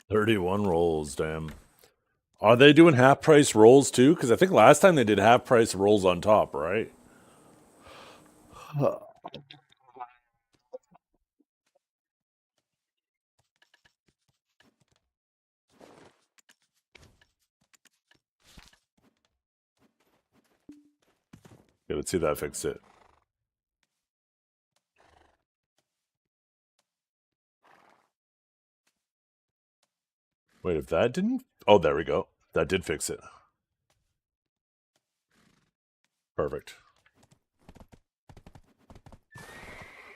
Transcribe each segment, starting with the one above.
31 rolls, damn. Are they doing half price rolls too? Because I think last time they did half price rolls on top, right? Yeah, let's see if that fixed it. Wait, if that didn't... Oh, there we go. That did fix it. Perfect.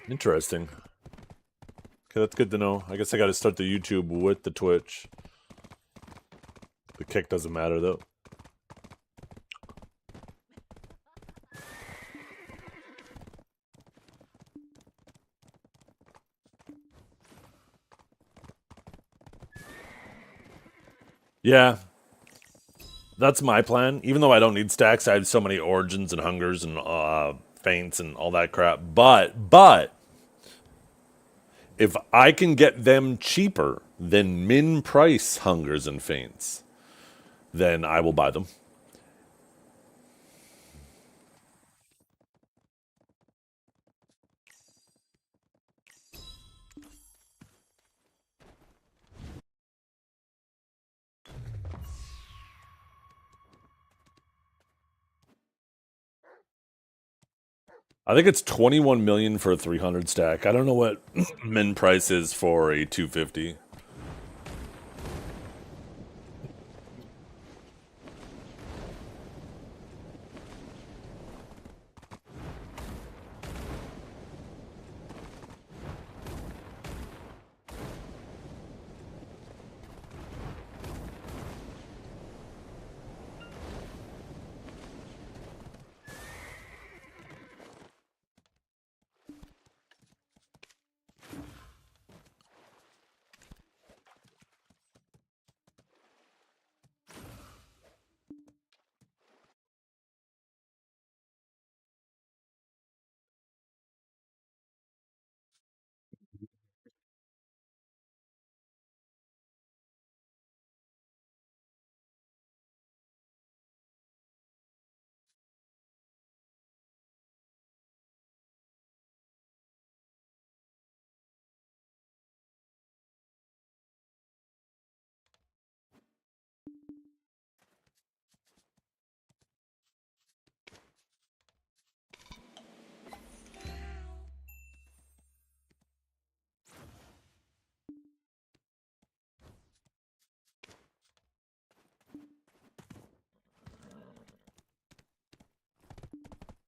Interesting. Okay, that's good to know. I guess I gotta start the YouTube with the Twitch. The kick doesn't matter, though. Yeah, that's my plan. Even though I don't need stacks, I have so many origins and hungers and feints and all that crap. But if I can get them cheaper than min price hungers and feints, then I will buy them. I think it's 21 million for a 300 stack. I don't know what min price is for a 250.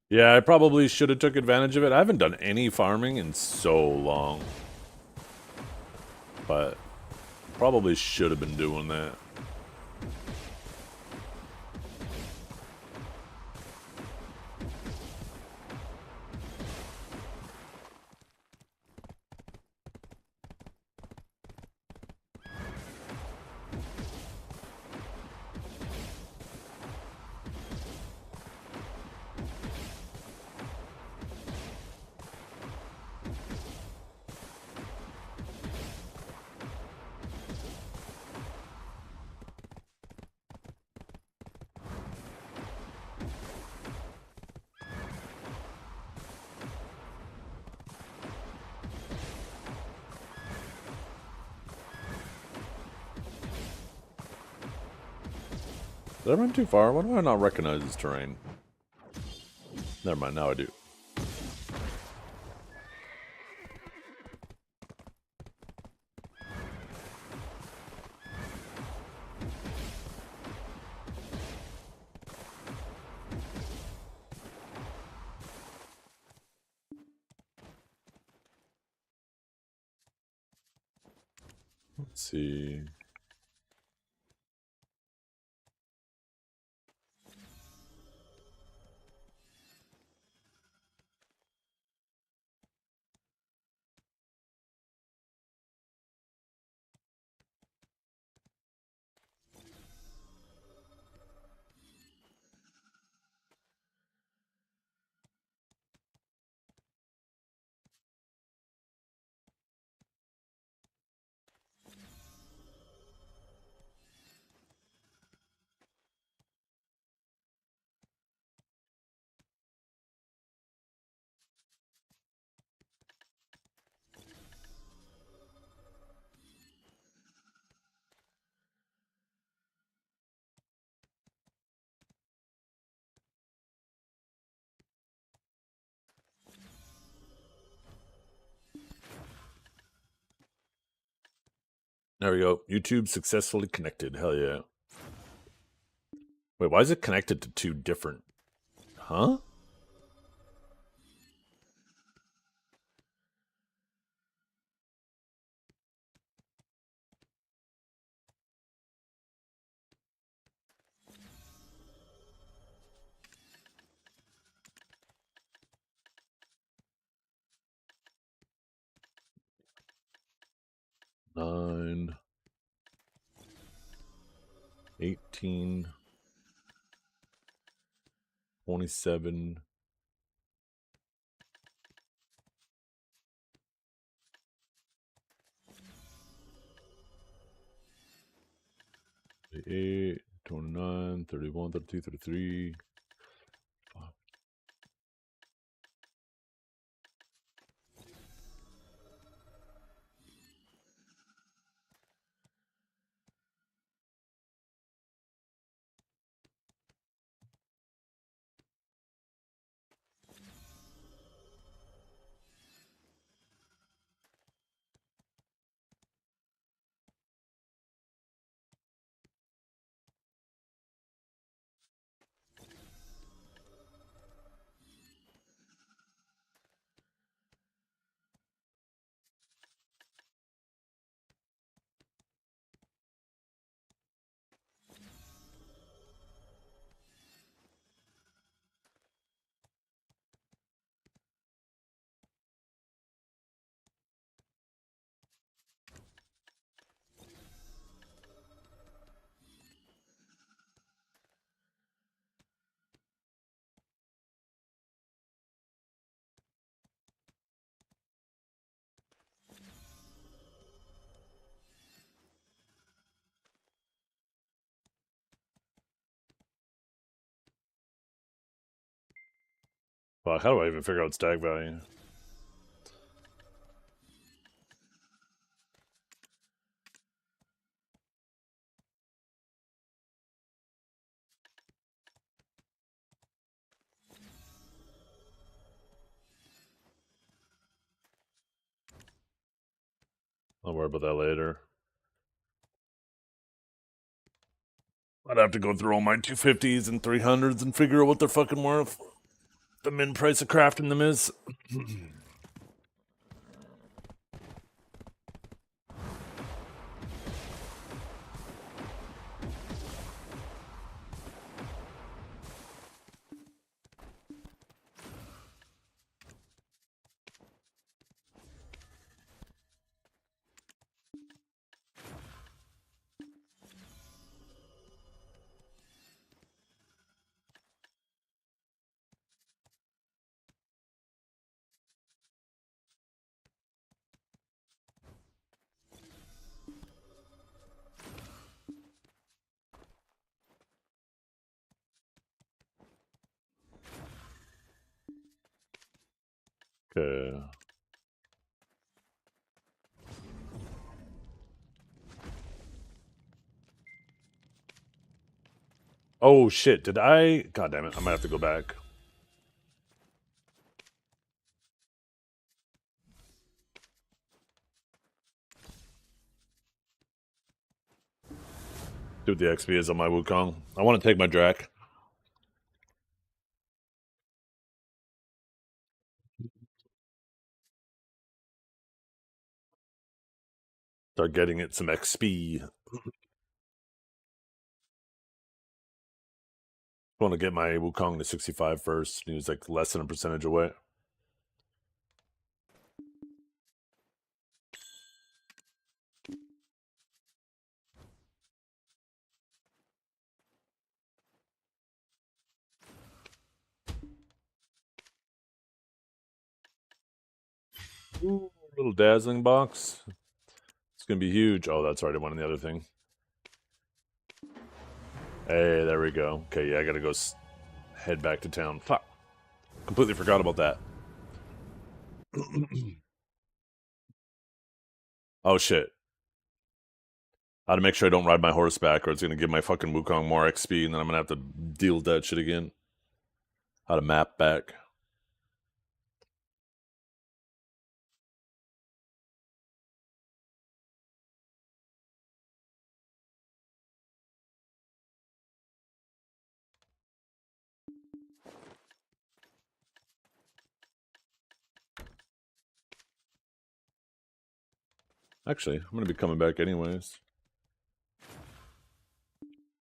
Yeah, I probably should have took advantage of it. I haven't done any farming in so long. But probably should have been doing that. Did I run too far? Why do I not recognize this terrain? Never mind, now I do. Let's see. There we go. YouTube successfully connected. Hell yeah. Wait, why is it connected to two different? Huh? Nine, 18, 27, 28, 29, 31, 32, 33. Fuck. Fuck, how do I even figure out stack value? I'll worry about that later. I'd have to go through all my 250s and 300s and figure out what they're fucking worth. The min price of crafting them is. Okay. Oh shit, did I? God damn it, I might have to go back. Dude, the XP is on my Wukong. I want to take my Drac. Start getting it some XP. I want to get my Wukong to 65 first. He was like less than a percentage away. Ooh, little dazzling box. It's gonna be huge. Oh, that's right. I went on the other thing. Hey, there we go. Okay, yeah, I gotta go head back to town. Fuck. Completely forgot about that. Oh shit. I gotta make sure I don't ride my horseback or it's gonna give my fucking Wukong more XP and then I'm gonna have to deal with that shit again. How to map back. Actually, I'm going to be coming back anyways.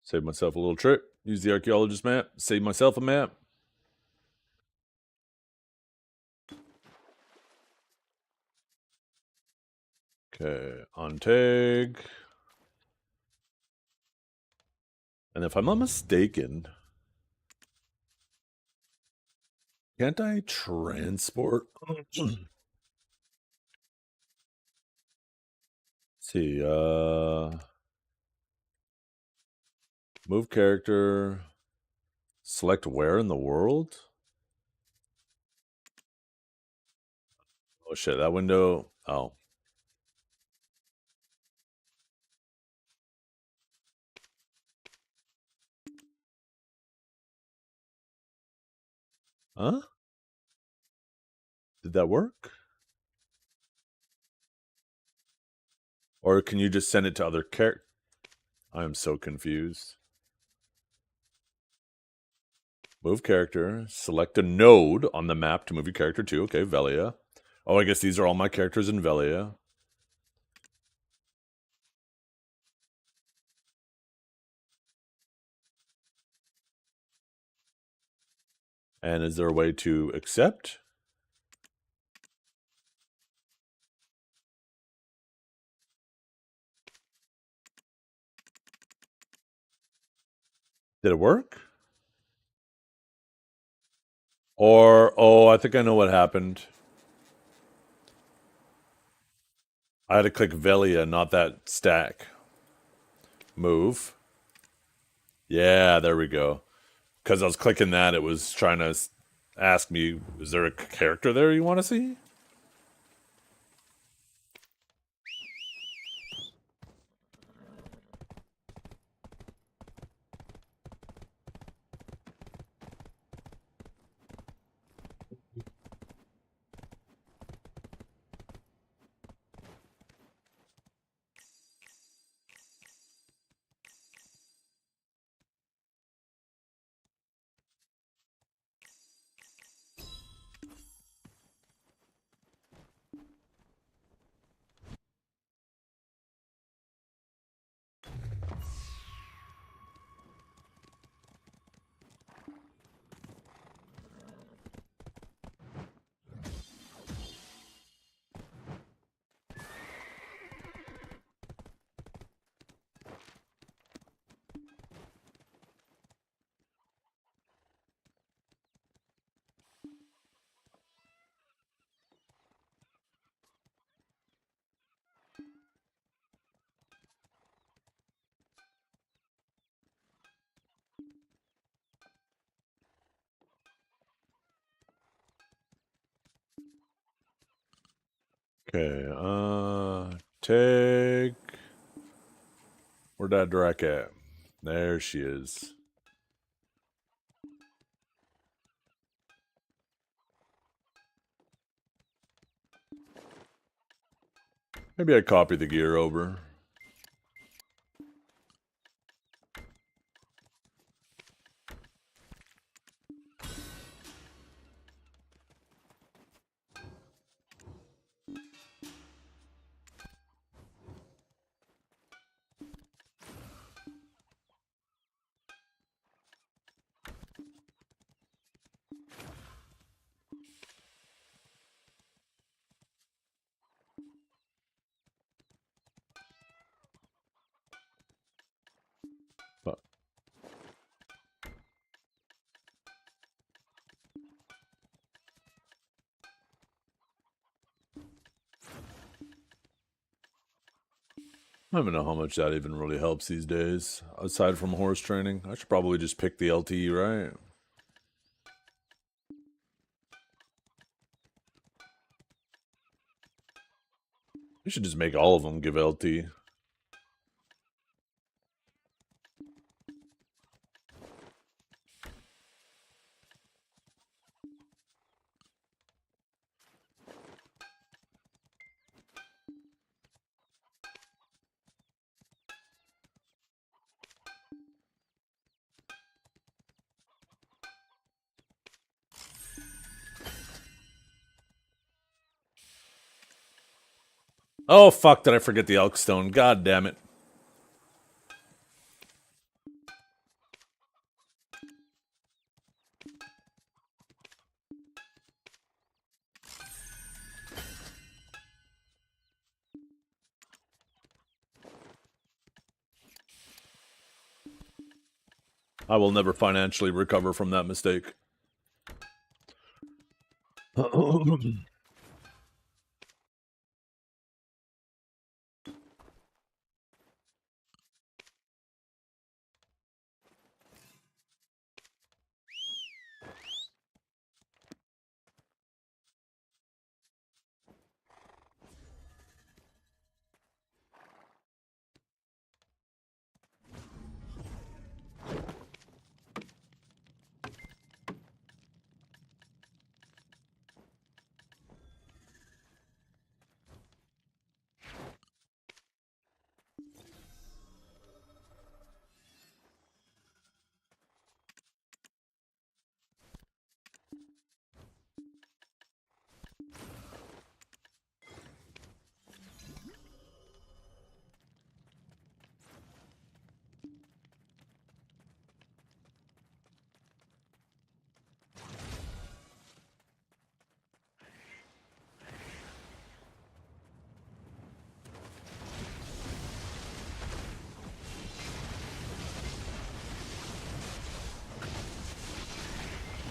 Save myself a little trip. Use the archaeologist map. Save myself a map. Okay, on tag. And if I'm not mistaken, can't I transport? See, move character. Select where in the world? Oh shit, that window. Oh. Huh? Did that work? Or can you just send it to other characters? I am so confused. Move character. Select a node on the map to move your character to. Okay, Velia. Oh, I guess these are all my characters in Velia. And is there a way to accept? Did it work? Or, oh, I think I know what happened. I had to click Velia, not that stack. Move. Yeah, there we go. Because I was clicking that, it was trying to ask me, is there a character there you want to see? Okay, tag. Where'd that Drac at? There she is. Maybe I copy the gear over. But I don't even know how much that even really helps these days. Aside from horse training, I should probably just pick the LT, right? We should just make all of them give LT. Oh, fuck, did I forget the elk stone? God damn it. I will never financially recover from that mistake.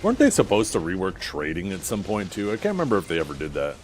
Weren't they supposed to rework trading at some point, too? I can't remember if they ever did that.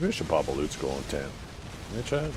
Maybe I should pop a loot scroll in 10. Can I try it?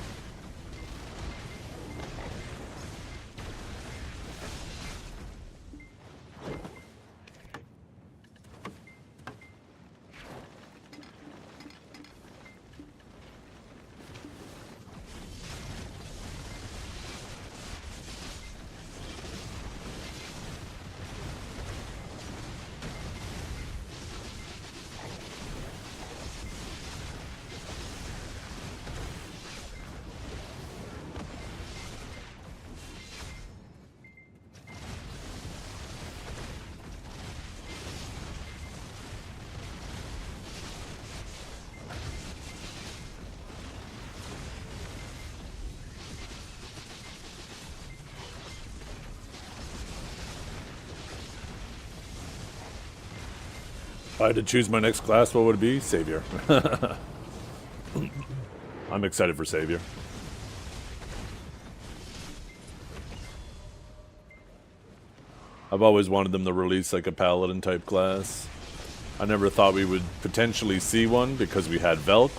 If I had to choose my next class, what would it be? Savior. I'm excited for Savior. I've always wanted them to release like a paladin type class. I never thought we would potentially see one because we had Velk,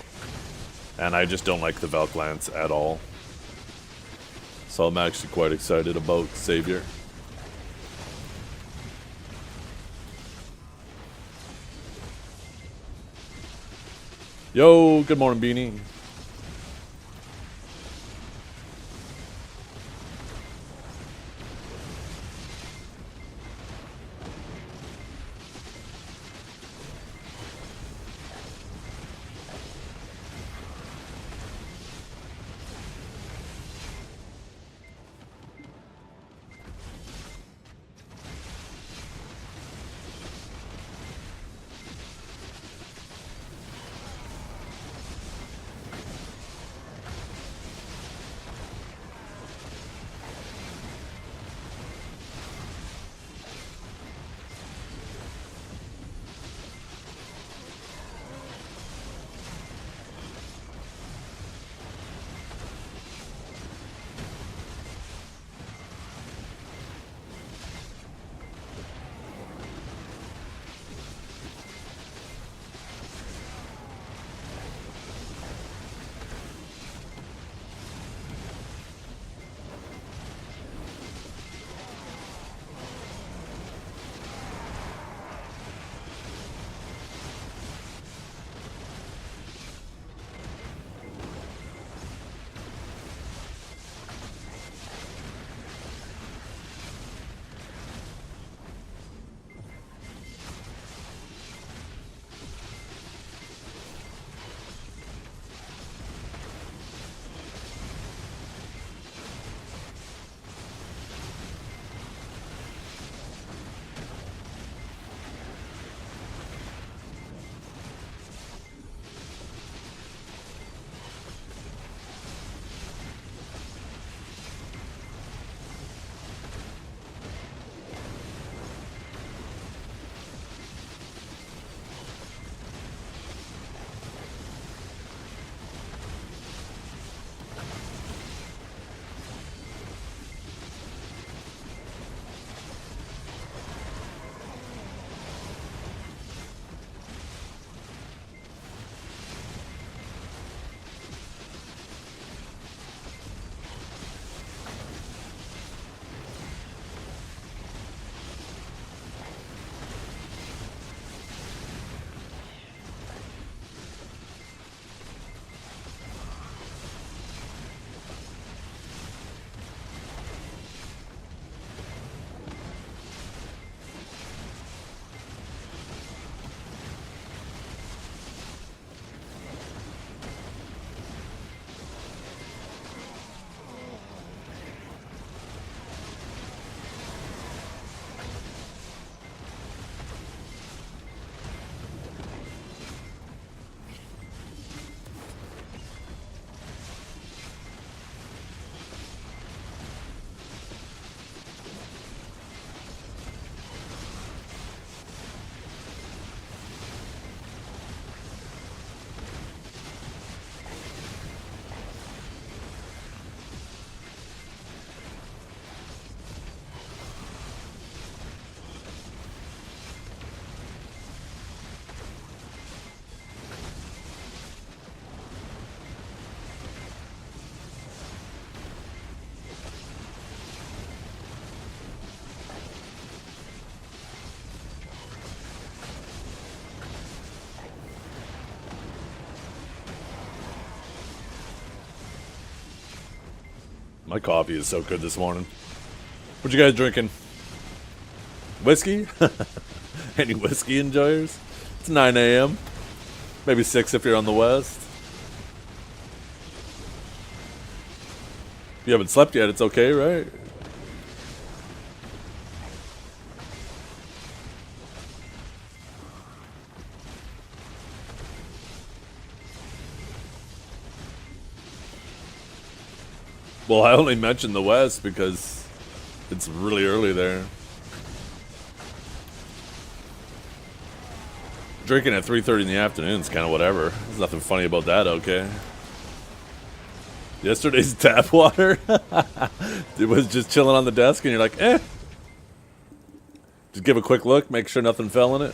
and I just don't like the Velk lance at all. So I'm actually quite excited about Savior. Yo, good morning, Beanie. My coffee is so good this morning. What you guys drinking? Whiskey? Any whiskey enjoyers? It's 9 a.m. Maybe 6 if you're on the west. If you haven't slept yet, it's okay, right? Well, I only mentioned the west because it's really early there. Drinking at 3:30 in the afternoon is kind of whatever. There's nothing funny about that, okay? Yesterday's tap water? It was just chilling on the desk and you're like, eh. Just give a quick look, make sure nothing fell in it.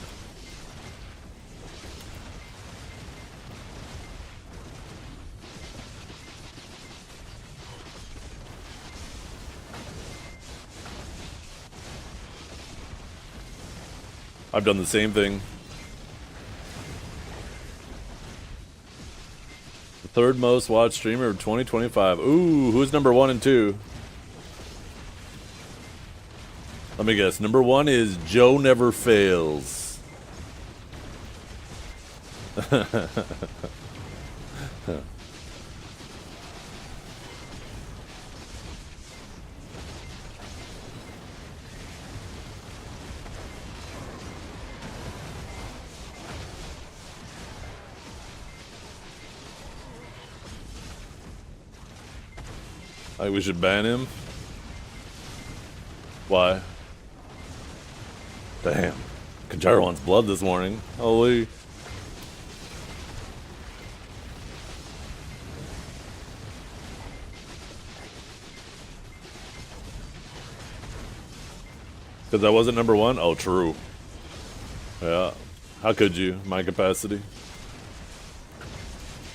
I've done the same thing. The third most watched streamer of 2025. Ooh, who's number 1 and 2? Let me guess. Number 1 is Joe Never Fails. I think we should ban him. Why? Damn. Kajara wants blood this morning. Holy. Because I wasn't number 1? Oh, true. Yeah. How could you? My capacity.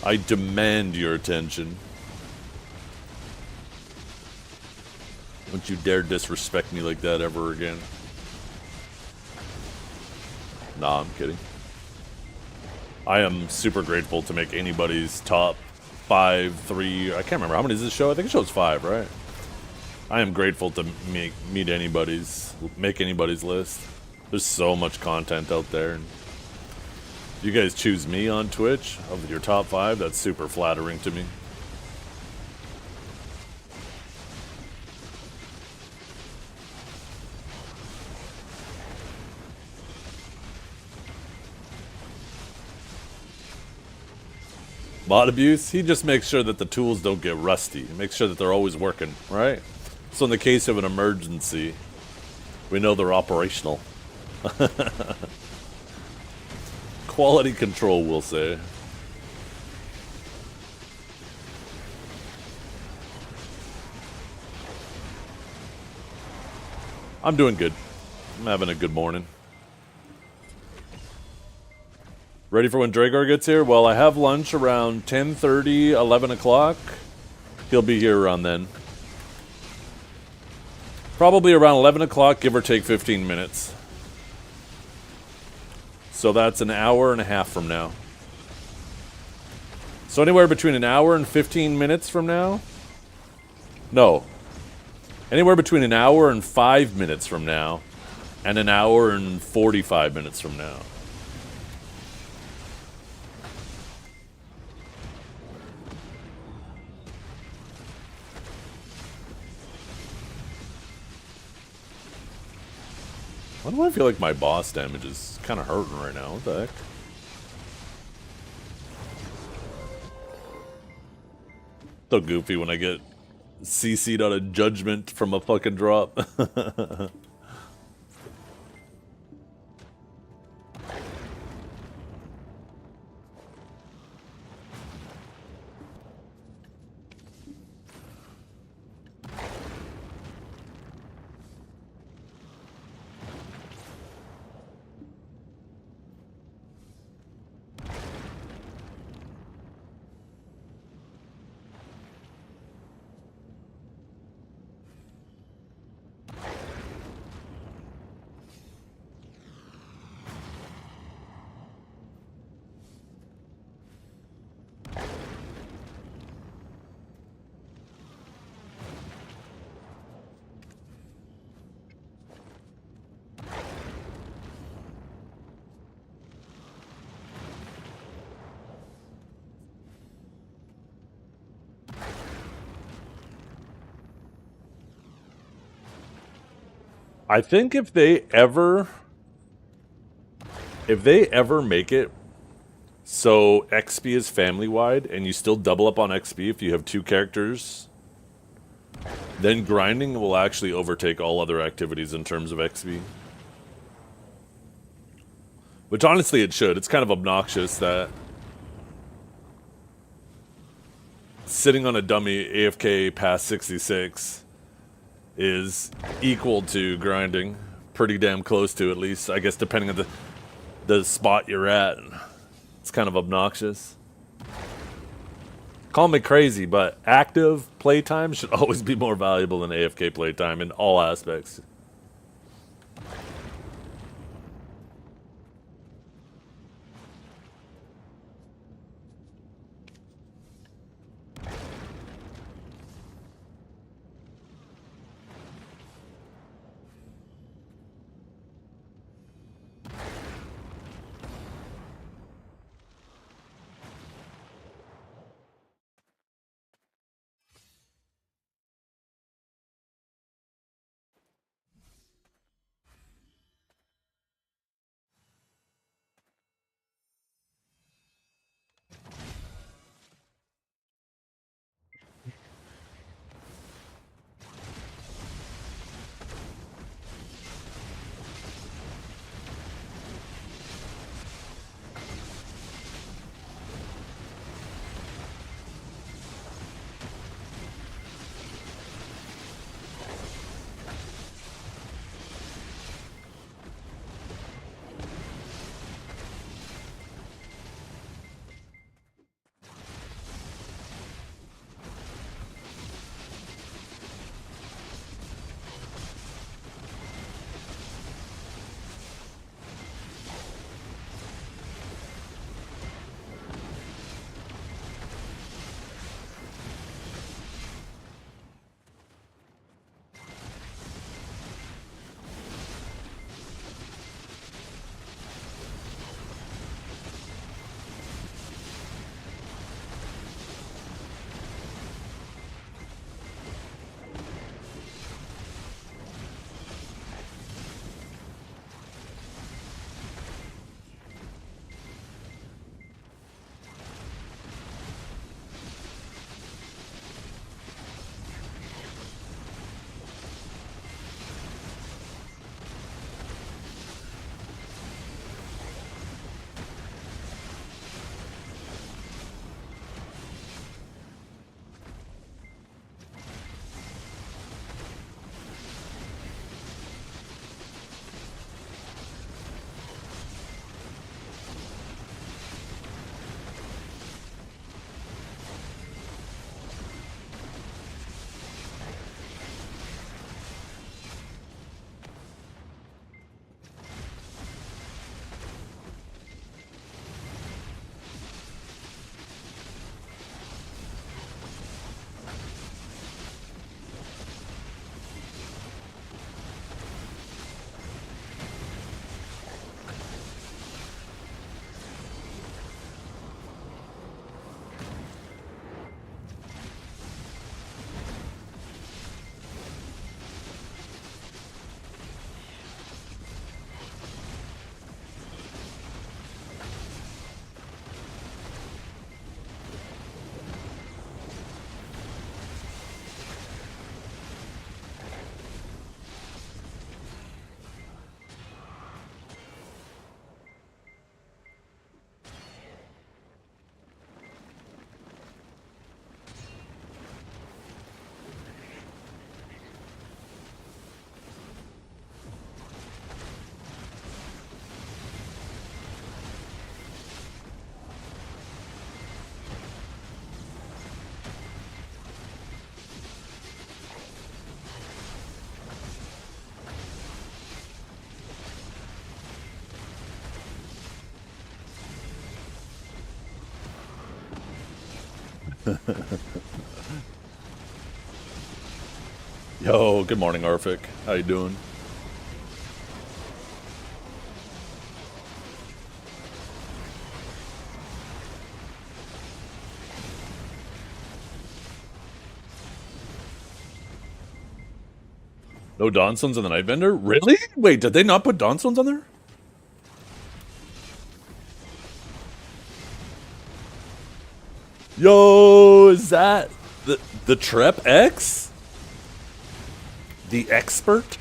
I demand your attention. Don't you dare disrespect me like that ever again. Nah, I'm kidding. I am super grateful to make anybody's top 5, 3... I can't remember. How many is this show? I think it shows 5, right? I am grateful to make anybody's list. There's so much content out there. And you guys choose me on Twitch of your top 5. That's super flattering to me. Bot abuse, he just makes sure that the tools don't get rusty. He makes sure that they're always working, right? So in the case of an emergency, we know they're operational. Quality control, we'll say. I'm doing good. I'm having a good morning. Ready for when Dragor gets here? Well, I have lunch around 10:30, 11 o'clock. He'll be here around then. Probably around 11 o'clock, give or take 15 minutes. So that's an hour and a half from now. So anywhere between an hour and 15 minutes from now? No. Anywhere between an hour and 5 minutes from now and an hour and 45 minutes from now. Why do I feel like my boss damage is kind of hurting right now? What the heck? So goofy when I get CC'd out of judgment from a fucking drop. I think if they ever make it so XP is family wide and you still double up on XP if you have 2 characters, then grinding will actually overtake all other activities in terms of XP. Which honestly it should. It's kind of obnoxious that sitting on a dummy AFK past 66 is equal to grinding. Pretty damn close to, at least, I guess, depending on the spot you're at. It's kind of obnoxious. Call me crazy, but active playtime should always be more valuable than AFK playtime in all aspects. Yo, good morning, Arfik. How you doing? No Dawnstones on the Night Vendor? Really? Wait, did they not put Dawnstones on there? Yo, is that the Trep X? The expert?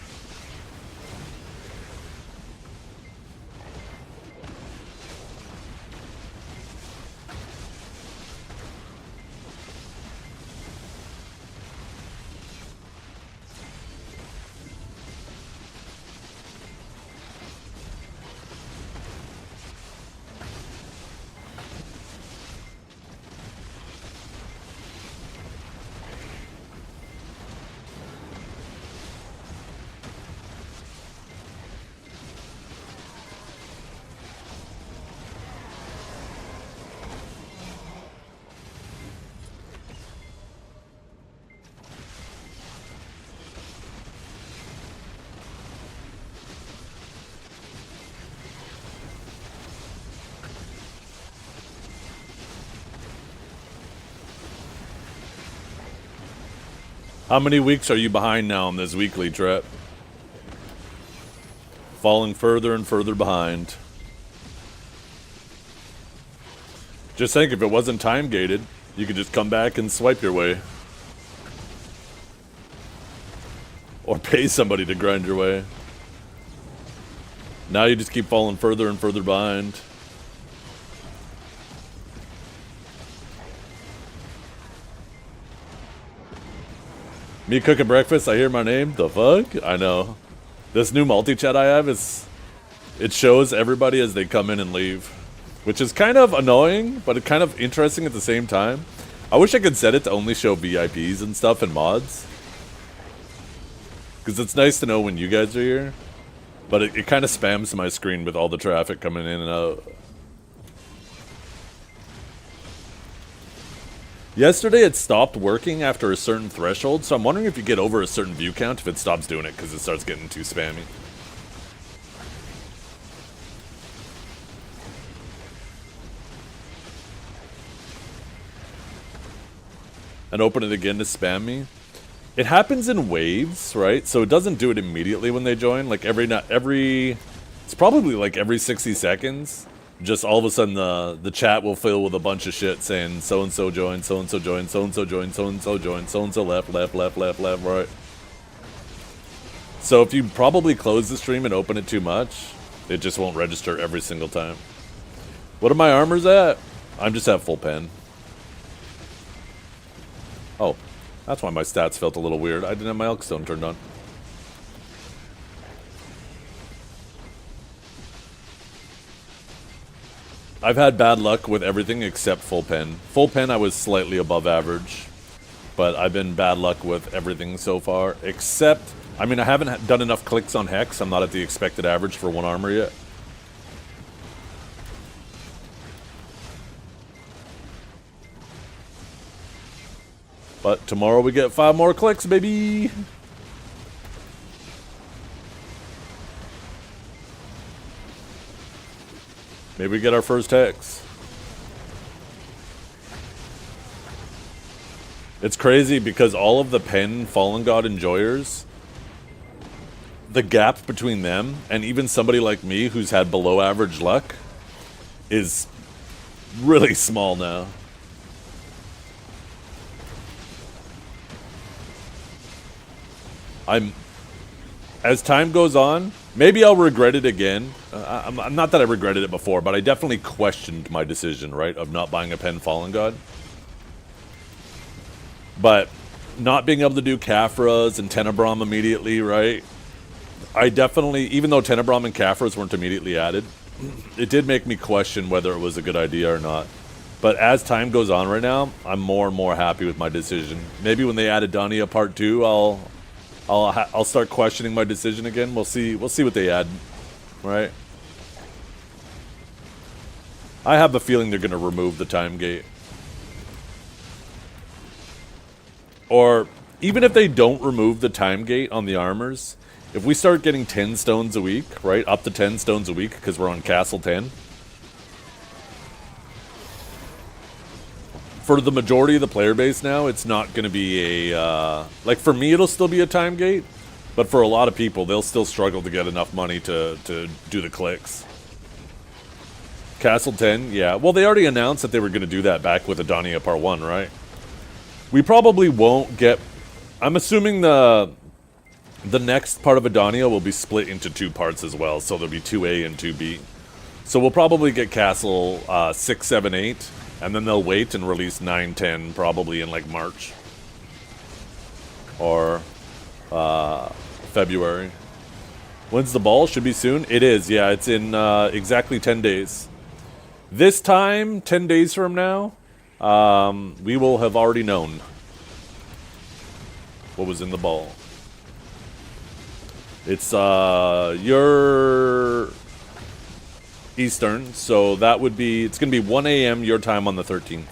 How many weeks are you behind now on this weekly trip? Falling further and further behind. Just think, if it wasn't time gated, you could just come back and swipe your way. Or pay somebody to grind your way. Now you just keep falling further and further behind. Me cooking breakfast, I hear my name? The fuck? I know. This new multi-chat I have it shows everybody as they come in and leave. Which is kind of annoying, but it's kind of interesting at the same time. I wish I could set it to only show VIPs and stuff and mods. Because it's nice to know when you guys are here. But it kind of spams my screen with all the traffic coming in and out. Yesterday it stopped working after a certain threshold, so I'm wondering if you get over a certain view count if it stops doing it because it starts getting too spammy. And open it again to spam me. It happens in waves, right? So it doesn't do it immediately when they join. Like it's probably like every 60 seconds. Just all of a sudden the chat will fill with a bunch of shit saying so-and-so joined, so-and-so joined, so-and-so joined, so-and-so joined, so-and-so left, right. So if you probably close the stream and open it too much, it just won't register every single time. What are my armors at? I'm just at full pen. Oh, that's why my stats felt a little weird. I didn't have my Elkstone turned on. I've had bad luck with everything except full pen. Full pen I was slightly above average. But I've been bad luck with everything so far. Except, I mean, I haven't done enough clicks on Hex. I'm not at the expected average for one armor yet. But tomorrow we get 5 more clicks, baby! Maybe we get our first Hex. It's crazy because all of the pen Fallen God enjoyers, the gap between them and even somebody like me who's had below average luck is really small now. As time goes on, maybe I'll regret it again. I'm not that I regretted it before, but I definitely questioned my decision, right, of not buying a pen Fallen God. But not being able to do Caphras and Tenebrom immediately, right? I definitely, even though Tenebrom and Caphras weren't immediately added, it did make me question whether it was a good idea or not. But as time goes on right now, I'm more and more happy with my decision. Maybe when they added Dania Part 2, I'll start questioning my decision again. We'll see what they add, right? I have a feeling they're going to remove the time gate. Or even if they don't remove the time gate on the armors, if we start getting 10 stones a week, right? Up to 10 stones a week because we're on Castle 10. For the majority of the player base now, it's not going to be a... like, for me, it'll still be a time gate. But for a lot of people, they'll still struggle to get enough money to do the clicks. Castle 10, yeah. Well, they already announced that they were going to do that back with Adania Part 1, right? We probably won't get... I'm assuming the next part of Adania will be split into 2 parts as well, so there'll be 2A and 2B. So we'll probably get Castle 6, 7, 8, and then they'll wait and release 9, 10 probably in like March. Or February. When's the ball? Should be soon. It is, yeah. It's in exactly 10 days. This time, 10 days from now, we will have already known what was in the ball. It's your Eastern, so that would be, it's going to be 1 a.m. your time on the 13th.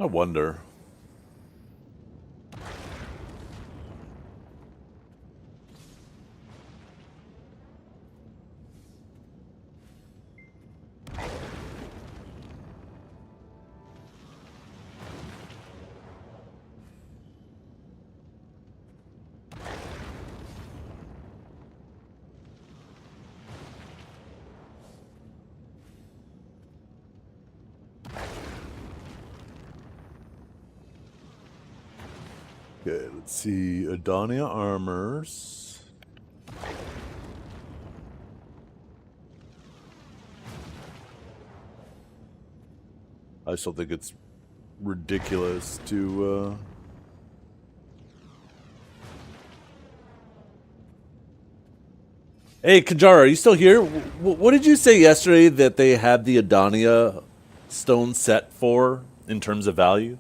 I wonder. Okay, let's see. Adania Armors. I still think it's ridiculous to... Hey, Kajara, are you still here? What did you say yesterday that they had the Adania stone set for in terms of value?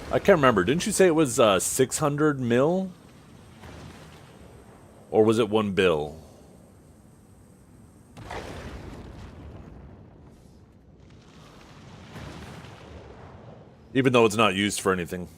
I can't remember. Didn't you say it was 600 mil? Or was it 1 bill? Even though it's not used for anything.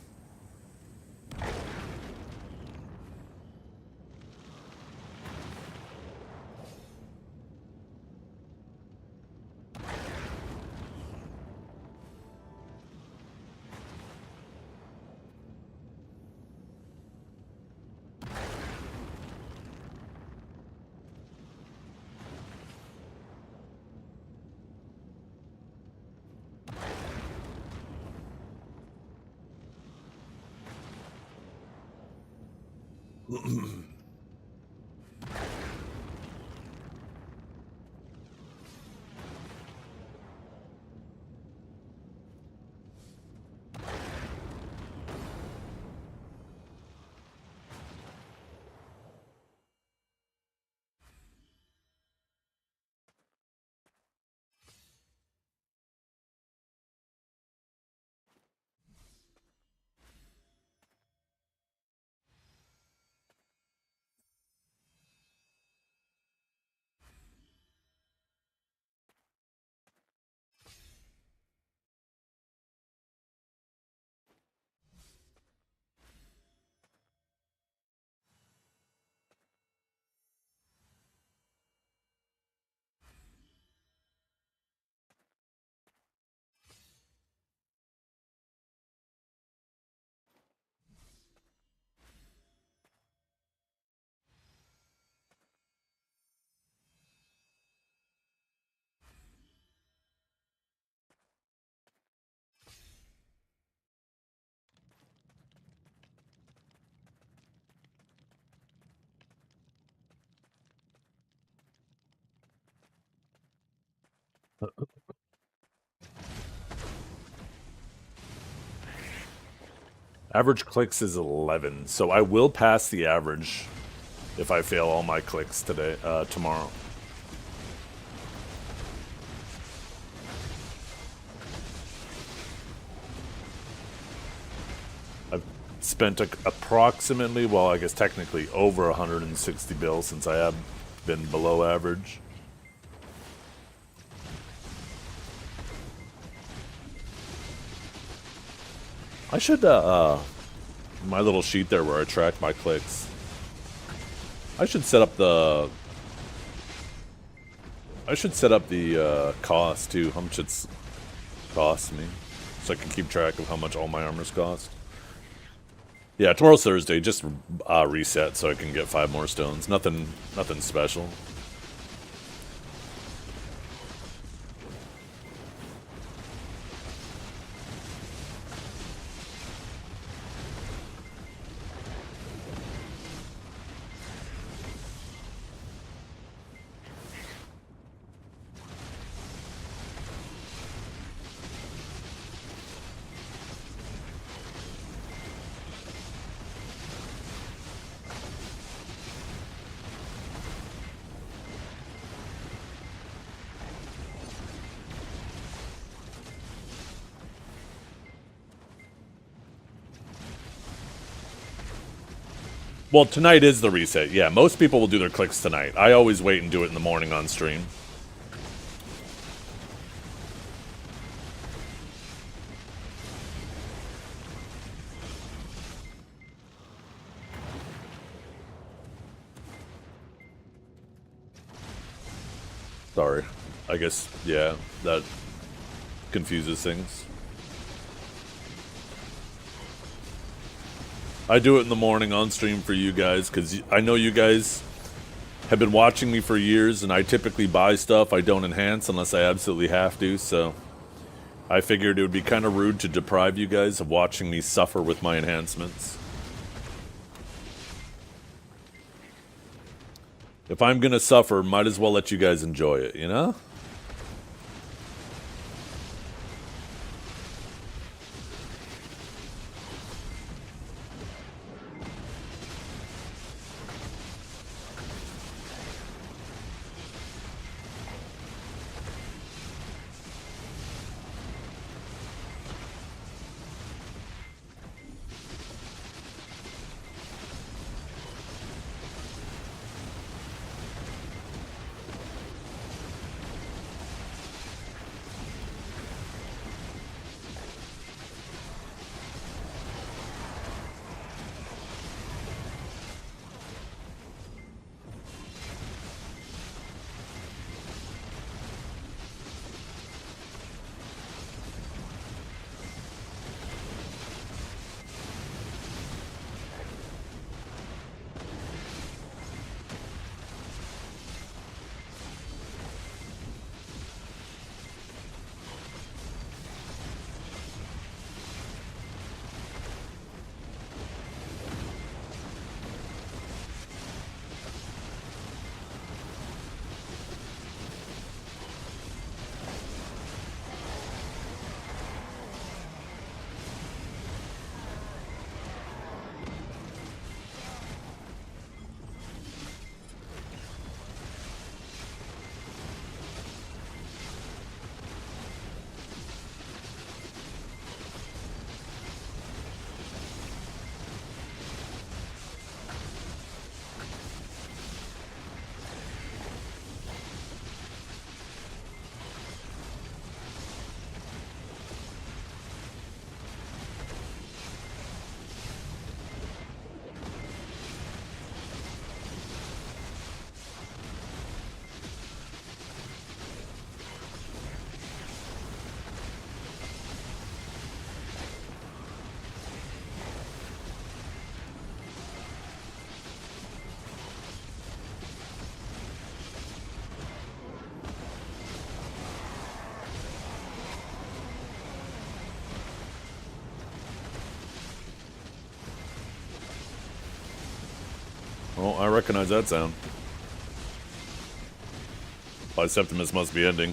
Average clicks is 11, so I will pass the average if I fail all my clicks today, tomorrow. I've spent approximately, well, I guess technically over 160 bills since I have been below average. I should, my little sheet there where I track my clicks. I should set up the cost too, how much it's cost me, so I can keep track of how much all my armors cost. Yeah, tomorrow's Thursday, just reset so I can get 5 more stones. Nothing special. Well, tonight is the reset. Yeah, most people will do their clicks tonight. I always wait and do it in the morning on stream. Sorry. I guess, yeah, that confuses things. I do it in the morning on stream for you guys, because I know you guys have been watching me for years, and I typically buy stuff I don't enhance unless I absolutely have to, so I figured it would be kind of rude to deprive you guys of watching me suffer with my enhancements. If I'm gonna suffer, might as well let you guys enjoy it, you know? Oh, I recognize that sound. Septimus must be ending.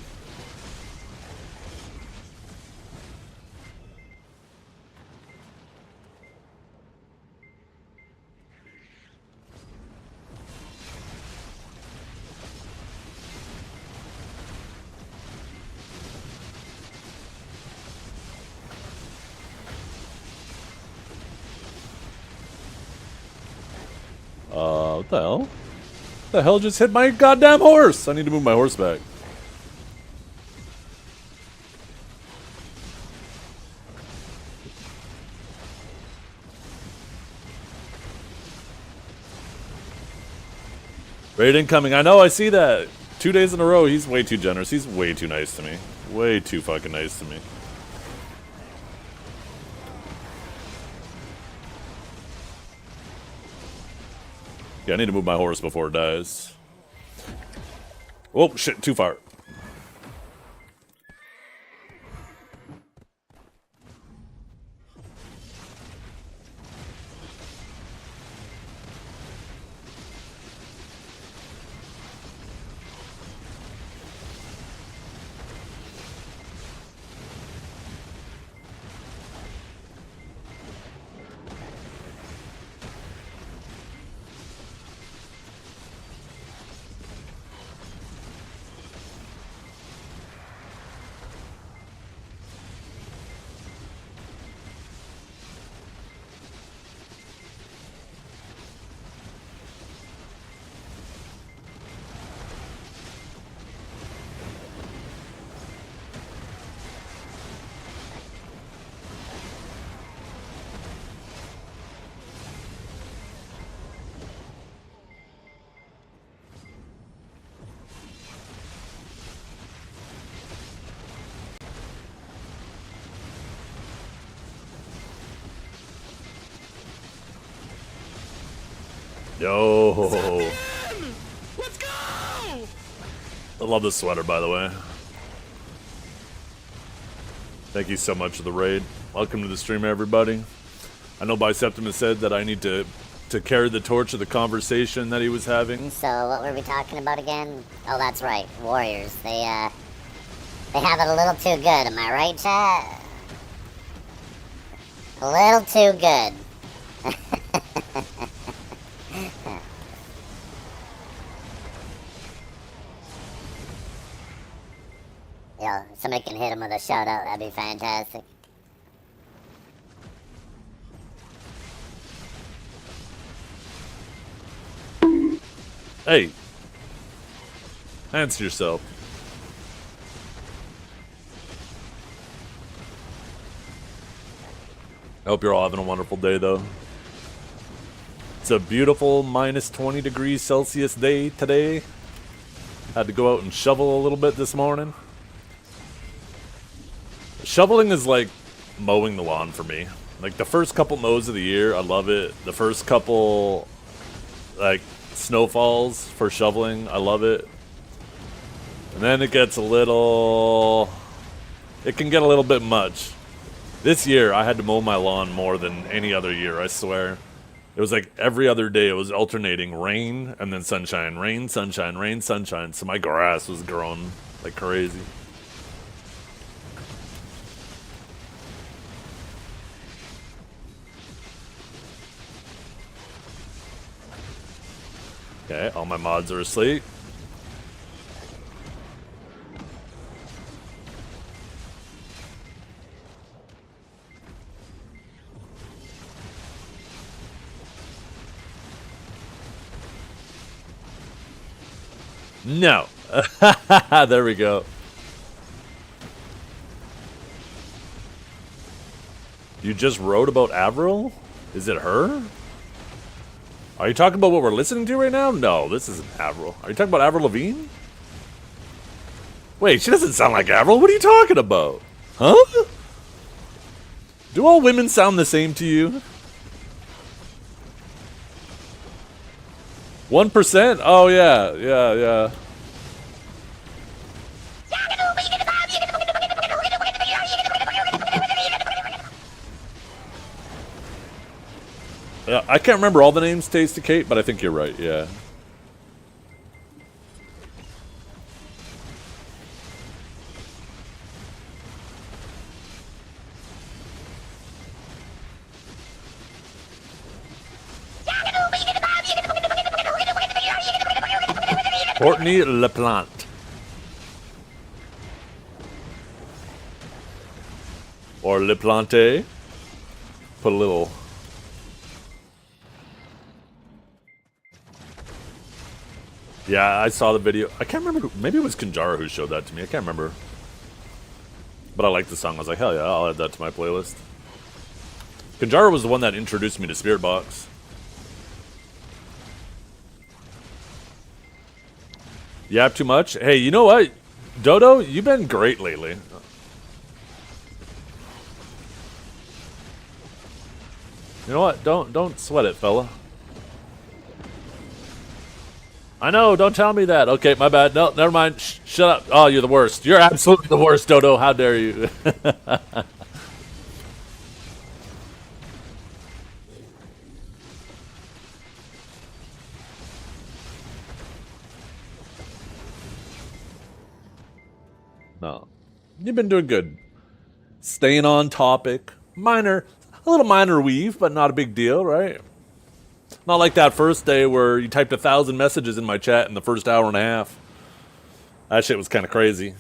Oh, what the hell? What the hell just hit my goddamn horse? I need to move my horse back. Raid incoming. I know, I see that. 2 days in a row, he's way too generous. He's way too nice to me. Way too fucking nice to me. Yeah, I need to move my horse before it dies. Oh, shit, too far. Yo. Let's go! I love this sweater, by the way. Thank you so much for the raid. Welcome to the stream, everybody. I know Biseptimus said that I need to carry the torch of the conversation that he was having. So what were we talking about again? Oh, that's right, Warriors. They have it a little too good. Am I right, chat? A little too good. Yo, somebody can hit him with a shout out. That'd be fantastic. Hey. Answer yourself. I hope you're all having a wonderful day, though. It's a beautiful minus 20 degrees Celsius day today. Had to go out and shovel a little bit this morning. Shoveling is like mowing the lawn for me. Like the first couple mows of the year, I love it. The first couple, like, snowfalls for shoveling, I love it. And then it gets a little... It can get a little bit much. This year, I had to mow my lawn more than any other year, I swear. It was like every other day, it was alternating rain and then sunshine, rain, sunshine, rain, sunshine. So my grass was growing like crazy. Okay, all my mods are asleep. No. There we go. You just wrote about Avril? Is it her? Are you talking about what we're listening to right now? No, this isn't Avril. Are you talking about Avril Lavigne? Wait, she doesn't sound like Avril. What are you talking about? Huh? Do all women sound the same to you? 1%? Oh, yeah. Yeah. I can't remember all the names, Tasty Kate, but I think you're right, yeah. Courtney LaPlante. Or LaPlante. Put a little... Yeah, I saw the video. I can't remember. Maybe it was Kanjara who showed that to me. I can't remember. But I liked the song. I was like, hell yeah, I'll add that to my playlist. Kanjara was the one that introduced me to Spirit Box. Yap too much? Hey, you know what? Dodo, you've been great lately. You know what? Don't sweat it, fella. I know, don't tell me that. Okay, my bad. No, never mind. Shut up. Oh, you're the worst. You're absolutely the worst, Dodo. How dare you? No. You've been doing good. Staying on topic. A little minor weave, but not a big deal, right? Not like that first day where you typed 1,000 messages in my chat in the first hour and a half. That shit was kind of crazy.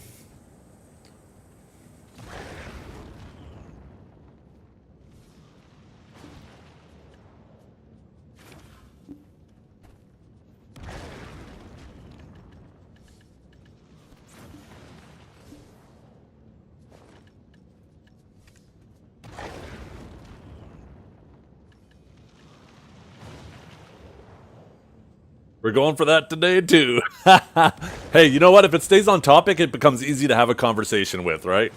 We're going for that today, too. Hey, you know what? If it stays on topic, it becomes easy to have a conversation with, right?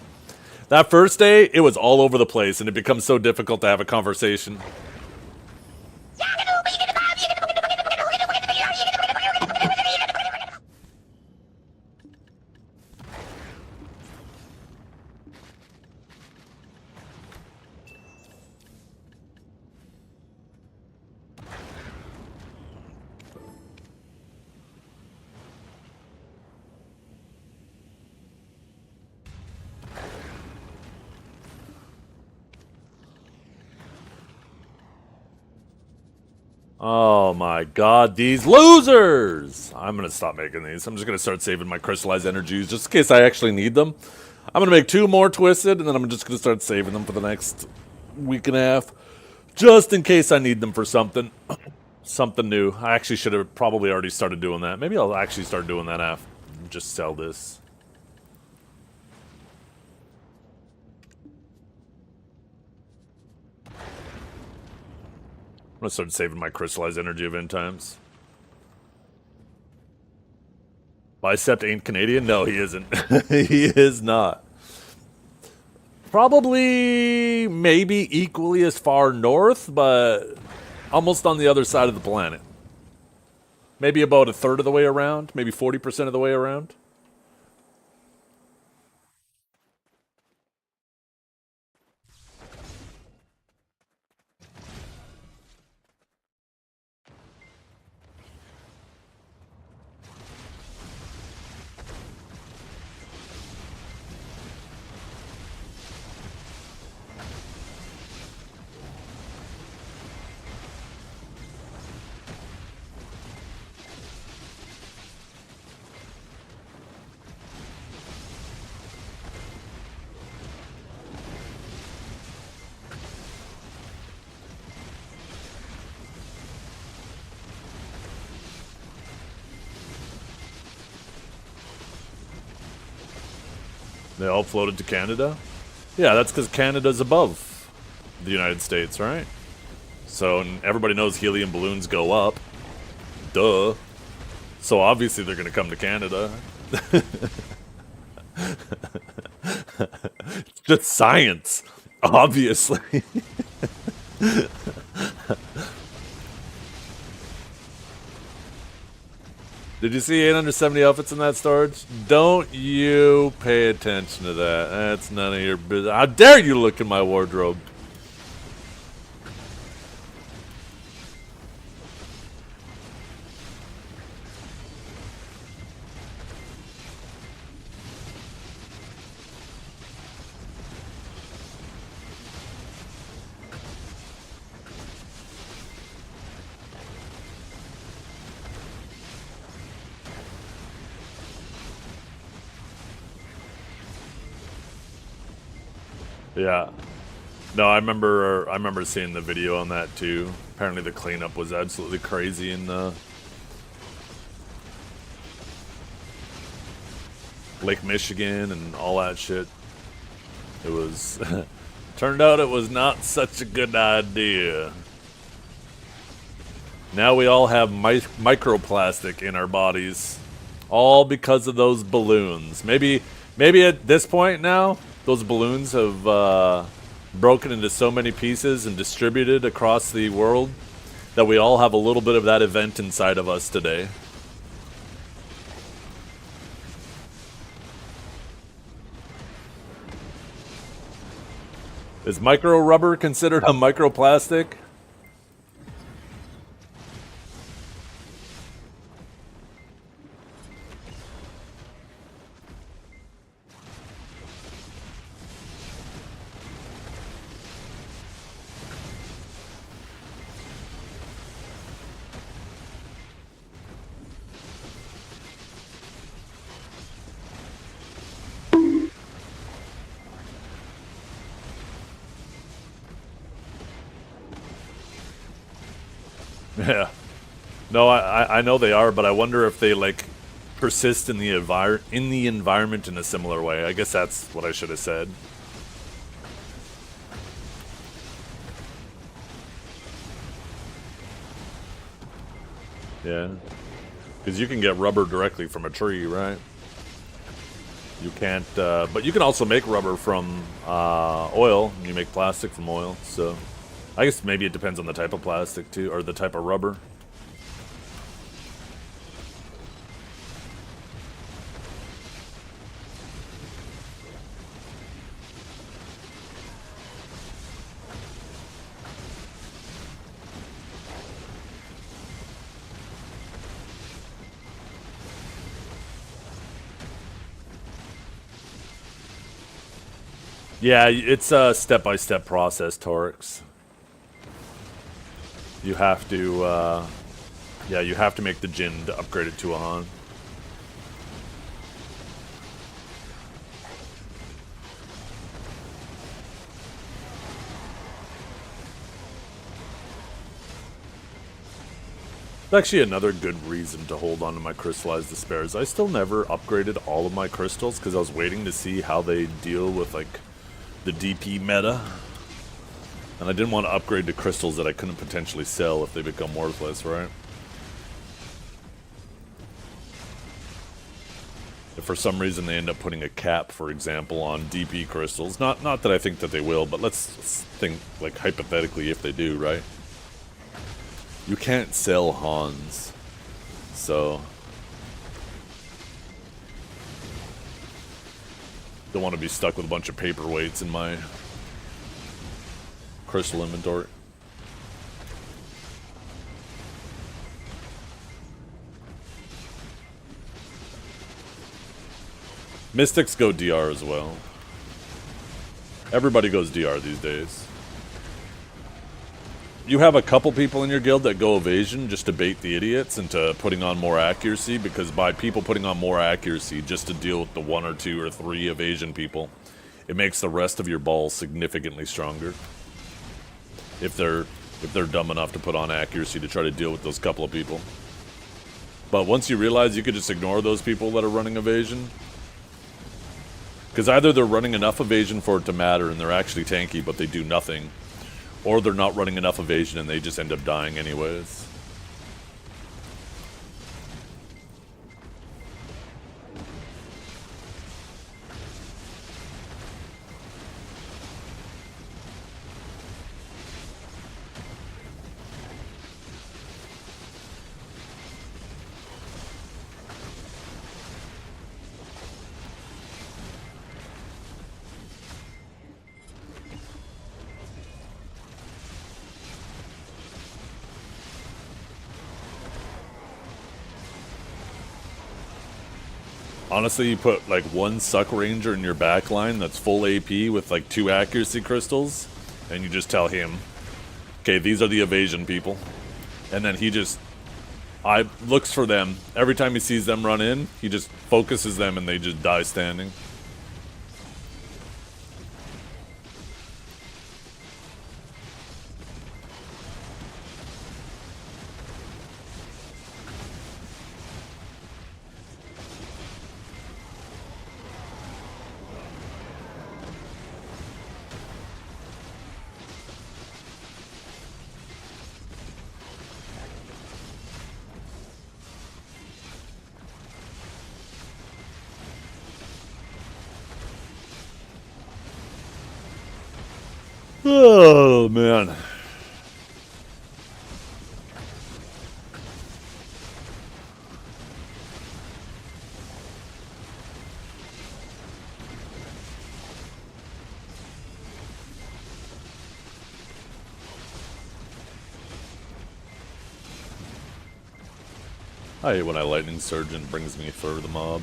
That first day, it was all over the place, and it becomes so difficult to have a conversation. Oh my god, these losers! I'm gonna stop making these. I'm just gonna start saving my crystallized energies just in case I actually need them. I'm gonna make 2 more twisted, and then I'm just gonna start saving them for the next week and a half. Just in case I need them for something. Something new. I actually should have probably already started doing that. Maybe I'll actually start doing that after. Just sell this. I'm gonna start saving my crystallized energy event times. Bicep ain't Canadian? No, he isn't. He is not. Probably, maybe equally as far north, but almost on the other side of the planet. Maybe about a third of the way around, maybe 40% of the way around. They all floated to Canada? Yeah, that's because Canada's above the United States, right? So everybody knows helium balloons go up. Duh. So obviously they're going to come to Canada. It's just science. Obviously. Did you see 870 outfits in that storage? Don't you pay attention to that. That's none of your business. How dare you look in my wardrobe? Yeah. No, I remember seeing the video on that too. Apparently the cleanup was absolutely crazy in Lake Michigan and all that shit. It was turned out it was not such a good idea. Now we all have microplastic in our bodies, all because of those balloons. Maybe at this point now, those balloons have broken into so many pieces and distributed across the world that we all have a little bit of that event inside of us today. Is micro rubber considered a microplastic? Yeah. No, I know they are, but I wonder if they like persist in the environment in a similar way. I guess that's what I should have said. Yeah. Because you can get rubber directly from a tree, right? You can't, but you can also make rubber from oil. You make plastic from oil, so I guess maybe it depends on the type of plastic too, or the type of rubber. Yeah, it's a step-by-step process, Torx. You have to, yeah, you have to make the Jin to upgrade it to a Han. It's actually another good reason to hold on to my crystallized despairs. I still never upgraded all of my crystals because I was waiting to see how they deal with like the DP meta. And I didn't want to upgrade to crystals that I couldn't potentially sell if they become worthless, right? If for some reason they end up putting a cap, for example, on DP crystals, not that I think that they will, but let's think like hypothetically if they do, right? You can't sell Hans, so don't want to be stuck with a bunch of paperweights in my crystal inventory. Mystics go DR as well. Everybody goes DR these days. You have a couple people in your guild that go evasion just to bait the idiots into putting on more accuracy, because by people putting on more accuracy just to deal with the 1 or 2 or 3 evasion people, it makes the rest of your balls significantly stronger. If they're dumb enough to put on accuracy to try to deal with those couple of people. But once you realize you could just ignore those people that are running evasion, because either they're running enough evasion for it to matter and they're actually tanky but they do nothing, or they're not running enough evasion and they just end up dying anyways. Honestly, you put like one Suck Ranger in your backline that's full AP with like 2 accuracy crystals, and you just tell him, okay, these are the evasion people. And then he just looks for them. Every time he sees them run in, he just focuses them and they just die standing. Oh, man. I hate when I lightning surge and brings me through the mob.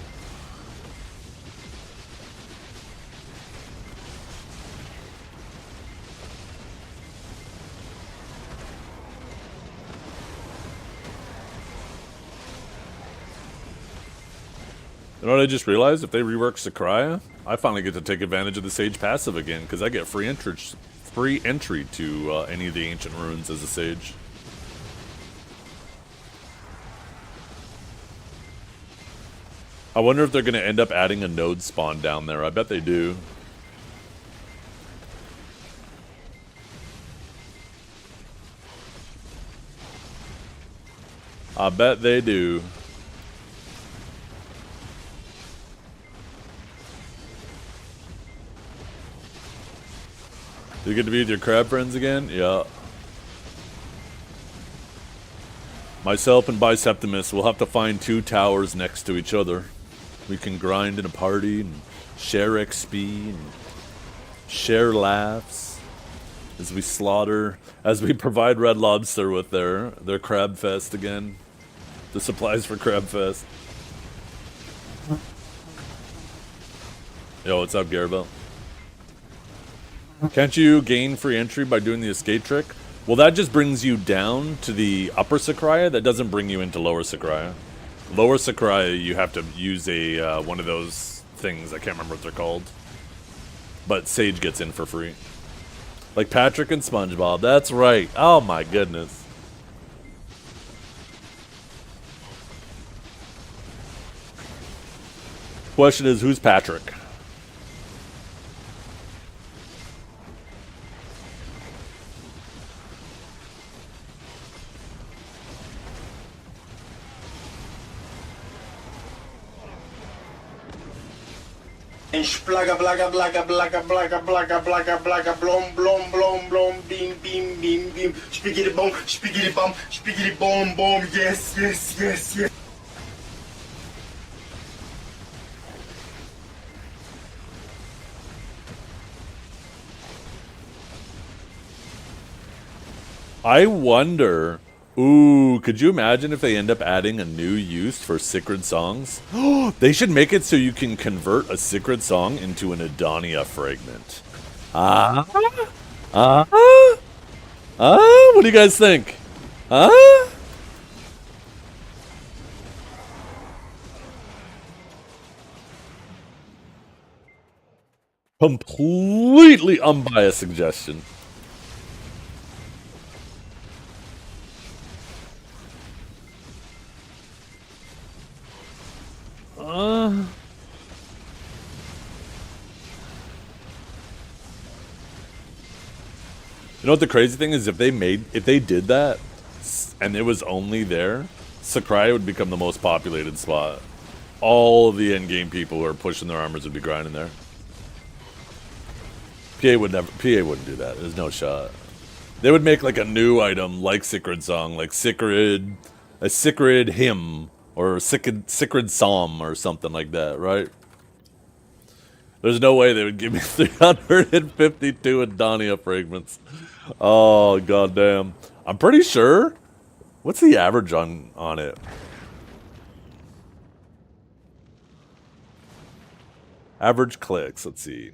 You know what I just realized? If they rework Sakraya, I finally get to take advantage of the Sage passive again, because I get free entry to any of the ancient ruins as a Sage. I wonder if they're going to end up adding a node spawn down there. I bet they do. I bet they do. You get to be with your crab friends again? Yeah. Myself and Biceptimus will have to find 2 towers next to each other. We can grind in a party and share XP and share laughs as we slaughter, as we provide Red Lobster with their Crab Fest again. The supplies for Crab Fest. Yo, what's up, Garabel? Can't you gain free entry by doing the escape trick? Well, that just brings you down to the upper Sakraya. That doesn't bring you into lower Sakraya. Lower Sakraya, you have to use a one of those things. I can't remember what they're called. But Sage gets in for free. Like Patrick and SpongeBob. That's right. Oh my goodness. Question is, who's Patrick? Splaga blaga blaga blaga blaga blaga blaga blaga blom blom blom blom beam beam beam beam spiggity bomb bomb yes yes yes yes. I wonder. Ooh, could you imagine if they end up adding a new use for Sacred Songs? They should make it so you can convert a Sacred Song into an Adonia fragment. What do you guys think? Completely unbiased suggestion. You know what the crazy thing is? If they did that, and it was only there, Sakraya would become the most populated spot. All of the endgame people who are pushing their armors would be grinding there. PA wouldn't do that. There's no shot. They would make like a new item, like Sacred Song, like a Sacred Hymn, or a Sacred Psalm, or something like that, right? There's no way they would give me 352 Adonia fragments. Oh, goddamn. I'm pretty sure. What's the average on it? Average clicks, let's see.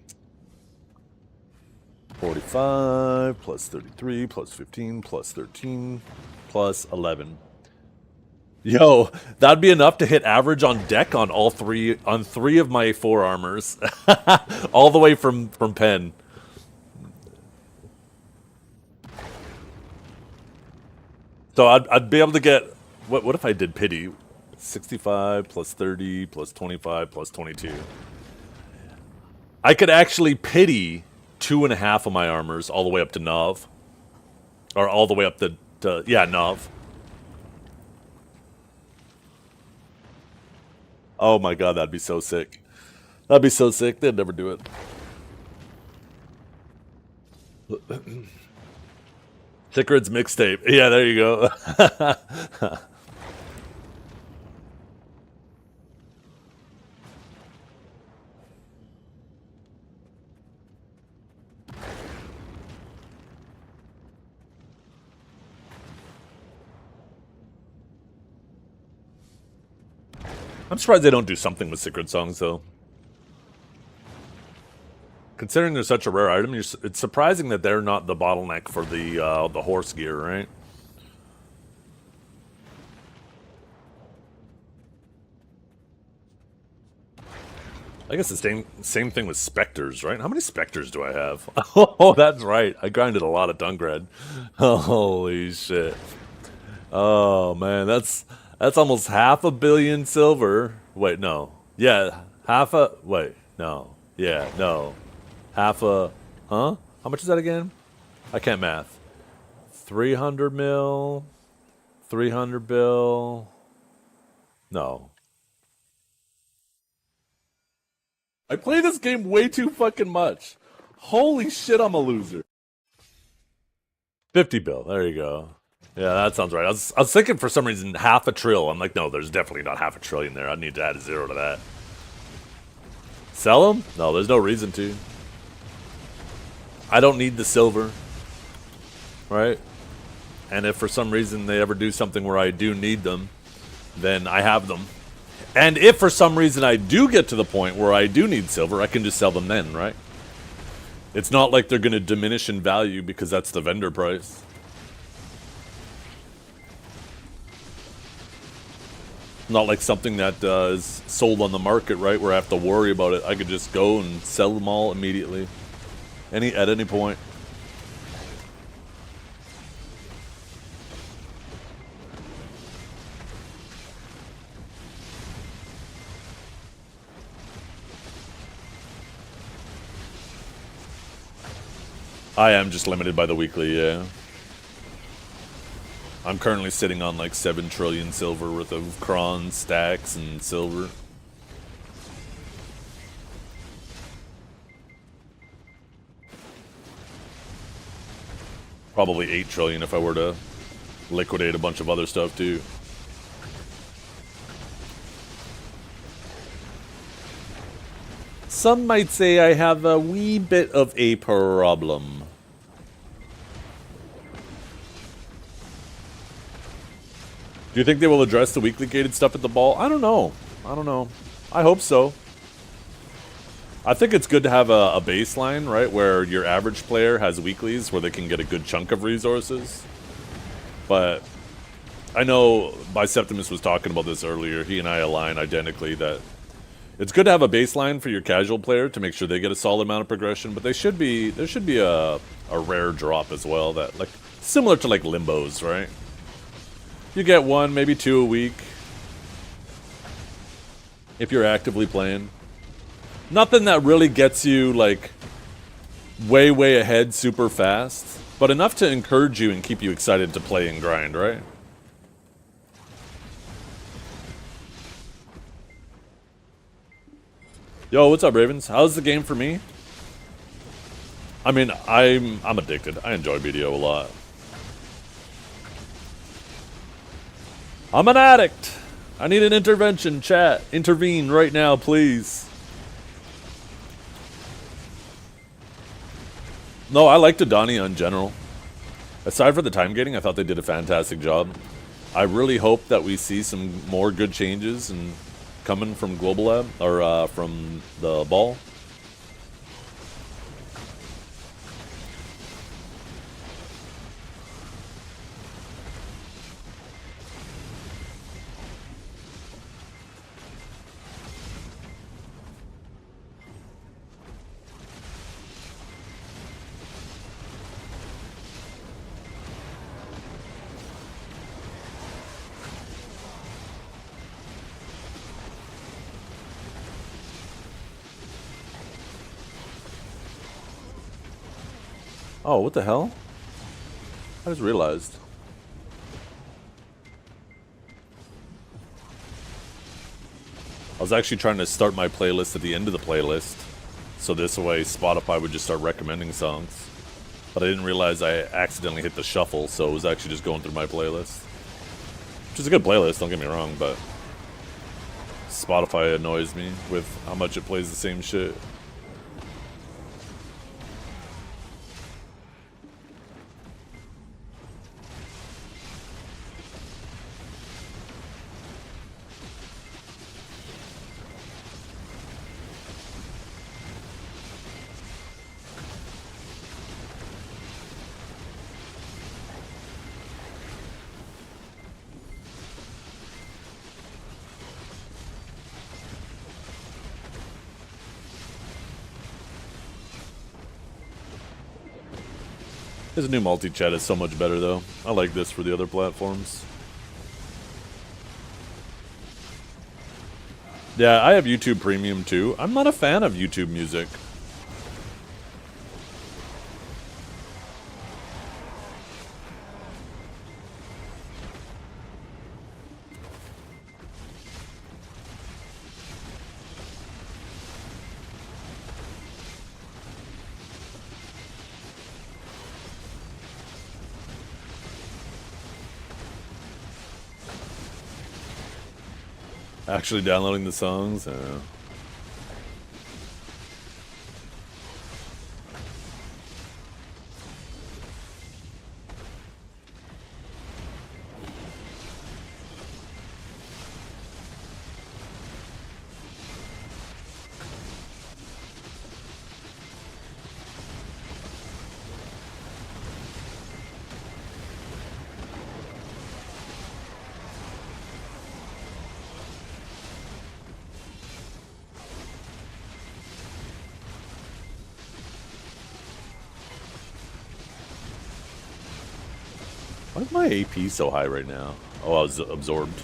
45 plus 33 plus 15 plus 13 plus 11. Yo, that'd be enough to hit average on deck on three of my 4 armors. All the way from pen. So I'd be able to get what if I did pity? 65 plus 30 plus 25 plus 22. I could actually pity 2.5 of my armors all the way up to Nov. Or all the way up to Nov. Oh my god, that'd be so sick. That'd be so sick. They'd never do it. Thickred's mixtape. Yeah, there you go. I'm surprised they don't do something with Secret songs, though. Considering they're such a rare item, it's surprising that they're not the bottleneck for the horse gear, right? I guess the same thing with specters, right? How many specters do I have? Oh, that's right. I grinded a lot of Dunkred. Holy shit. Oh man, that's almost 500 million silver. Wait, no. Yeah, wait, no. Yeah, no. Huh? How much is that again? I can't math. 300 mil. 300 bill. No. I play this game way too fucking much. Holy shit, I'm a loser. 50 bill. There you go. Yeah, that sounds right. I was thinking for some reason 500 trill. I'm like, no, there's definitely not 500 trillion there. I need to add a 0 to that. Sell them? No, there's no reason to. I don't need the silver. Right? And if for some reason they ever do something where I do need them, then I have them. And if for some reason I do get to the point where I do need silver, I can just sell them then, right? It's not like they're going to diminish in value because that's the vendor price. Not like something that is sold on the market, right, where I have to worry about it. I could just go and sell them all immediately. At any point. I am just limited by the weekly, yeah. I'm currently sitting on like 7 trillion silver worth of cron stacks and silver. Probably 8 trillion if I were to liquidate a bunch of other stuff too. Some might say I have a wee bit of a problem. Do you think they will address the weekly gated stuff at the ball? I don't know. I hope so. I think it's good to have a baseline, right, where your average player has weeklies where they can get a good chunk of resources. But I know Biceptimus was talking about this earlier. He and I align identically that it's good to have a baseline for your casual player to make sure they get a solid amount of progression, but there should be a rare drop as well, that like similar to like limbos, right? You get 1, maybe 2 a week if you're actively playing. Nothing that really gets you like way ahead super fast, but enough to encourage you and keep you excited to play and grind, right? Yo, what's up, Ravens? How's the game for me? I mean, I'm addicted. I enjoy BDO a lot. I'm an addict. I need an intervention, chat. Intervene right now, please. No, I liked Adania in general. Aside from the time gating, I thought they did a fantastic job. I really hope that we see some more good changes and coming from Global Lab, or from the ball. Oh, what the hell? I just realized. I was actually trying to start my playlist at the end of the playlist, so this way Spotify would just start recommending songs. But I didn't realize I accidentally hit the shuffle, so it was actually just going through my playlist. Which is a good playlist, don't get me wrong, but Spotify annoys me with how much it plays the same shit. His new multi-chat is so much better, though. I like this for the other platforms. Yeah, I have YouTube Premium, too. I'm not a fan of YouTube Music. Actually downloading the songs? Why is my AP so high right now? Oh, I was absorbed.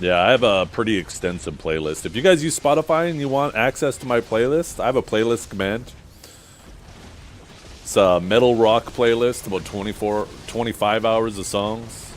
Yeah, I have a pretty extensive playlist. If you guys use Spotify and you want access to my playlist, I have a playlist command. It's a metal rock playlist, about 25 hours of songs.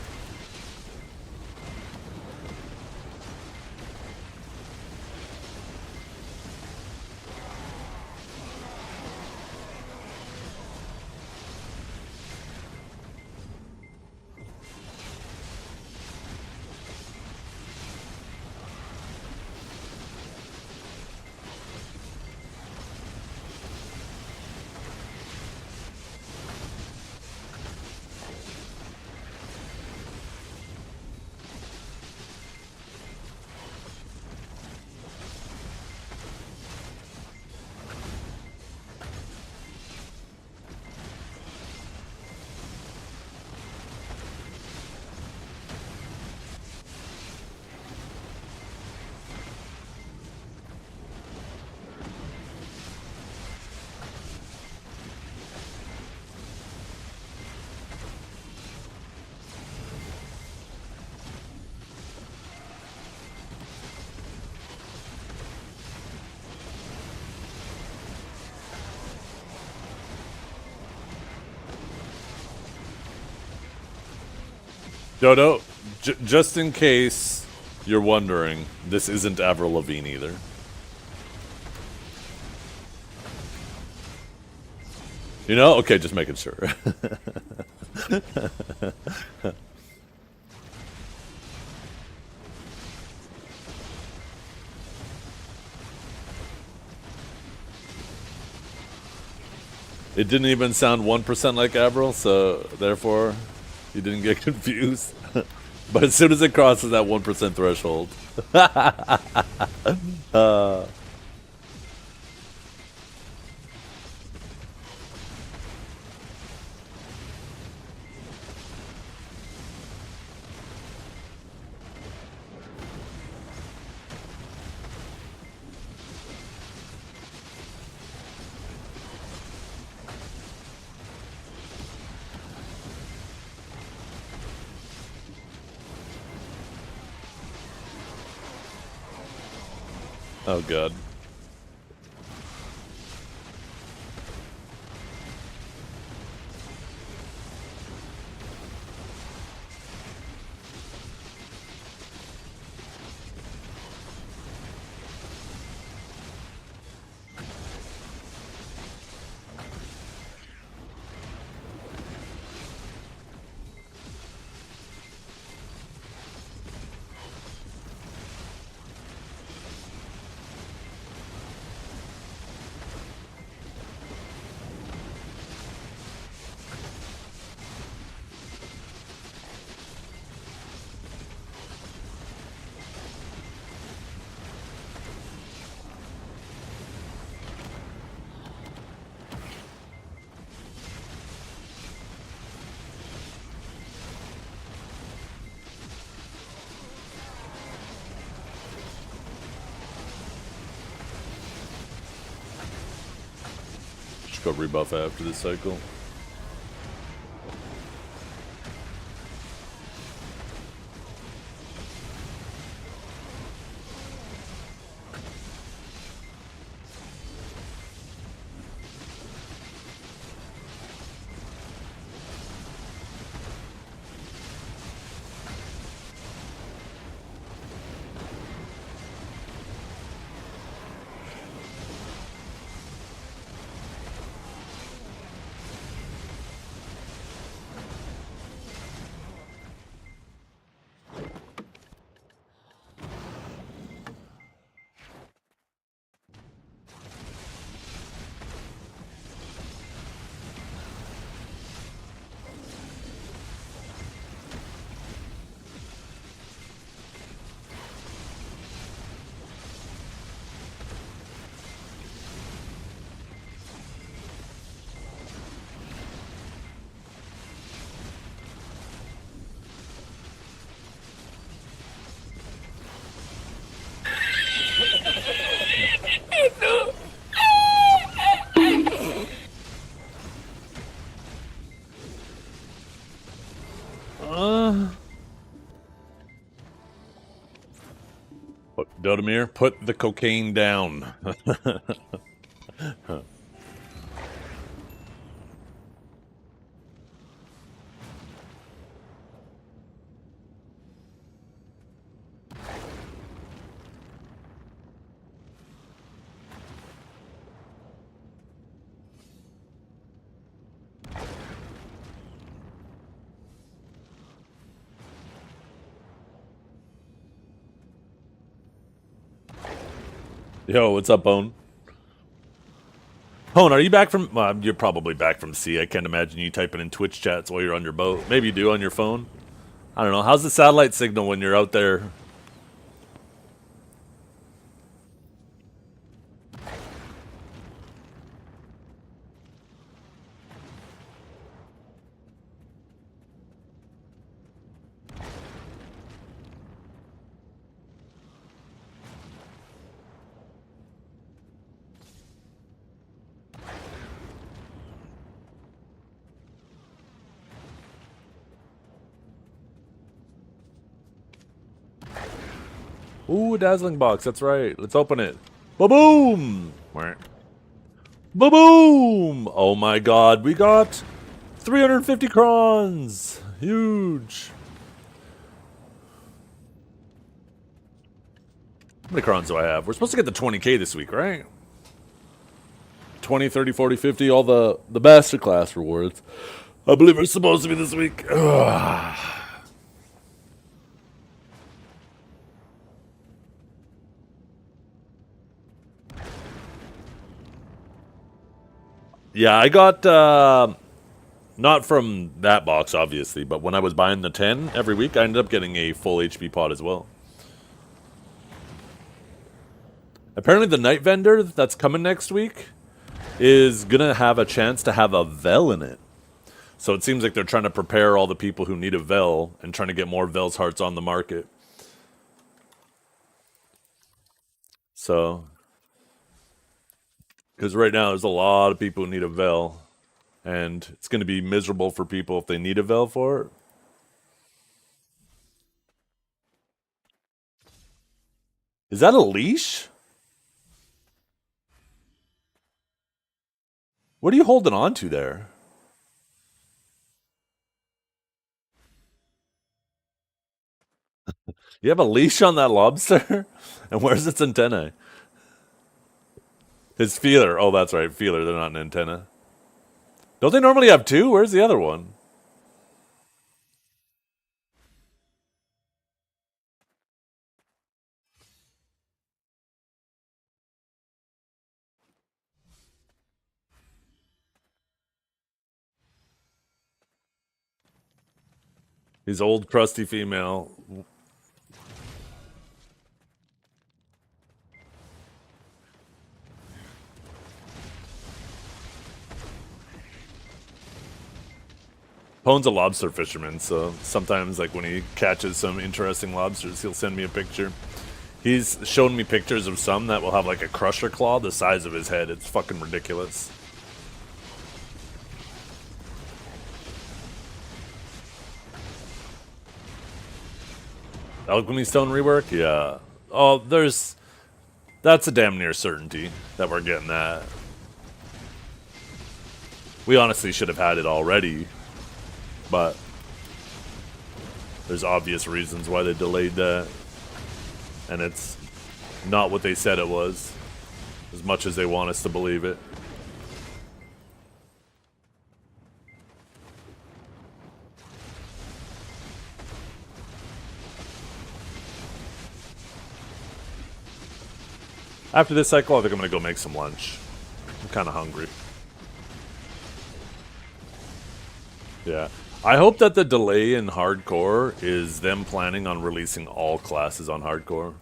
Dodo, just in case you're wondering, this isn't Avril Lavigne either. You know? Okay, just making sure. It didn't even sound 1% like Avril, so therefore you didn't get confused. But as soon as it crosses that 1% threshold. Oh, God. Go rebuff after this cycle. Dodemir, put the cocaine down. Yo, what's up, Bone? Bone, are you back from... you're probably back from sea. I can't imagine you typing in Twitch chats while you're on your boat. Maybe you do on your phone. I don't know. How's the satellite signal when you're out there? Ooh, a dazzling box. That's right. Let's open it. Ba-boom! Ba-boom! Oh my god, we got 350 crons! Huge! How many crons do I have? We're supposed to get the 20k this week, right? 20, 30, 40, 50, all the master class rewards. I believe we're supposed to be this week. Ugh. Yeah, I got, not from that box, obviously, but when I was buying the 10 every week, I ended up getting a full HP pod as well. Apparently the night vendor that's coming next week is gonna have a chance to have a Vel in it. So it seems like they're trying to prepare all the people who need a Vel and trying to get more Vel's hearts on the market. So... because right now there's a lot of people who need a Vel. And it's going to be miserable for people if they need a Vel for it. Is that a leash? What are you holding on to there? You have a leash on that lobster? And where's its antennae? His feeler. Oh, that's right. Feeler. They're not an antenna. Don't they normally have two? Where's the other one? He's old, crusty female. Pone's a lobster fisherman, so sometimes, like, when he catches some interesting lobsters, he'll send me a picture. He's shown me pictures of some that will have, like, a crusher claw the size of his head. It's fucking ridiculous. Alchemy Stone rework? Yeah. Oh, that's a damn near certainty that we're getting that. We honestly should have had it already, but there's obvious reasons why they delayed that. And it's not what they said it was, as much as they want us to believe it. After this cycle, I think I'm going to go make some lunch. I'm kind of hungry. Yeah. I hope that the delay in hardcore is them planning on releasing all classes on hardcore.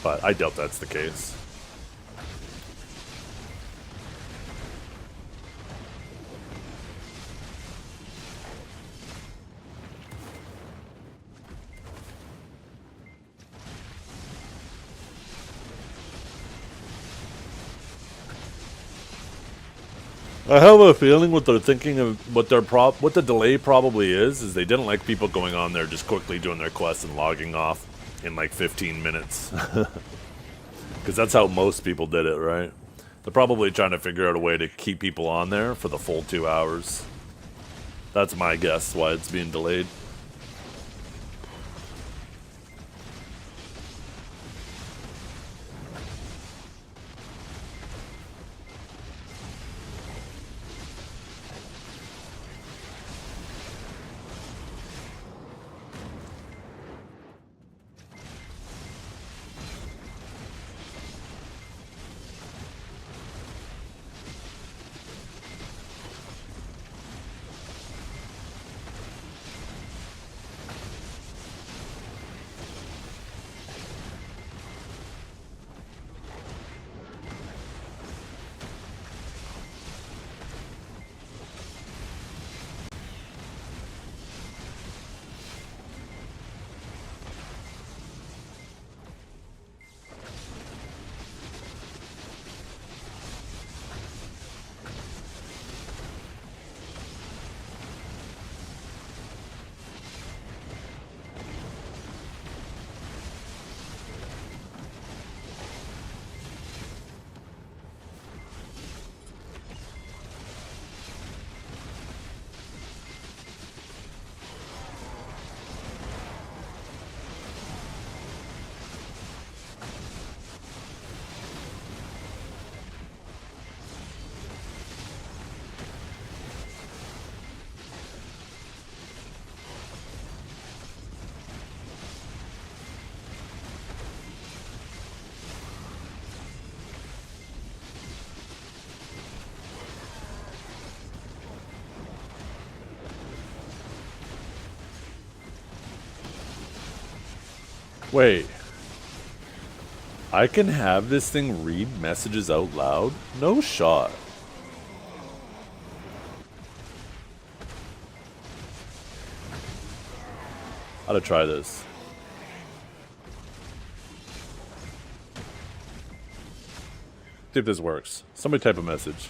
But I doubt that's the case. I have a feeling what they're thinking of, what the delay probably is they didn't like people going on there just quickly doing their quests and logging off in like 15 minutes. Because that's how most people did it, right? They're probably trying to figure out a way to keep people on there for the full 2 hours. That's my guess why it's being delayed. Wait. I can have this thing read messages out loud? No shot. How to try this? See if this works. Somebody type a message.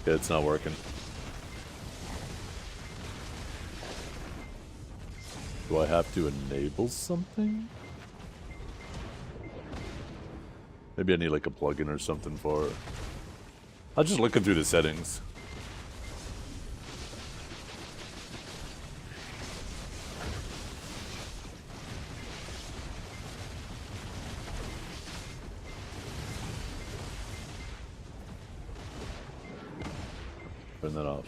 Yeah, it's not working. Do I have to enable something? Maybe I need like a plugin or something for it. I'm just looking through the settings. Turn that off.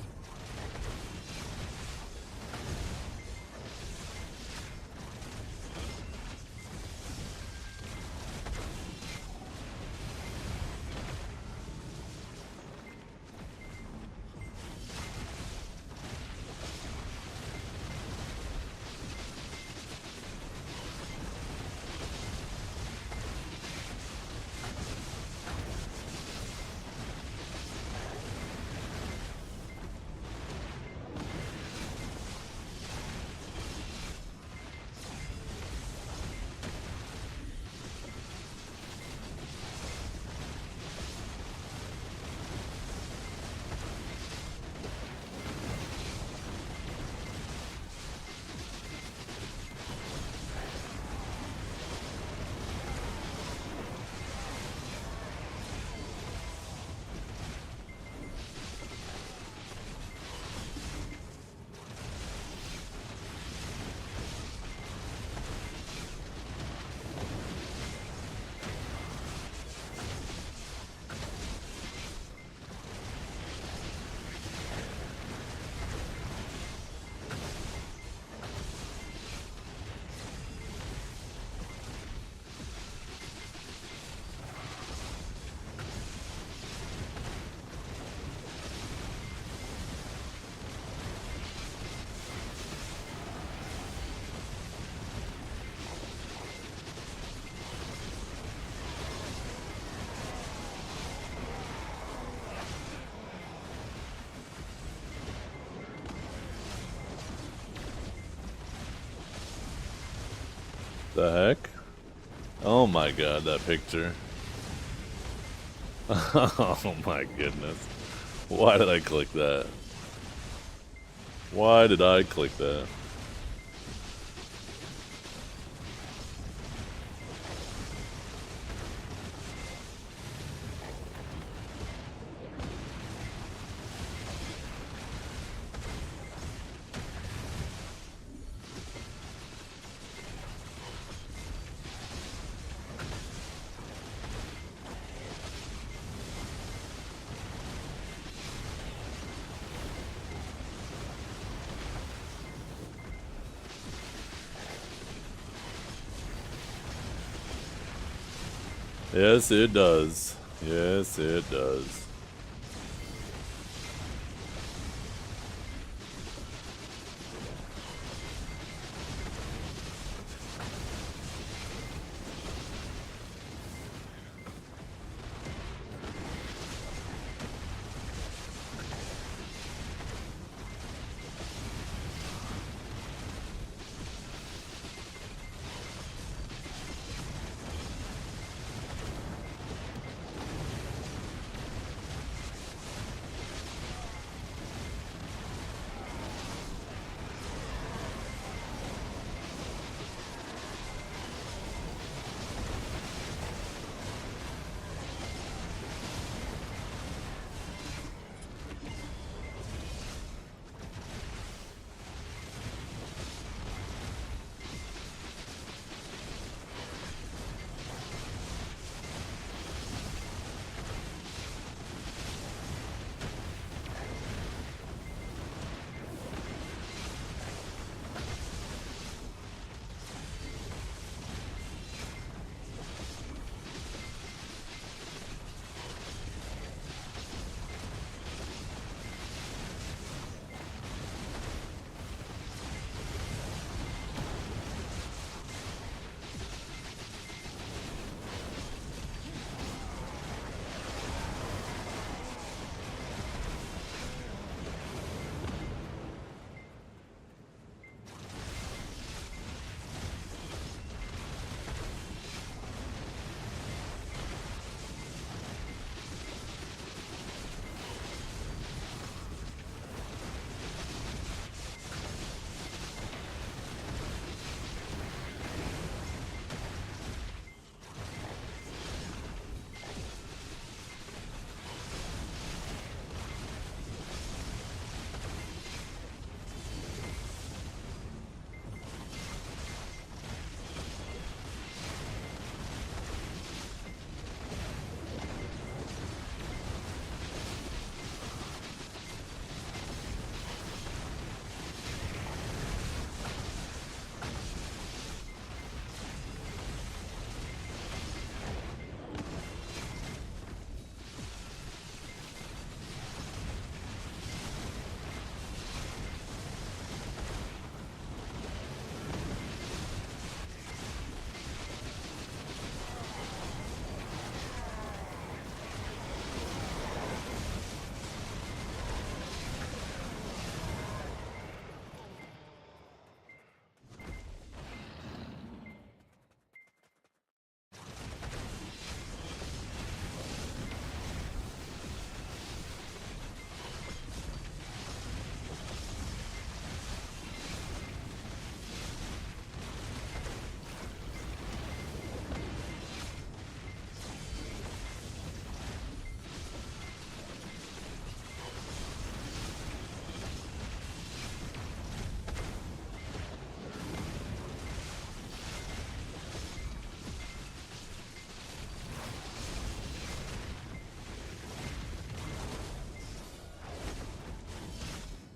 The heck? Oh my god, that picture. Oh my goodness. Why did I click that? Why did I click that? Yes, it does. Yes, it does.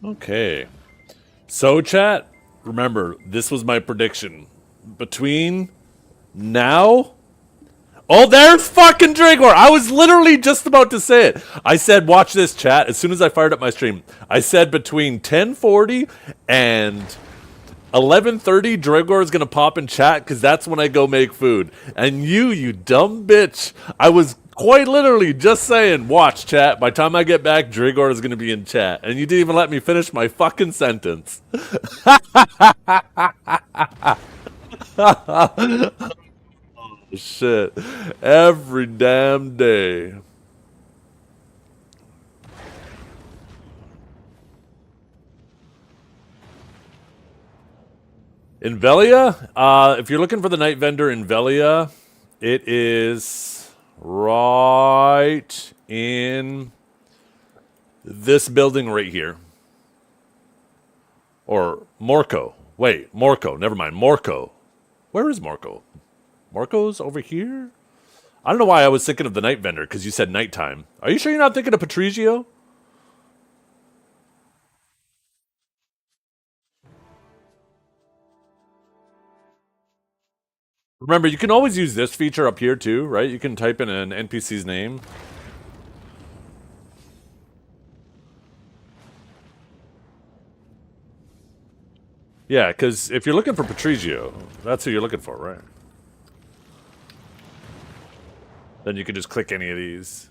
Okay. So, chat, remember, this was my prediction. Between now. Oh, there's fucking Dragor! I was literally just about to say it. I said, watch this, chat. As soon as I fired up my stream, I said between 10:40 and 11:30, Dragor is gonna pop in chat because that's when I go make food. And you dumb bitch, I was quite literally just saying, watch chat. By the time I get back, Dragor is gonna be in chat, and you didn't even let me finish my fucking sentence. Shit. Every damn day. In Velia, if you're looking for the night vendor in Velia, it is right in this building right here. Or Morco. Wait, Morco. Never mind. Morco. Where is Morco? Morco's over here? I don't know why I was thinking of the night vendor, because you said nighttime. Are you sure you're not thinking of Patrizio? Remember, you can always use this feature up here too, right? You can type in an NPC's name. Yeah, because if you're looking for Patrizio, that's who you're looking for, right? Then you can just click any of these.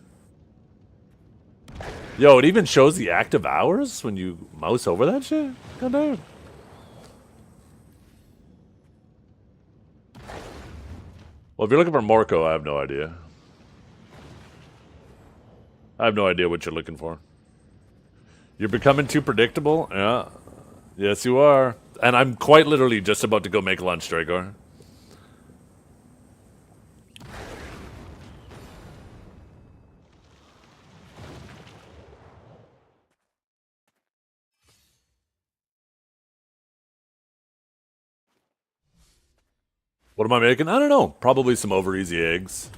Yo, it even shows the active hours when you mouse over that shit? God damn. Well, if you're looking for Morco, I have no idea. I have no idea what you're looking for. You're becoming too predictable? Yeah. Yes, you are. And I'm quite literally just about to go make lunch, Dragor. What am I making? I don't know. Probably some over easy eggs.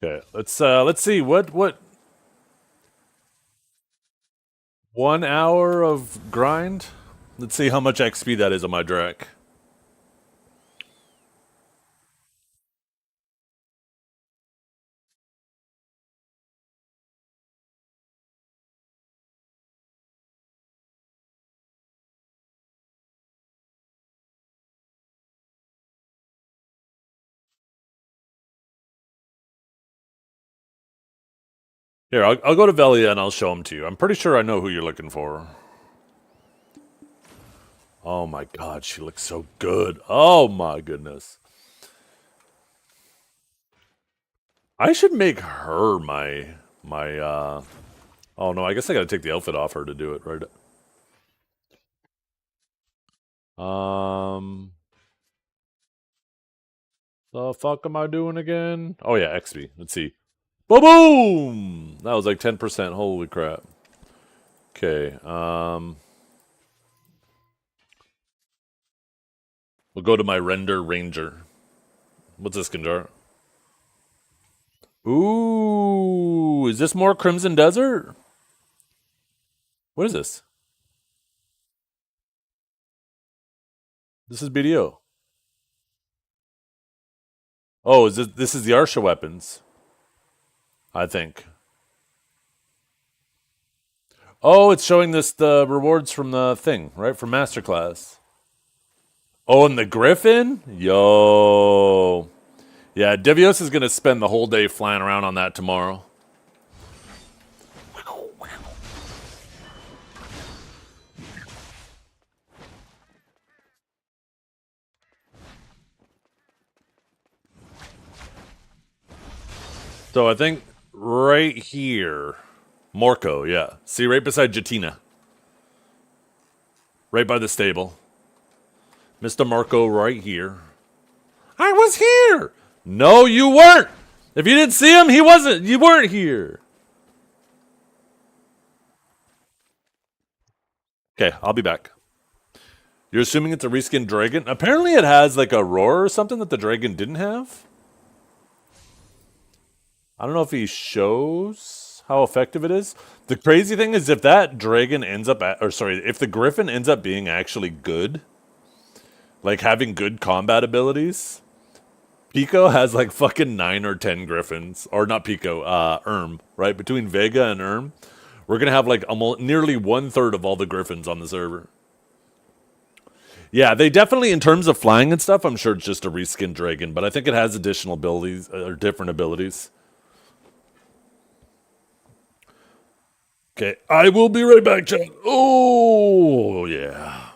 Okay, let's see what 1 hour of grind. Let's see how much XP that is on my Drac. Here, I'll go to Velia and I'll show them to you. I'm pretty sure I know who you're looking for. Oh my god, she looks so good. Oh my goodness. I should make her my oh no, I guess I gotta take the outfit off her to do it, right? The fuck am I doing again? Oh yeah, XP. Let's see. Boom! That was like 10%. Holy crap. Okay, we'll go to my render ranger. What's this, Kinjar? Ooh, is this more Crimson Desert? What is this? This is BDO. Oh, this is the Arsha weapons? I think. Oh, it's showing this the rewards from the thing, right? From Masterclass. Oh, and the Griffin? Yo. Yeah, Devios is going to spend the whole day flying around on that tomorrow. So I think right here, Morco, yeah. See, right beside Jatina. Right by the stable. Mr. Marco right here. I was here! No, you weren't! If you didn't see him, he wasn't. You weren't here. Okay, I'll be back. You're assuming it's a reskinned dragon? Apparently it has like a roar or something that the dragon didn't have. I don't know if he shows how effective it is. The crazy thing is if that dragon ends up if the griffin ends up being actually good, like having good combat abilities, Pico has like fucking 9 or 10 griffins. Or not Pico, right? Between Vega and we're gonna have like almost nearly 1/3 of all the griffins on the server. Yeah, they definitely, in terms of flying and stuff, I'm sure it's just a reskin dragon, but I think it has additional abilities or different abilities. Okay, I will be right back, chat. Oh, yeah.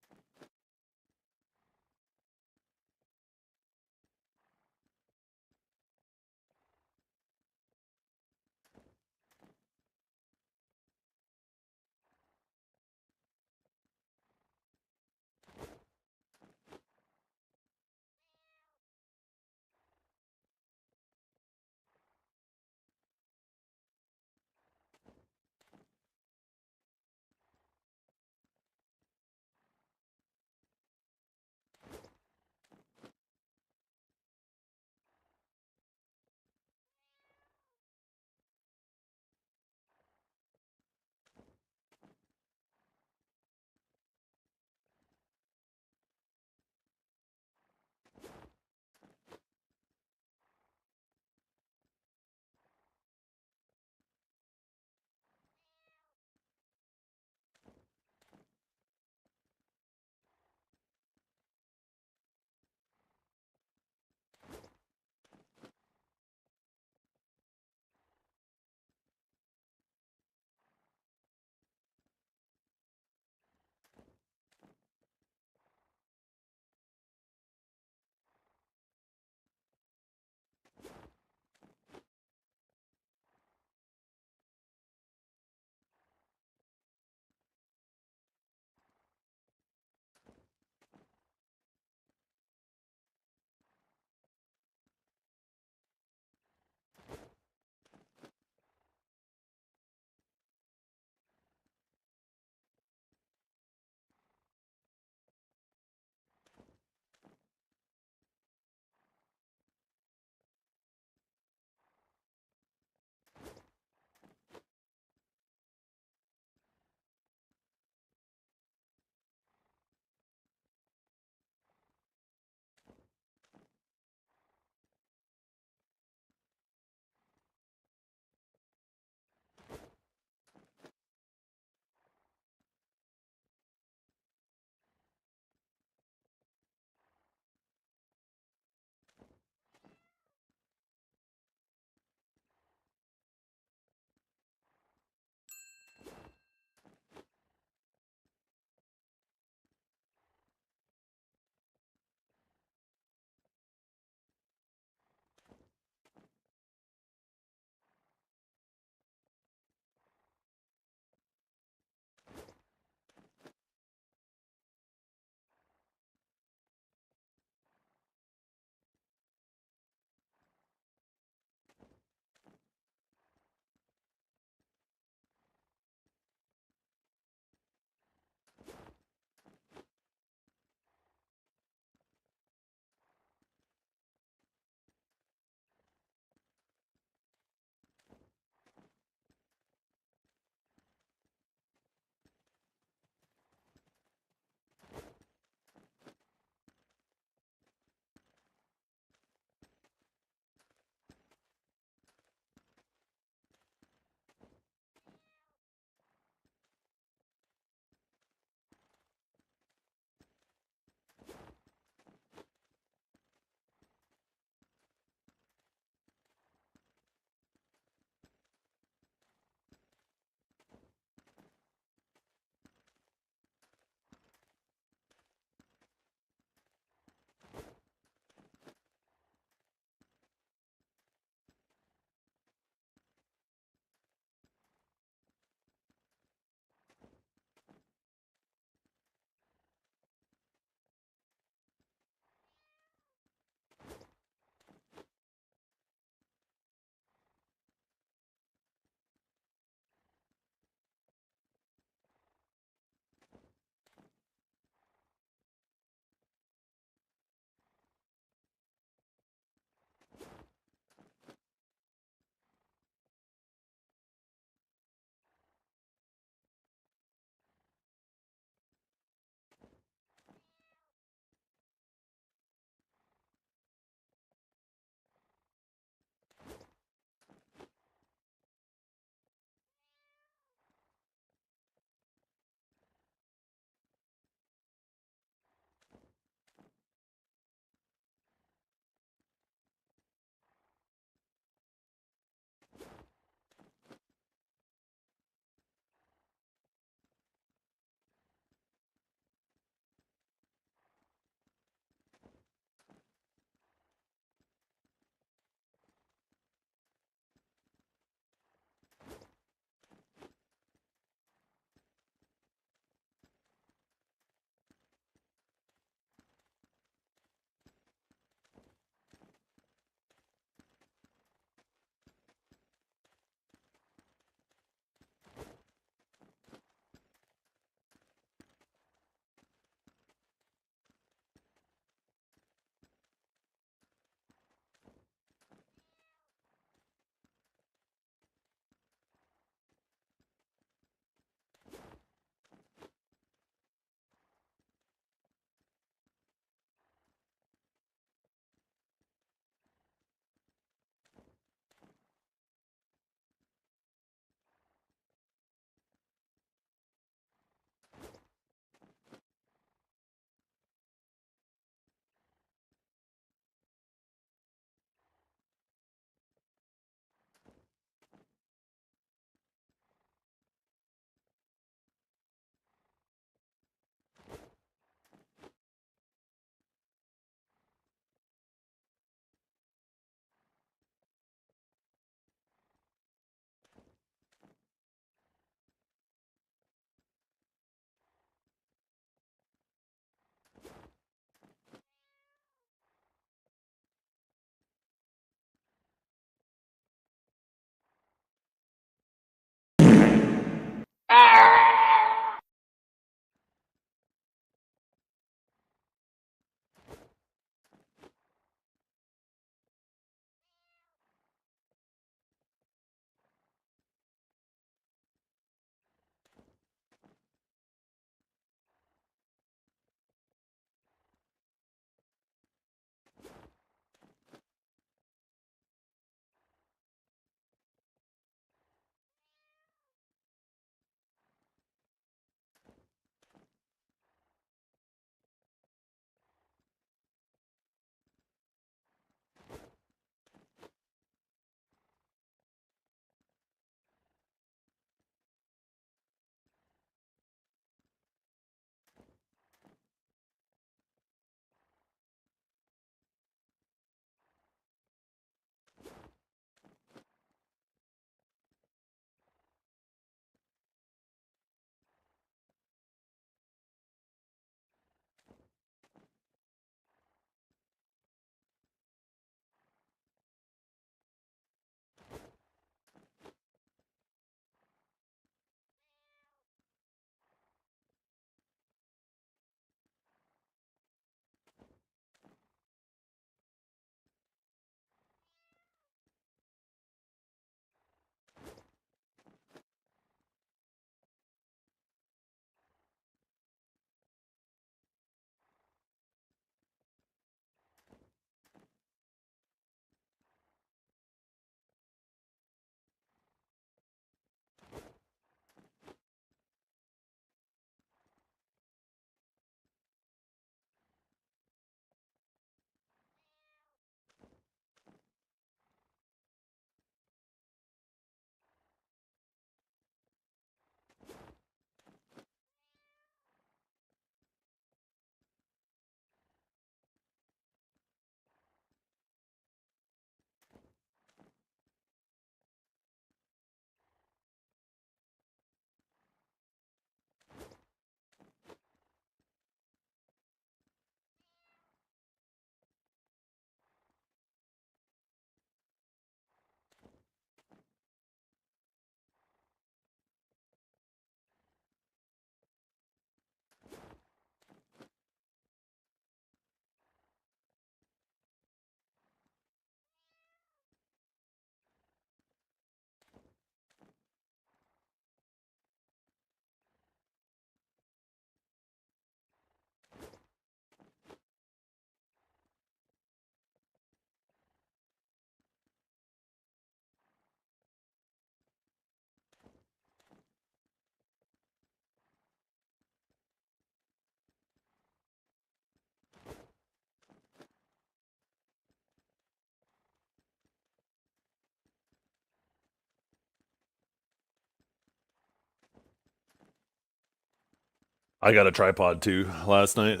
I got a tripod too last night.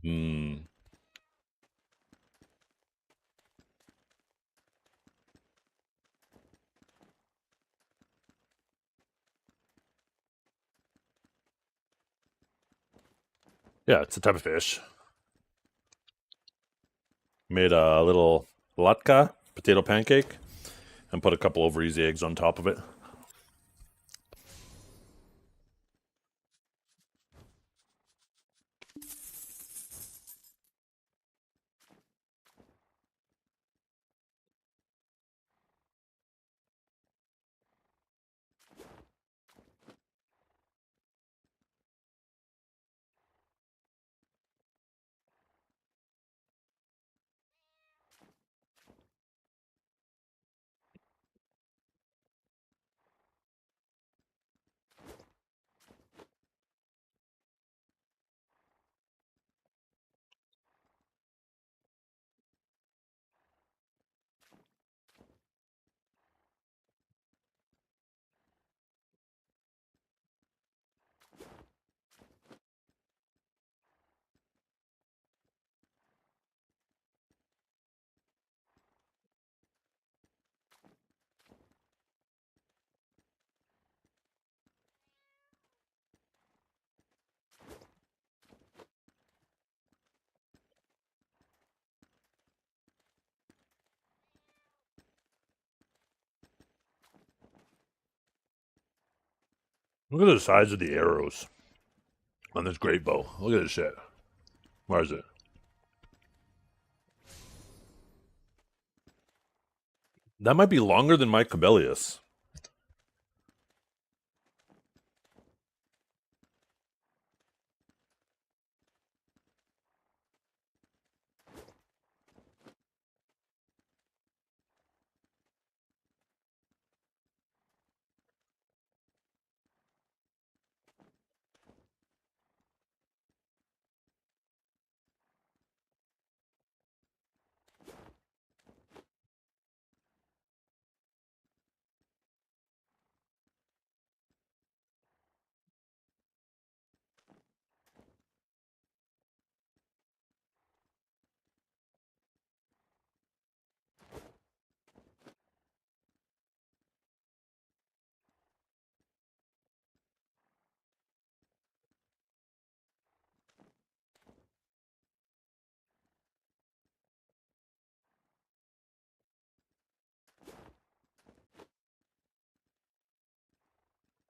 Hmm. Yeah, it's a type of fish. Made a little latka potato pancake and put a couple over easy eggs on top of it. Look at the size of the arrows on this great bow. Look at this shit. Where is it? That might be longer than my Cobelius.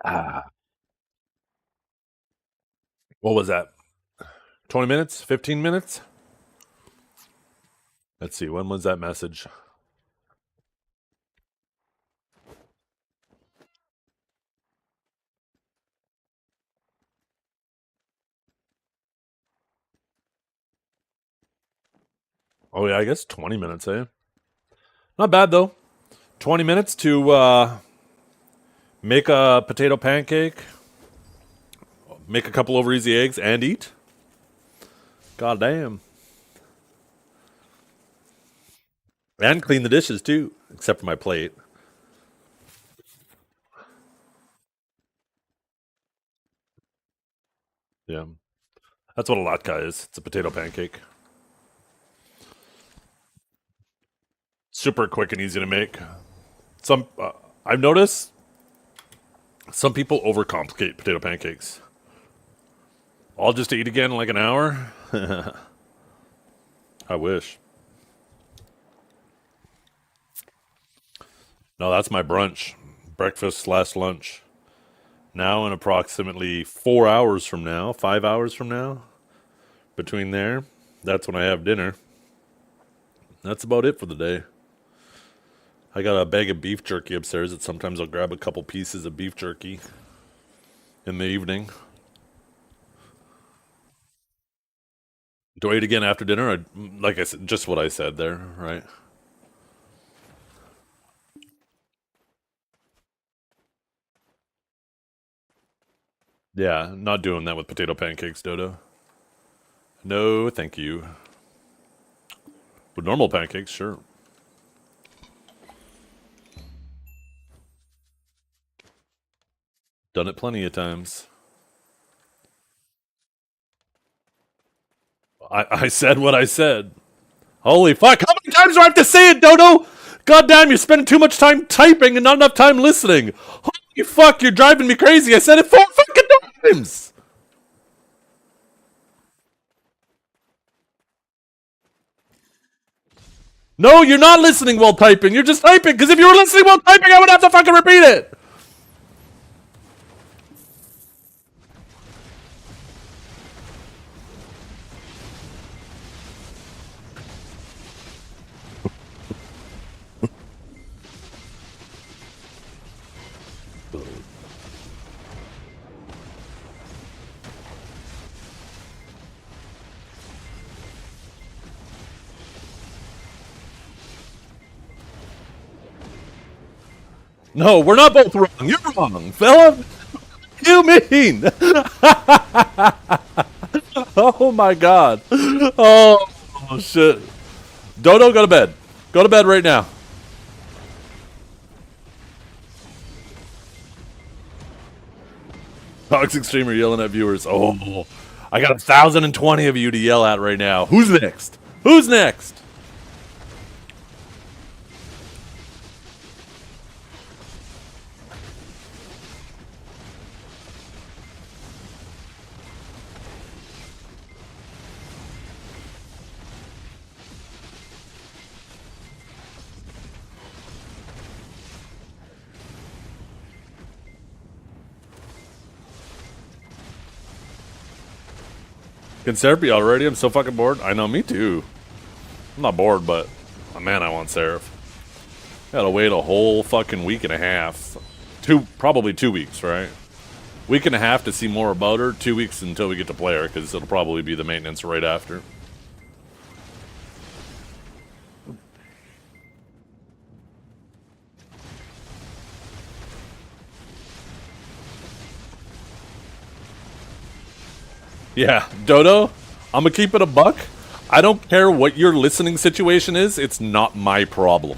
Ah. What was that? 20 minutes? 15 minutes? Let's see. When was that message? Oh, yeah, I guess 20 minutes, eh? Not bad, though. 20 minutes to make a potato pancake, make a couple over easy eggs, and eat. God damn. And clean the dishes, too, except for my plate. Yeah. That's what a latke is. It's a potato pancake. Super quick and easy to make. Some I've noticed some people overcomplicate potato pancakes. All just to eat again in like an hour? I wish. No, that's my brunch. Breakfast slash lunch. Now in approximately 4 hours from now, 5 hours from now, between there, that's when I have dinner. That's about it for the day. I got a bag of beef jerky upstairs that sometimes I'll grab a couple pieces of beef jerky in the evening. Do I eat again after dinner? Like I said, just what I said there, right? Yeah, not doing that with potato pancakes, Dodo. No, thank you. With normal pancakes, sure. Done it plenty of times. I said what I said. Holy fuck, how many times do I have to say it, Dodo? God damn, you're spending too much time typing and not enough time listening. Holy fuck, you're driving me crazy. I said it 4 fucking times. No, you're not listening while typing. You're just typing, because if you were listening while typing, I would have to fucking repeat it. No, we're not both wrong. You're wrong, fella. What do you mean? Oh my god. Oh shit. Dodo, go to bed. Go to bed right now. Toxic streamer yelling at viewers. Oh, I got 1,020 of you to yell at right now. Who's next? Who's next? Can therapy already? I'm so fucking bored. I know, me too. I'm not bored, but man, I want Seraph. Gotta wait a whole fucking week and a half. Probably 2 weeks, right? Week and a half to see more about her. 2 weeks until we get to play her, because it'll probably be the maintenance right after. Yeah, Dodo, I'm gonna keep it a buck. I don't care what your listening situation is, it's not my problem.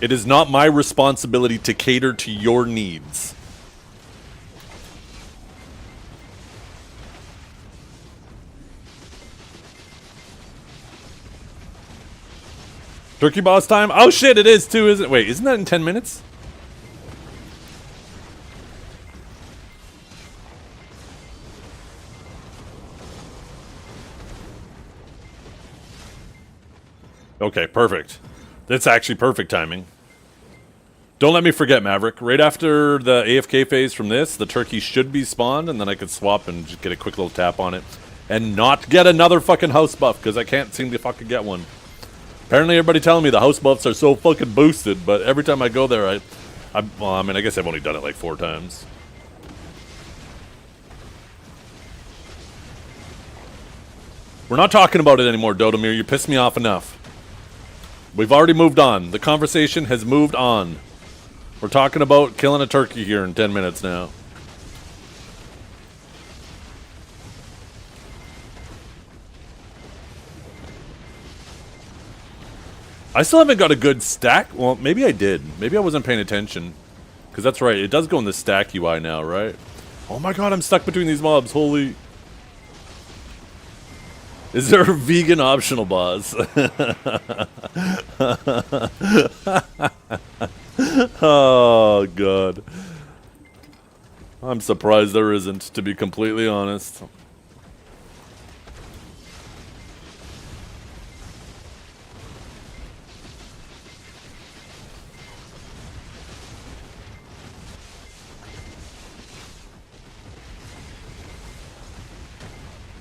It is not my responsibility to cater to your needs. Turkey boss time? Oh shit, it is too, isn't it? Wait, isn't that in 10 minutes? Okay, perfect. That's actually perfect timing. Don't let me forget, Maverick. Right after the AFK phase from this, the turkey should be spawned, and then I could swap and just get a quick little tap on it. And not get another fucking house buff, because I can't seem to fucking get one. Apparently everybody telling me the house buffs are so fucking boosted, but every time I go there, well, I mean, I guess I've only done it like 4 times. We're not talking about it anymore, Dodomir. You pissed me off enough. We've already moved on. The conversation has moved on. We're talking about killing a turkey here in 10 minutes now. I still haven't got a good stack. Well, maybe I did. Maybe I wasn't paying attention. Because that's right. It does go in the stack UI now, right? Oh my god, I'm stuck between these mobs. Holy... Is there a vegan optional boss? Oh, God. I'm surprised there isn't, to be completely honest.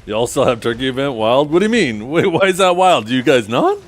You also have turkey event wild? What do you mean? Wait, why is that wild? Do you guys not?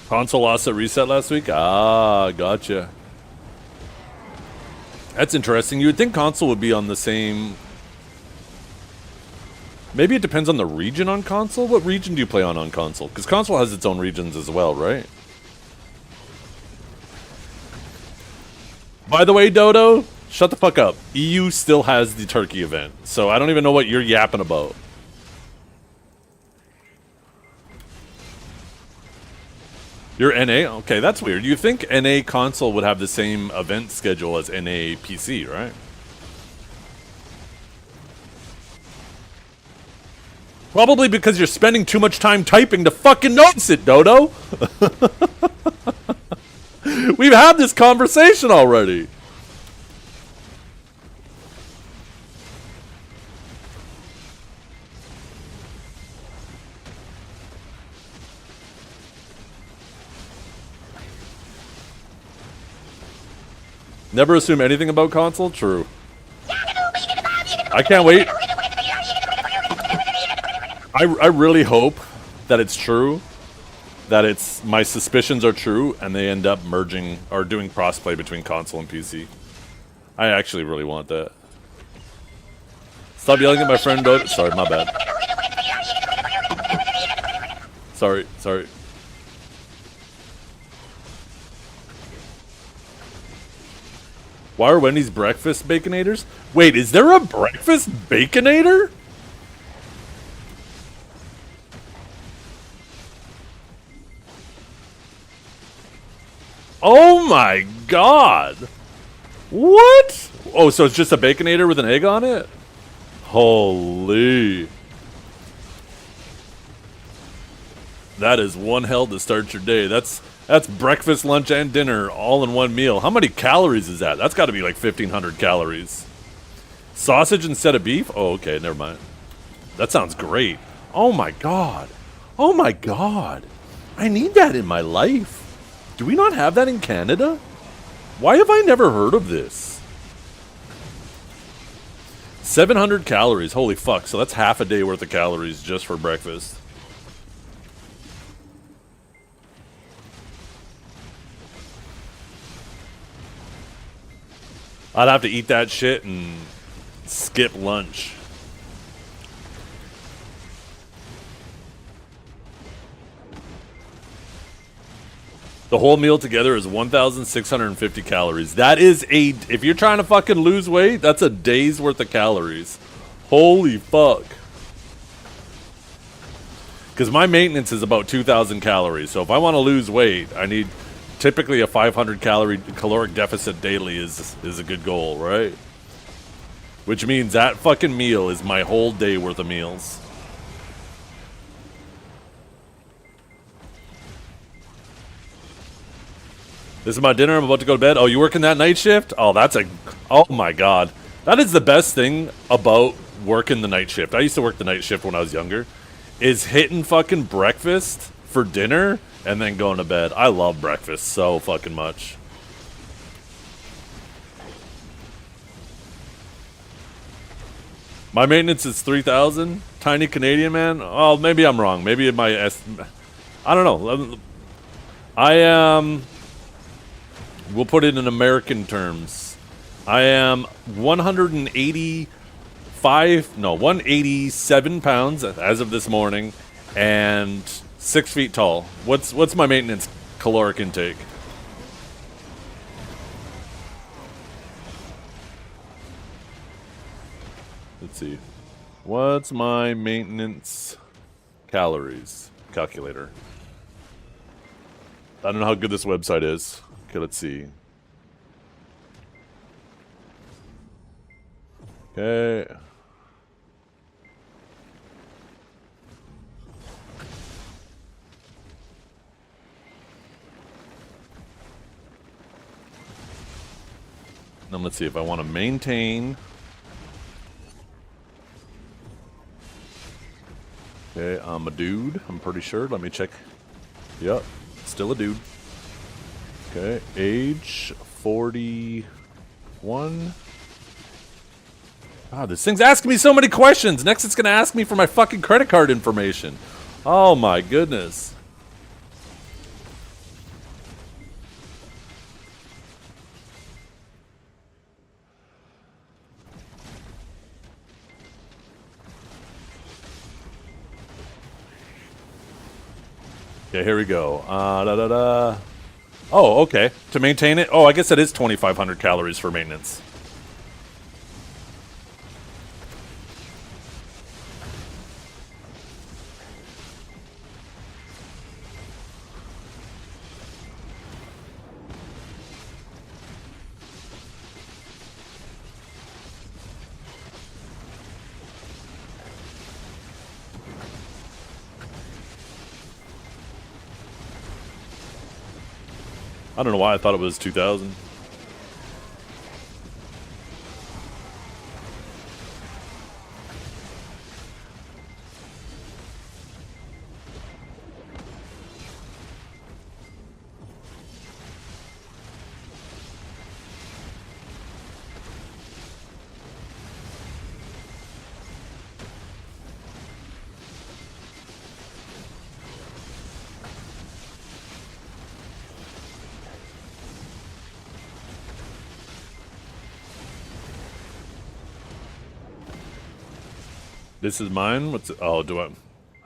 Console lost at reset last week? Ah, gotcha. That's interesting. You would think console would be on the same... Maybe it depends on the region on console? What region do you play on console? Because console has its own regions as well, right? By the way, Dodo, shut the fuck up. EU still has the Turkey event, so I don't even know what you're yapping about. You're NA? Okay, that's weird. You think NA console would have the same event schedule as NA PC, right? Probably because you're spending too much time typing to fucking notice it, Dodo. We've had this conversation already. Never assume anything about console? True. I can't wait. I really hope that it's true. That it's my suspicions are true and they end up merging or doing crossplay between console and PC. I actually really want that. Stop yelling at my friend Dodo. Sorry, my bad. Sorry. Why are Wendy's breakfast baconators? Wait, is there a breakfast baconator? Oh my god! What? Oh, so it's just a baconator with an egg on it? Holy. That is one hell to start your day. That's breakfast, lunch, and dinner all in one meal. How many calories is that? That's got to be like 1,500 calories. Sausage instead of beef? Oh, okay, never mind. That sounds great. Oh my god. Oh my god. I need that in my life. Do we not have that in Canada? Why have I never heard of this? 700 calories. Holy fuck. So that's half a day worth of calories just for breakfast. I'd have to eat that shit and skip lunch. The whole meal together is 1,650 calories. That is if you're trying to fucking lose weight, that's a day's worth of calories. Holy fuck. Because my maintenance is about 2,000 calories. So if I want to lose weight, I need typically a 500 caloric deficit daily is a good goal, right? Which means that fucking meal is my whole day worth of meals. This is my dinner. I'm about to go to bed. Oh, you working that night shift? Oh, oh my god. That is the best thing about working the night shift. I used to work the night shift when I was younger. Is hitting fucking breakfast for dinner and then going to bed. I love breakfast so fucking much. My maintenance is 3,000. Tiny Canadian man. Oh, maybe I'm wrong. Maybe I don't know. I am. We'll put it in American terms. I am 187 pounds as of this morning, and 6 feet tall. What's my maintenance caloric intake? Let's see. What's my maintenance calories calculator? I don't know how good this website is. Okay, let's see. Okay. Then let's see if I want to maintain. Okay, I'm a dude. I'm pretty sure. Let me check. Yep, still a dude. Okay, age 41. Ah, this thing's asking me so many questions. Next, it's gonna ask me for my fucking credit card information. Oh my goodness. Okay, here we go. Da, da, da. Oh, okay. To maintain it? Oh, I guess it is 2,500 calories for maintenance. I don't know why I thought it was 2,000. This is mine? What's it? Oh, do I?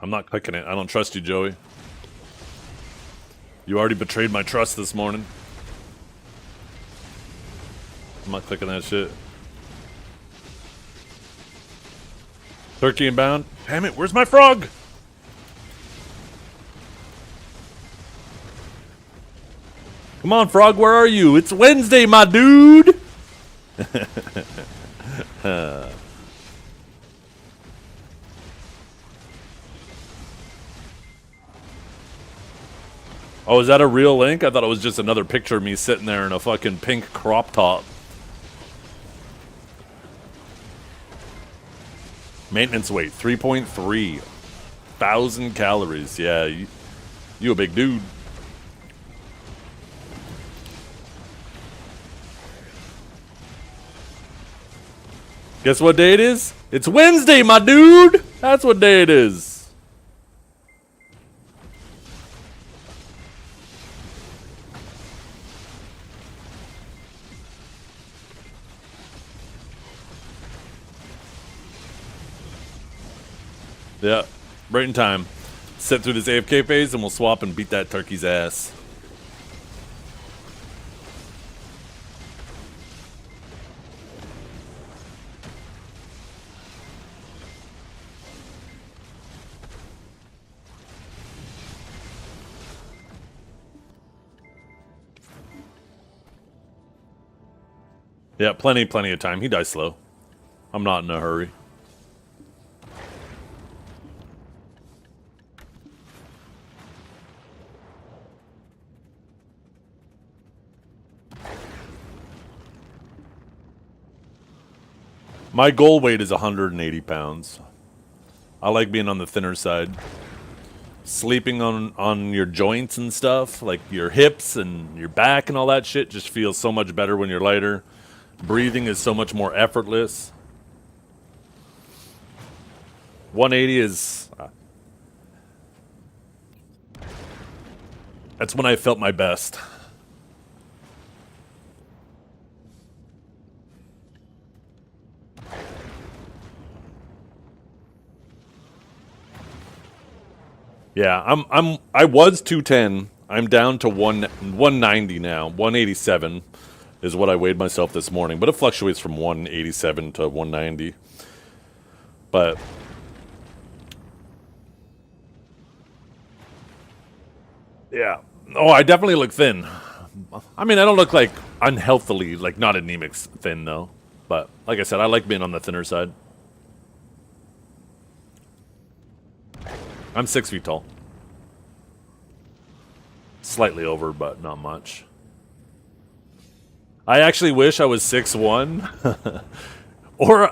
I'm not clicking it. I don't trust you, Joey. You already betrayed my trust this morning. I'm not clicking that shit. Turkey inbound. Damn it, where's my frog? Come on, frog, where are you? It's Wednesday, my dude! Oh, is that a real link? I thought it was just another picture of me sitting there in a fucking pink crop top. Maintenance weight, 3.3 thousand calories. Yeah, you a big dude. Guess what day it is? It's Wednesday, my dude! That's what day it is. Yeah, right in time. Sit through this AFK phase and we'll swap and beat that turkey's ass. Yeah, plenty of time. He dies slow. I'm not in a hurry. My goal weight is 180 pounds. I like being on the thinner side. Sleeping on your joints and stuff, like your hips and your back and all that shit, just feels so much better when you're lighter. Breathing is so much more effortless. 180 is... that's when I felt my best. Yeah, I was 210. I'm down to 190 now. 187 is what I weighed myself this morning, but it fluctuates from 187 to 190. But yeah. Oh, I definitely look thin. I mean, I don't look like unhealthily, like not anemic thin though. But like I said, I like being on the thinner side. I'm 6 feet tall. Slightly over, but not much. I actually wish I was 6'1", or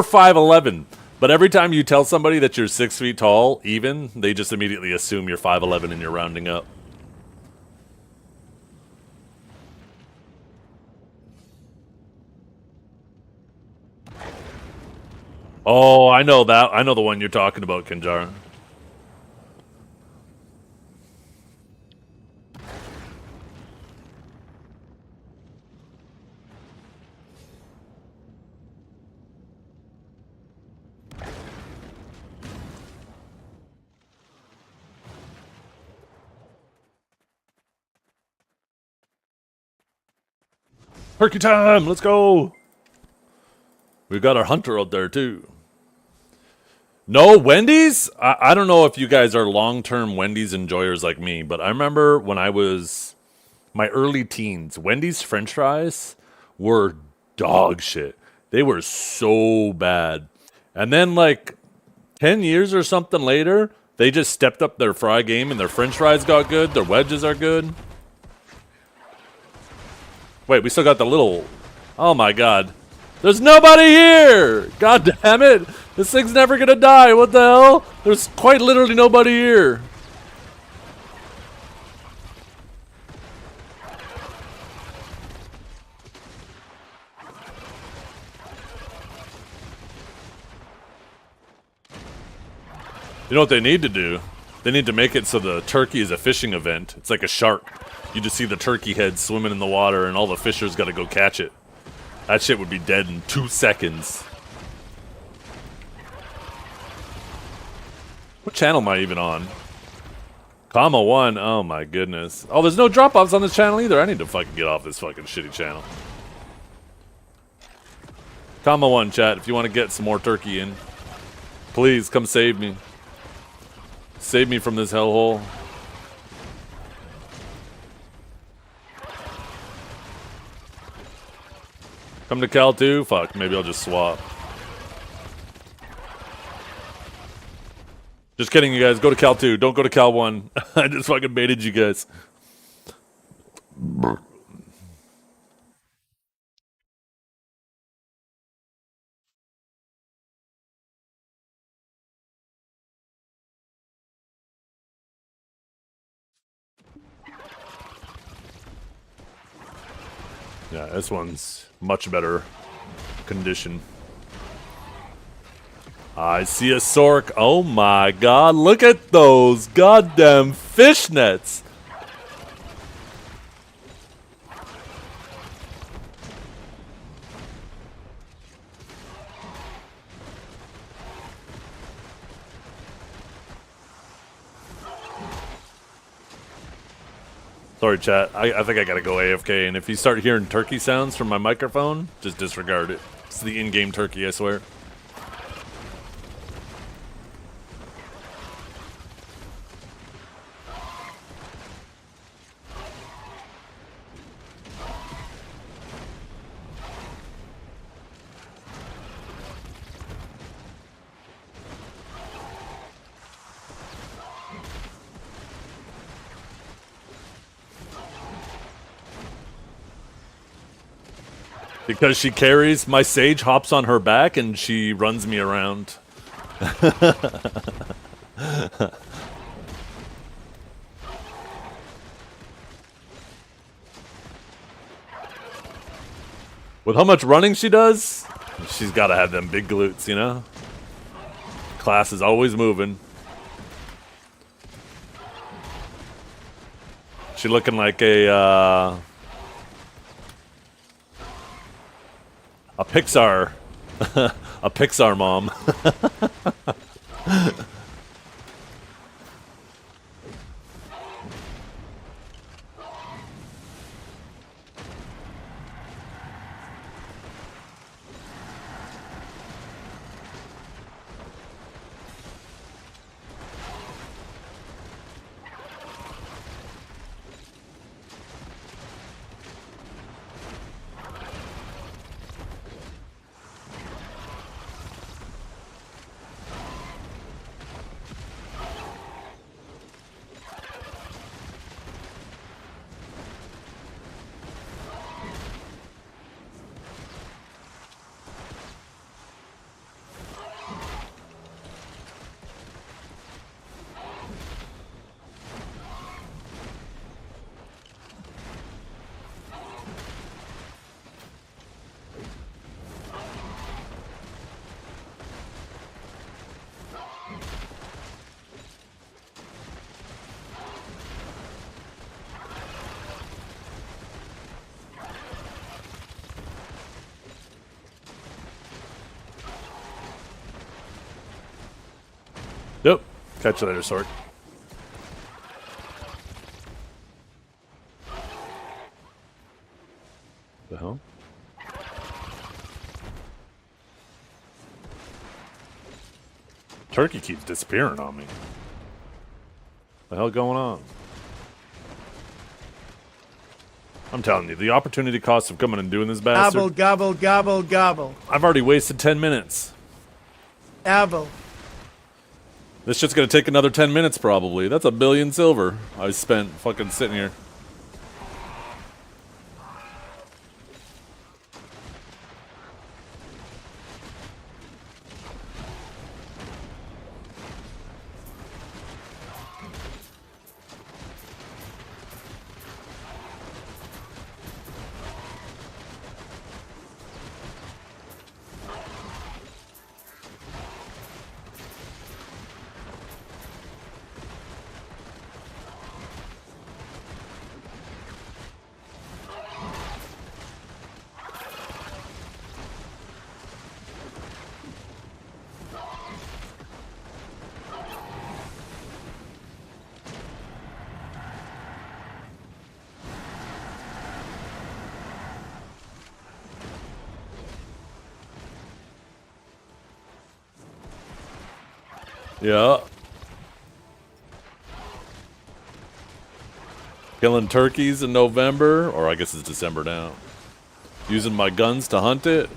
5'11". But every time you tell somebody that you're 6 feet tall, even, they just immediately assume you're 5'11" and you're rounding up. Oh, I know that. I know the one you're talking about, Kinjara. Turkey time! Let's go! We've got our hunter out there, too. No, Wendy's? I don't know if you guys are long-term Wendy's enjoyers like me, but I remember when I was my early teens, Wendy's french fries were dog shit. They were so bad. And then, like, 10 years or something later, they just stepped up their fry game and their french fries got good. Their wedges are good. Wait, we still got the little... Oh, my God. There's nobody here! God damn it! This thing's never gonna die. What the hell? There's quite literally nobody here. You know what they need to do? They need to make it so the turkey is a fishing event. It's like a shark. You just see the turkey head swimming in the water and all the fishers gotta go catch it. That shit would be dead in 2 seconds. What channel am I even on? Comma 1. Oh my goodness. Oh, there's no drop-offs on this channel either. I need to fucking get off this fucking shitty channel. Comma 1, chat, if you want to get some more turkey in. Please, come save me. Save me from this hellhole. Come to Cal 2? Fuck, maybe I'll just swap. Just kidding, you guys. Go to Cal 2. Don't go to Cal 1. I just fucking baited you guys. Yeah, this one's much better condition. I see a sork. Oh my god, look at those goddamn fishnets. Sorry, chat. I think I gotta go AFK, and if you start hearing turkey sounds from my microphone, just disregard it. It's the in-game turkey, I swear. Because she carries, my sage hops on her back and she runs me around. With how much running she does, she's gotta have them big glutes, you know? Class is always moving. She looking like a Pixar, a Pixar mom. Yep. Catch you later, Sork. The hell? Turkey keeps disappearing on me. The hell going on? I'm telling you, the opportunity cost of coming and doing this bastard. Gobble, gobble, gobble, gobble. I've already wasted 10 minutes. Apple. This shit's gonna take another 10 minutes probably. That's 1 billion silver I spent fucking sitting here. Yeah. Killing turkeys in November, or I guess it's December now. Using my guns to hunt it.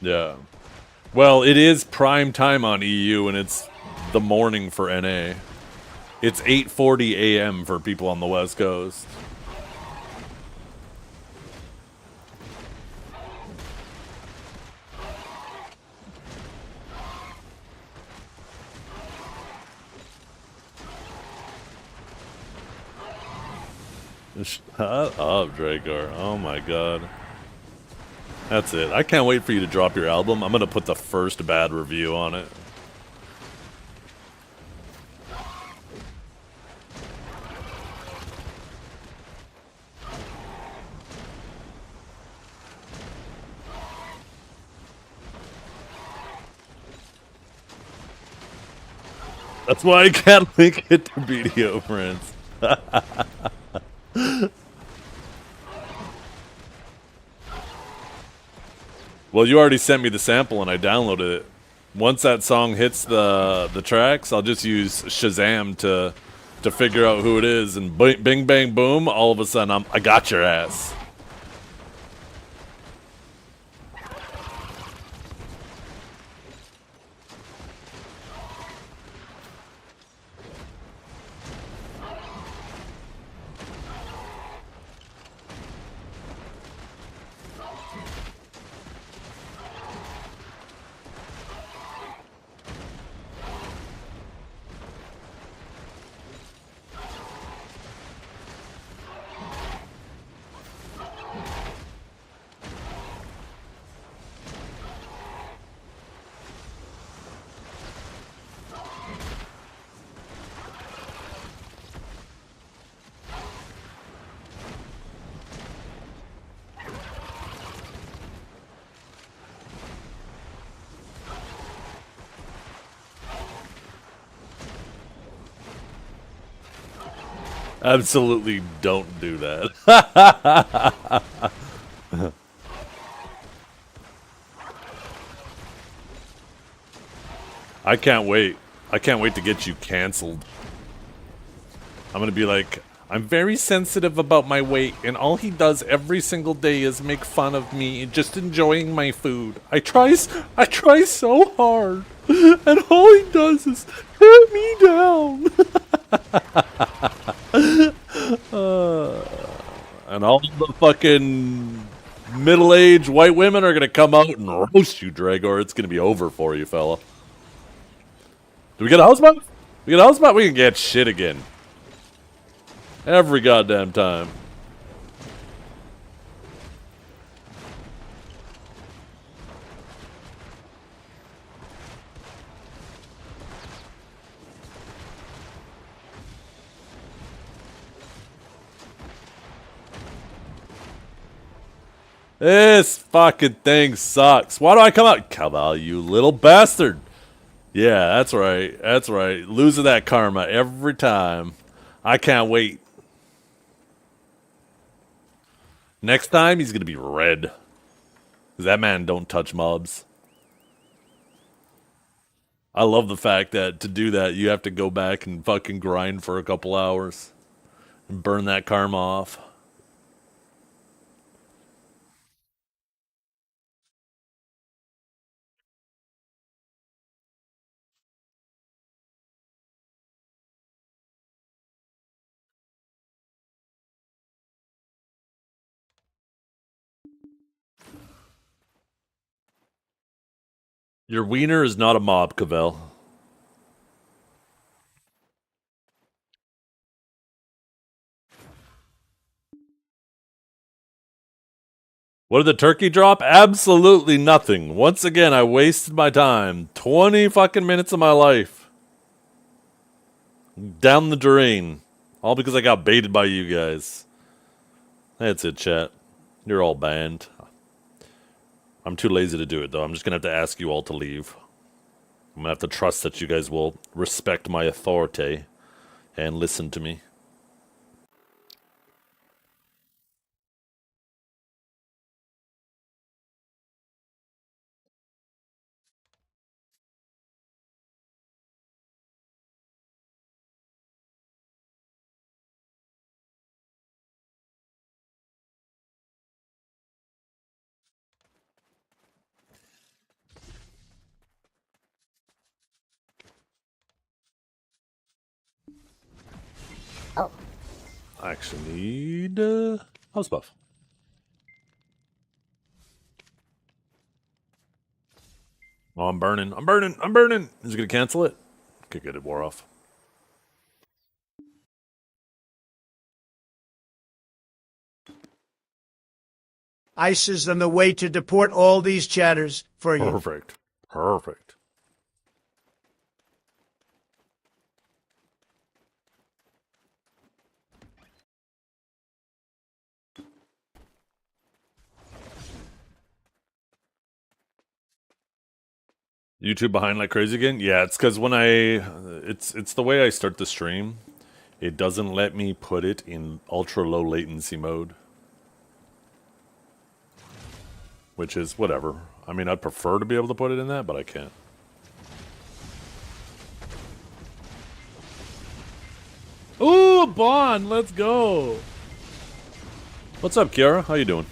Yeah. Well, it is prime time on EU, and it's the morning for NA. It's 8:40 a.m. for people on the West Coast. Shut up, Dracar. Oh my god. That's it. I can't wait for you to drop your album. I'm gonna put the first bad review on it. That's why I can't link it to video, friends. Well, you already sent me the sample and I downloaded it. Once that song hits the tracks, I'll just use Shazam to figure out who it is, and bing bang boom, all of a sudden I got your ass. Absolutely don't do that. I can't wait. I can't wait to get you canceled. I'm gonna be like, I'm very sensitive about my weight, and all he does every single day is make fun of me and just enjoying my food. I try so hard, and all he does is tear me down. And all the fucking middle-aged white women are gonna come out and roast you, Dragor. It's gonna be over for you, fella. Do we get a house map? We get a house map? We can get shit again. Every goddamn time. This fucking thing sucks. Why do I come out? Come out, you little bastard. Yeah, that's right. That's right. Losing that karma every time. I can't wait. Next time, he's going to be red. 'Cause that man don't touch mobs. I love the fact that to do that, you have to go back and fucking grind for a couple hours. And burn that karma off. Your wiener is not a mob, Cavell. What did the turkey drop? Absolutely nothing. Once again, I wasted my time. 20 fucking minutes of my life. Down the drain. All because I got baited by you guys. That's it, chat. You're all banned. I'm too lazy to do it, though. I'm just going to have to ask you all to leave. I'm going to have to trust that you guys will respect my authority and listen to me. Oh, I actually need house buff. Oh, I'm burning. I'm burning. I'm burning. Is it going to cancel it? Okay, good. It wore off. ICE is on the way to deport all these chatters for you. Perfect. Perfect. YouTube behind like crazy again? Yeah, it's because when it's the way I start the stream. It doesn't let me put it in ultra low latency mode. Which is whatever. I mean, I'd prefer to be able to put it in that, but I can't. Ooh, Bond, let's go. What's up, Kiara? How you doing?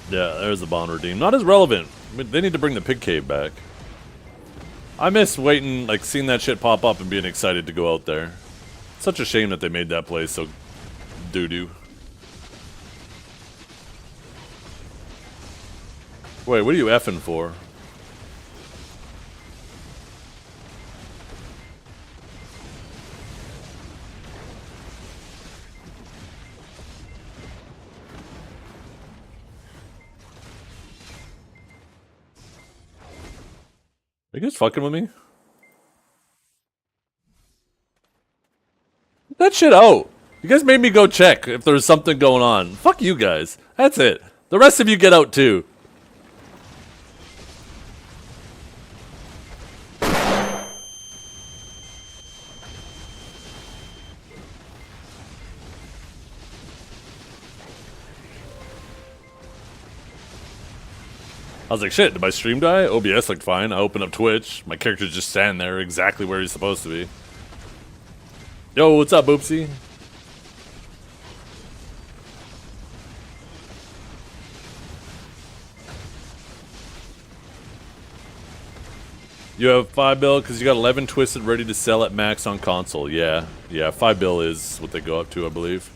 Yeah, there's the Bond redeem. Not as relevant. I mean, they need to bring the pig cave back. I miss waiting, like, seeing that shit pop up and being excited to go out there. Such a shame that they made that place so doo-doo. Wait, what are you effing for? Are you guys fucking with me? Get that shit out. You guys made me go check if there's something going on. Fuck you guys. That's it. The rest of you get out too. I was like, shit, did my stream die? OBS looked fine. I opened up Twitch. My character's just standing there exactly where he's supposed to be. Yo, what's up, Boopsy? You have 5 bill because you got 11 twisted ready to sell at max on console. Yeah, 5 bill is what they go up to, I believe.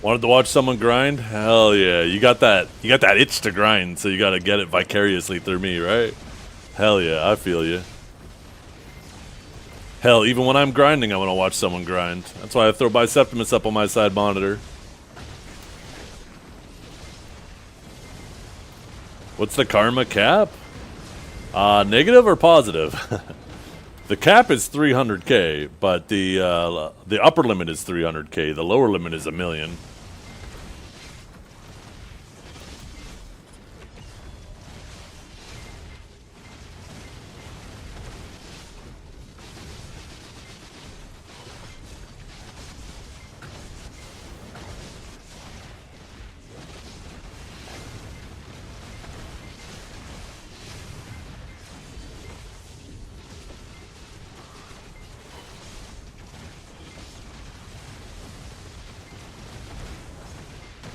Wanted to watch someone grind? Hell yeah. You got that itch to grind, so you gotta get it vicariously through me, right? Hell yeah, I feel you. Hell, even when I'm grinding, I want to watch someone grind. That's why I throw Biceptimus up on my side monitor. What's the karma cap? Negative or positive? The cap is 300k, but the upper limit is 300k. The lower limit is 1 million.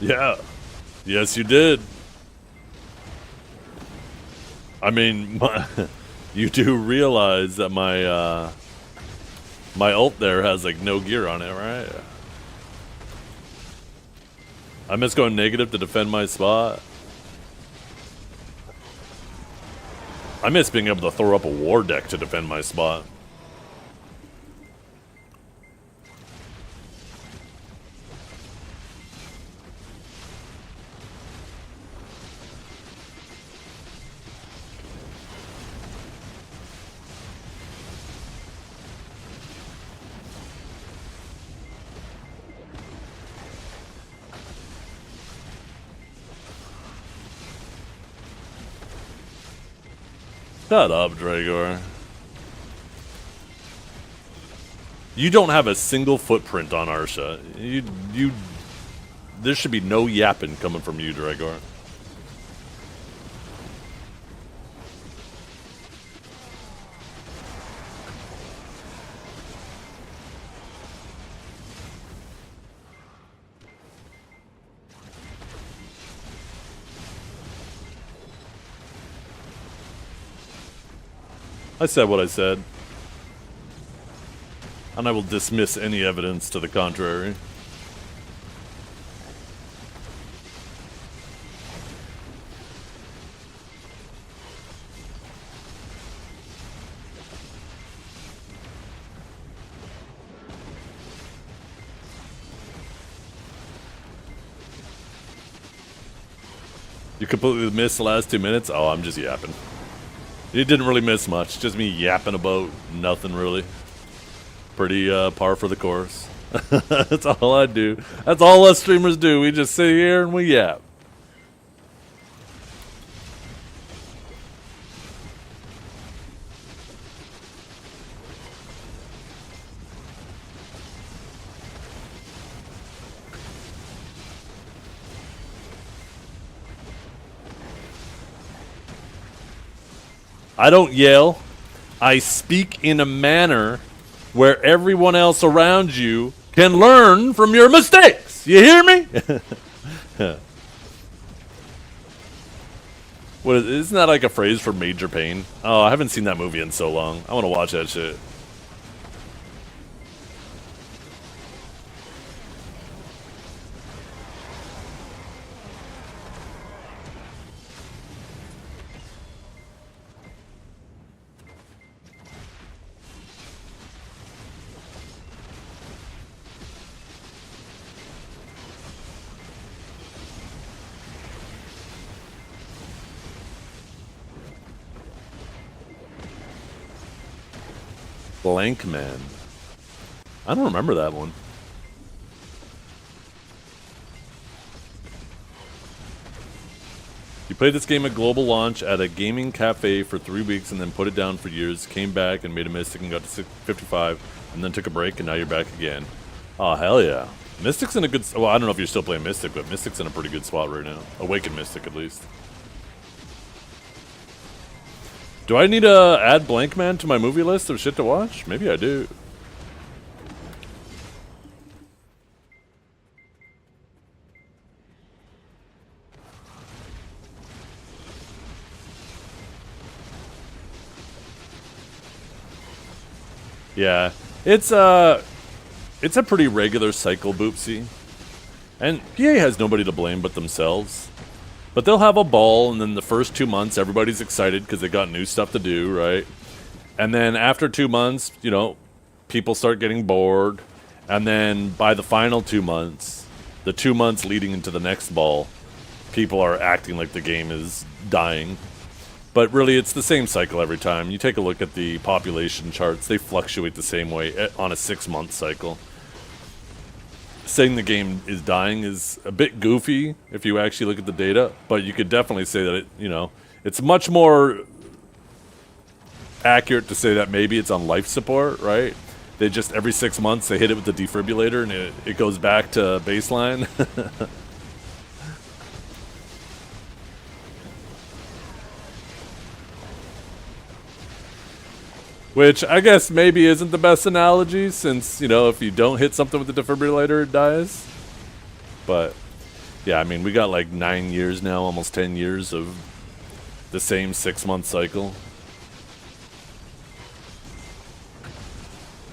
Yeah. Yes, you did. I mean, you do realize that my my ult there has like no gear on it, right? I miss going negative to defend my spot. I miss being able to throw up a war deck to defend my spot. Shut up, Dragor. You don't have a single footprint on Arsha. There should be no yapping coming from you, Dragor. I said what I said. And I will dismiss any evidence to the contrary. You completely missed the last 2 minutes? Oh, I'm just yapping. You didn't really miss much. Just me yapping about nothing, really. Pretty par for the course. That's all I do. That's all us streamers do. We just sit here and we yap. I don't yell. I speak in a manner where everyone else around you can learn from your mistakes. You hear me? Isn't that like a phrase for Major Pain? Oh, I haven't seen that movie in so long. I want to watch that shit. Blank Man. I don't remember that one. You played this game at global launch at a gaming cafe for 3 weeks and then put it down for years, came back and made a Mystic and got to 55, and then took a break and now you're back again. Oh, hell yeah. Mystic's in a good... Well, I don't know if you're still playing Mystic, but Mystic's in a pretty good spot right now. Awakened Mystic, at least. Do I need to add Blank Man to my movie list of shit to watch? Maybe I do. Yeah, it's a pretty regular cycle, Boopsy. And PA has nobody to blame but themselves. But they'll have a ball, and then the first 2 months, everybody's excited because they got new stuff to do, right? And then after 2 months, you know, people start getting bored. And then by the final 2 months, the 2 months leading into the next ball, people are acting like the game is dying. But really, it's the same cycle every time. You take a look at the population charts, they fluctuate the same way on a 6-month cycle. Saying the game is dying is a bit goofy if you actually look at the data, but you could definitely say that it's much more accurate to say that maybe it's on life support, right? They just, every 6 months, they hit it with the defibrillator and it goes back to baseline. Which I guess maybe isn't the best analogy, since, if you don't hit something with the defibrillator, it dies. But, yeah, I mean, we got like 9 years now, almost 10 years of the same 6-month cycle.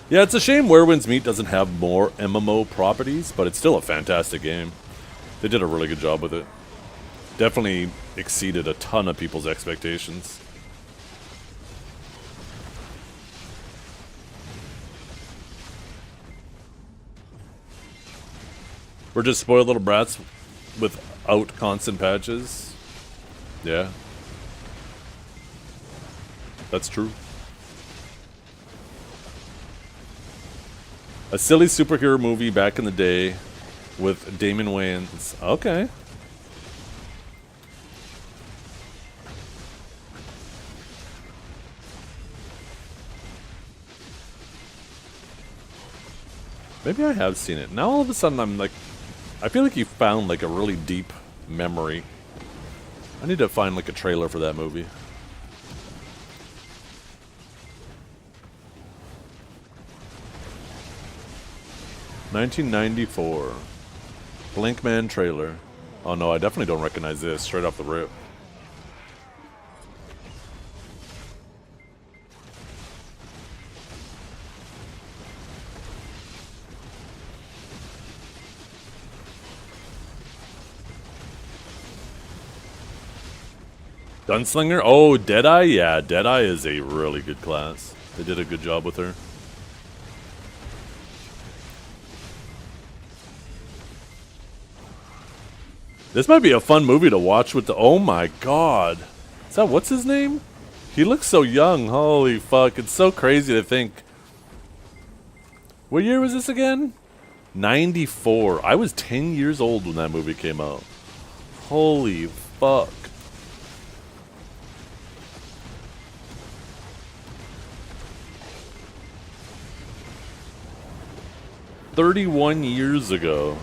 Yeah, it's a shame Where Winds Meet doesn't have more MMO properties, but it's still a fantastic game. They did a really good job with it. Definitely exceeded a ton of people's expectations. We're just spoiled little brats without constant patches. Yeah. That's true. A silly superhero movie back in the day with Damon Wayans. Okay. Maybe I have seen it. Now all of a sudden I'm like, I feel like you found like a really deep memory. I need to find like a trailer for that movie. $1994. Blinkman trailer. Oh no, I definitely don't recognize this straight off the rip. Gunslinger? Oh, Deadeye? Yeah, Deadeye is a really good class. They did a good job with her. This might be a fun movie to watch with the... Oh my god. Is that... What's his name? He looks so young. Holy fuck. It's so crazy to think. What year was this again? 94. I was 10 years old when that movie came out. Holy fuck. 31 years ago.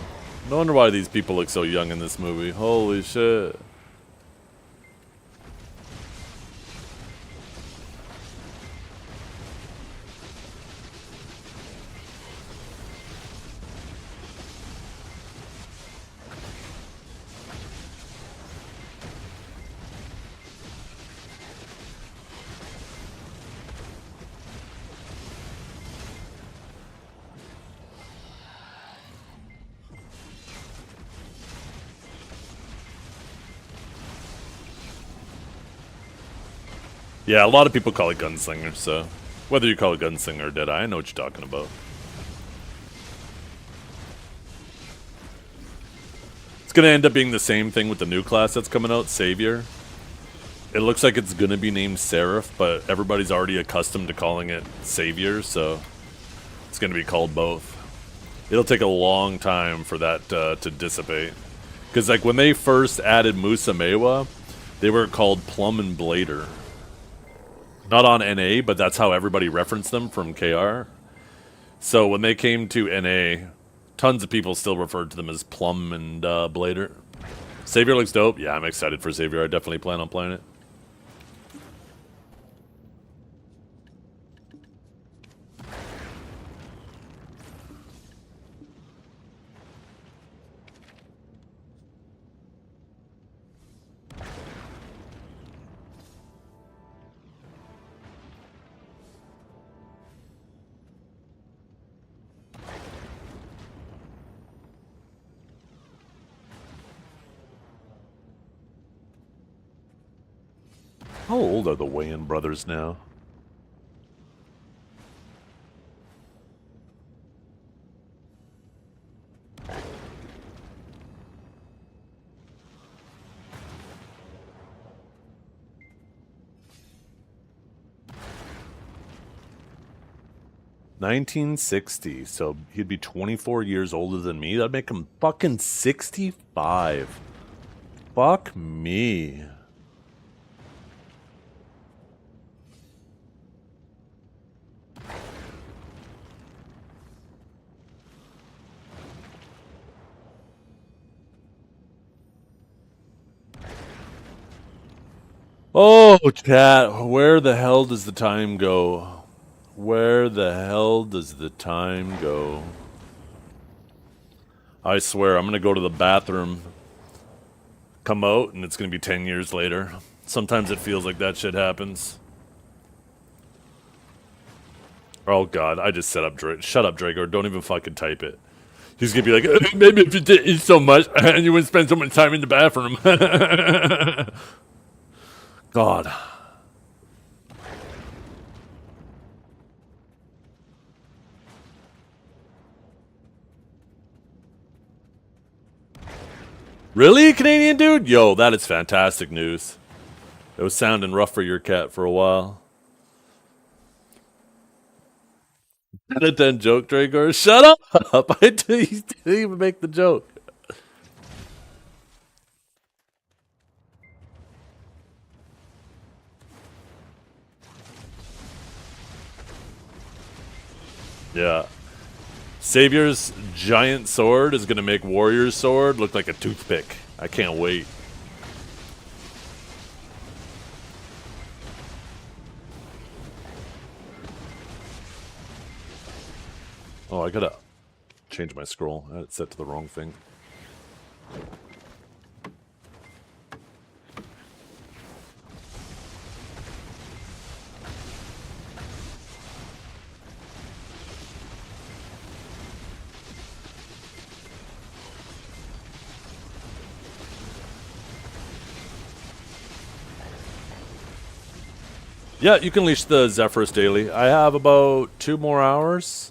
No wonder why these people look so young in this movie. Holy shit. Yeah, a lot of people call it Gunslinger, so whether you call it Gunslinger or Deadeye, I know what you're talking about. It's gonna end up being the same thing with the new class that's coming out, Savior. It looks like it's gonna be named Seraph, but everybody's already accustomed to calling it Savior, so it's gonna be called both. It'll take a long time for that to dissipate. Because like when they first added Musamewa, They were called Plum and Blader. Not on NA, but that's how everybody referenced them from KR. So when they came to NA, tons of people still referred to them as Plum and Blader. Savior looks dope. Yeah, I'm excited for Savior. I definitely plan on playing it. How old are the Wayan brothers now? $1960, so he'd be 24 years older than me. That'd make him fucking 65. Fuck me. Oh, chat, where the hell does the time go? Where the hell does the time go? I swear, I'm gonna go to the bathroom, come out, and it's gonna be 10 years later. Sometimes it feels like that shit happens. Oh god, I just set up Drake. Shut up, Draco. Don't even fucking type it. He's gonna be like, maybe if you didn't eat so much, and you wouldn't spend so much time in the bathroom. God. Really, Canadian dude? Yo, that is fantastic news. It was sounding rough for your cat for a while. Out of 10 joke, Dragor. Shut up! He didn't even make the joke. Yeah. Savior's giant sword is going to make Warrior's sword look like a toothpick. I can't wait. Oh, I gotta change my scroll. I had it set to the wrong thing. Yeah, you can leash the Zephyrus daily. I have about 2 more hours.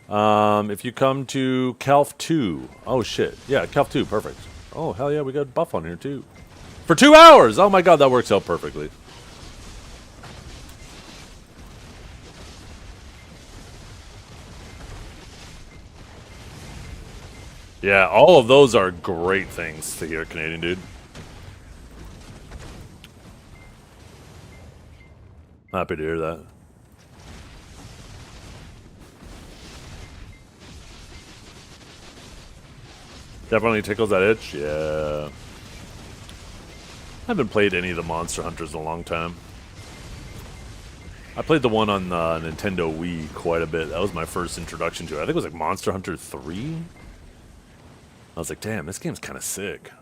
If you come to Calf 2. Oh, shit. Yeah, Calf 2. Perfect. Oh, hell yeah, we got buff on here, too. For 2 hours! Oh, my God, that works out perfectly. Yeah, all of those are great things to hear, Canadian dude. Happy to hear that. Definitely tickles that itch, yeah. I haven't played any of the Monster Hunters in a long time. I played the one on Nintendo Wii quite a bit. That was my first introduction to it. I think it was like Monster Hunter 3. I was like, damn, this game's kind of sick.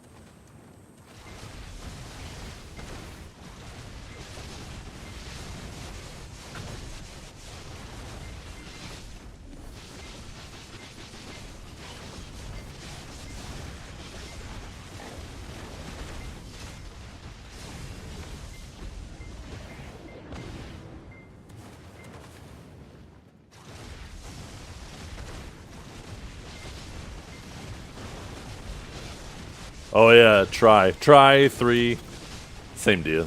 Oh yeah, try 3. Same deal.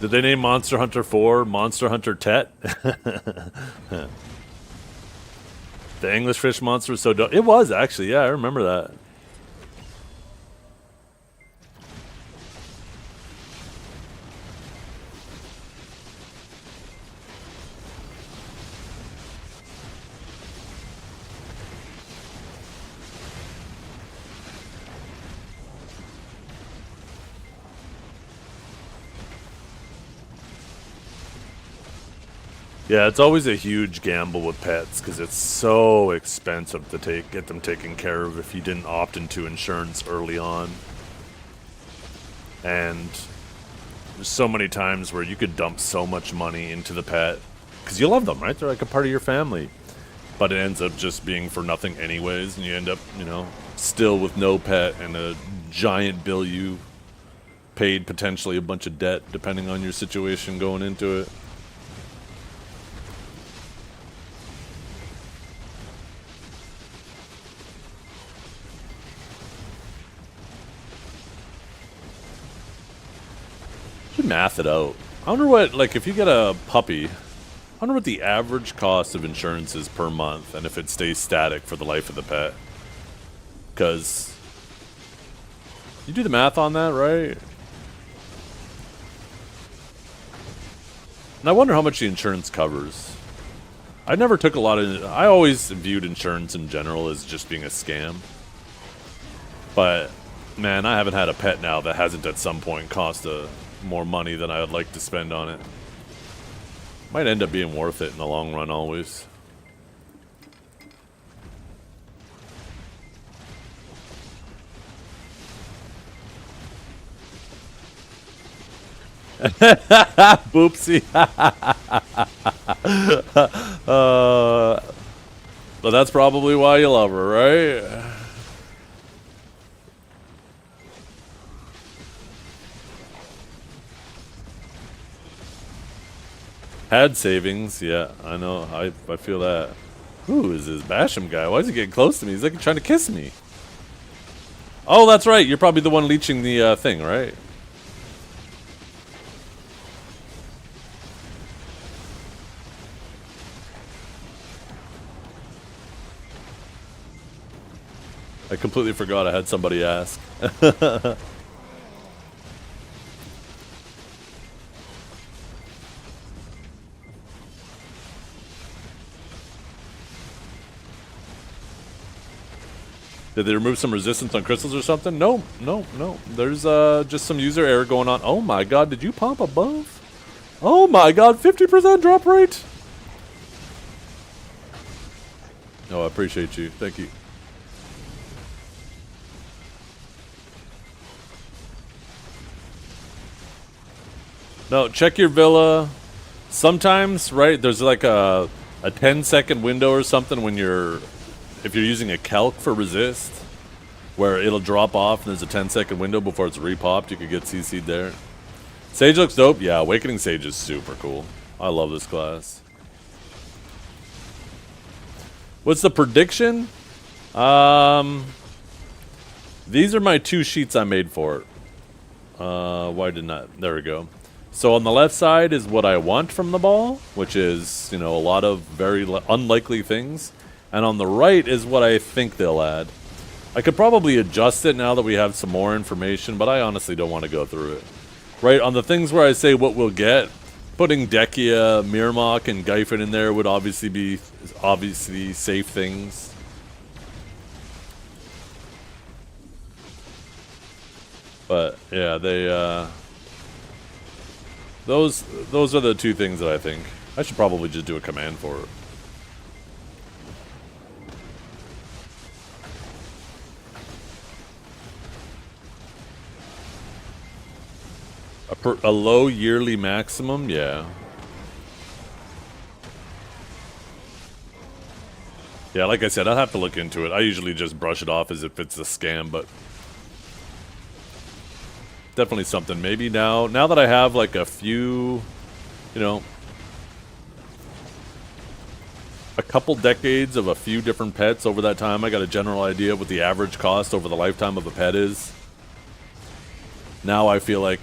Did they name Monster Hunter 4 Monster Hunter Tet? The English fish monster was so dope. It was actually, yeah, I remember that. Yeah, it's always a huge gamble with pets because it's so expensive to get them taken care of if you didn't opt into insurance early on. And there's so many times where you could dump so much money into the pet because you love them, right? They're like a part of your family. But it ends up just being for nothing anyways, and you end up, you know, still with no pet and a giant bill you paid, potentially a bunch of debt depending on your situation going into it. Math it out. I wonder what, like, if you get a puppy, I wonder what the average cost of insurance is per month and if it stays static for the life of the pet. Because you do the math on that, right? And I wonder how much the insurance covers. I never took a lot of... I always viewed insurance in general as just being a scam. But, man, I haven't had a pet now that hasn't at some point cost more money than I would like to spend on it. Might end up being worth it in the long run always. Boopsie. But that's probably why you love her, right? Had savings, yeah, I know. I feel that. Who is this Basham guy? Why is he getting close to me? He's like trying to kiss me. Oh, that's right. You're probably the one leeching the thing, right? I completely forgot I had somebody ask. Did they remove some resistance on crystals or something? No. There's just some user error going on. Oh my god, did you pump above? Oh my god, 50% drop rate? Oh, I appreciate you. Thank you. No, check your villa. Sometimes, right, there's like a 10-second window or something when if you're using a calc for resist, where it'll drop off and there's a 10-second window before it's repopped, you could get CC'd there. Sage looks dope. Yeah, Awakening Sage is super cool. I love this class. What's the prediction? These are my 2 sheets I made for it. Why didn't I? There we go. So on the left side is what I want from the ball, which is, you know, a lot of very unlikely things. And on the right is what I think they'll add. I could probably adjust it now that we have some more information, but I honestly don't want to go through it. Right, on the things where I say what we'll get, putting Dekia, Mirmok, and Gyfin in there would obviously be safe things. But yeah, they those are the 2 things that I think. I should probably just do a command for it. A low yearly maximum, yeah. Yeah, like I said, I'll have to look into it. I usually just brush it off as if it's a scam, but definitely something. Maybe now that I have like a few, you know, a couple decades of a few different pets over that time, I got a general idea of what the average cost over the lifetime of a pet is. Now I feel like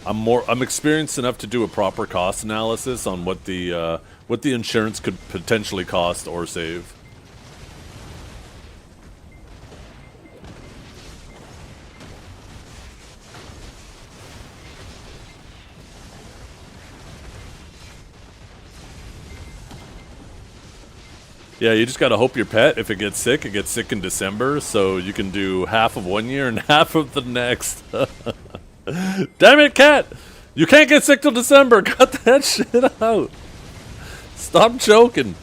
I'm experienced enough to do a proper cost analysis on what the insurance could potentially cost or save. Yeah, you just gotta hope your pet, if it gets sick in December, so you can do half of 1 year and half of the next. Damn it, cat! You can't get sick till December. Cut that shit out. Stop joking.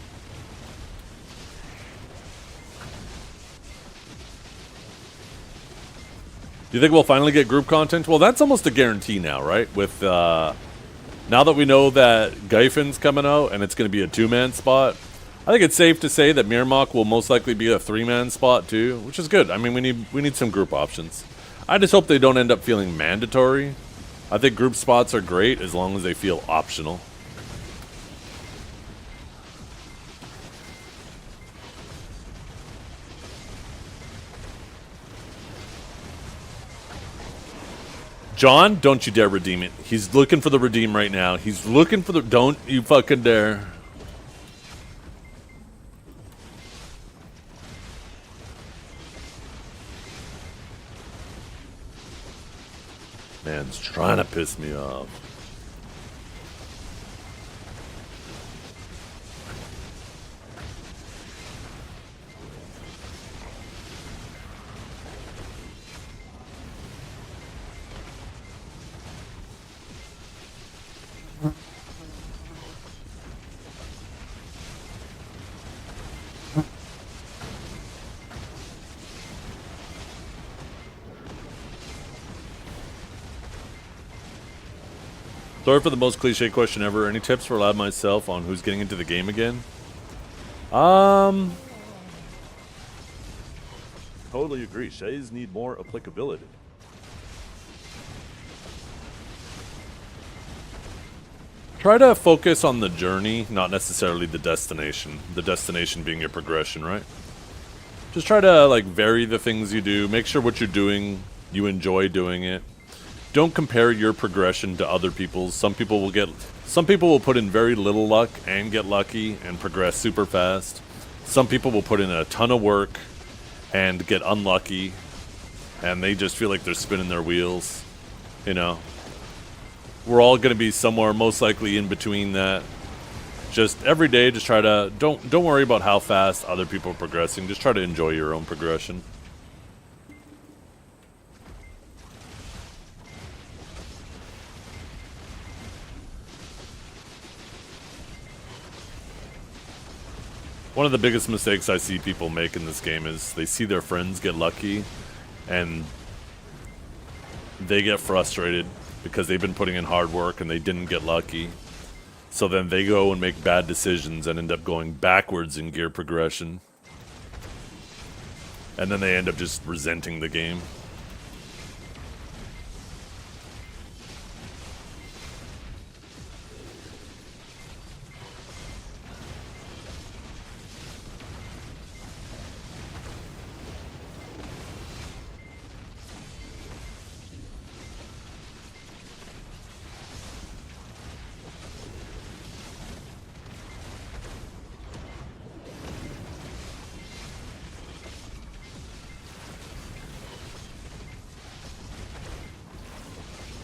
Do you think we'll finally get group content? Well, that's almost a guarantee now, right? With now that we know that Gyfin's coming out and it's going to be a 2-man spot, I think it's safe to say that Mirmok will most likely be a 3-man spot too, which is good. I mean, we need some group options. I just hope they don't end up feeling mandatory. I think group spots are great as long as they feel optional. John, don't you dare redeem it. He's looking for the redeem right now. He's looking for the... Don't you fucking dare. Man's trying to piss me off. Sorry for the most cliche question ever. Any tips for Lab myself on who's getting into the game again? Totally agree. Shays need more applicability. Try to focus on the journey, not necessarily the destination. The destination being your progression, right? Just try to like vary the things you do. Make sure what you're doing, you enjoy doing it. Don't compare your progression to other people's. Some people will put in very little luck and get lucky and progress super fast. Some people will put in a ton of work and get unlucky and they just feel like they're spinning their wheels. You know, we're all going to be somewhere most likely in between that. Just every day, just try to don't worry about how fast other people are progressing. Just try to enjoy your own progression. One of the biggest mistakes I see people make in this game is they see their friends get lucky and they get frustrated because they've been putting in hard work and they didn't get lucky. So then they go and make bad decisions and end up going backwards in gear progression. And then they end up just resenting the game.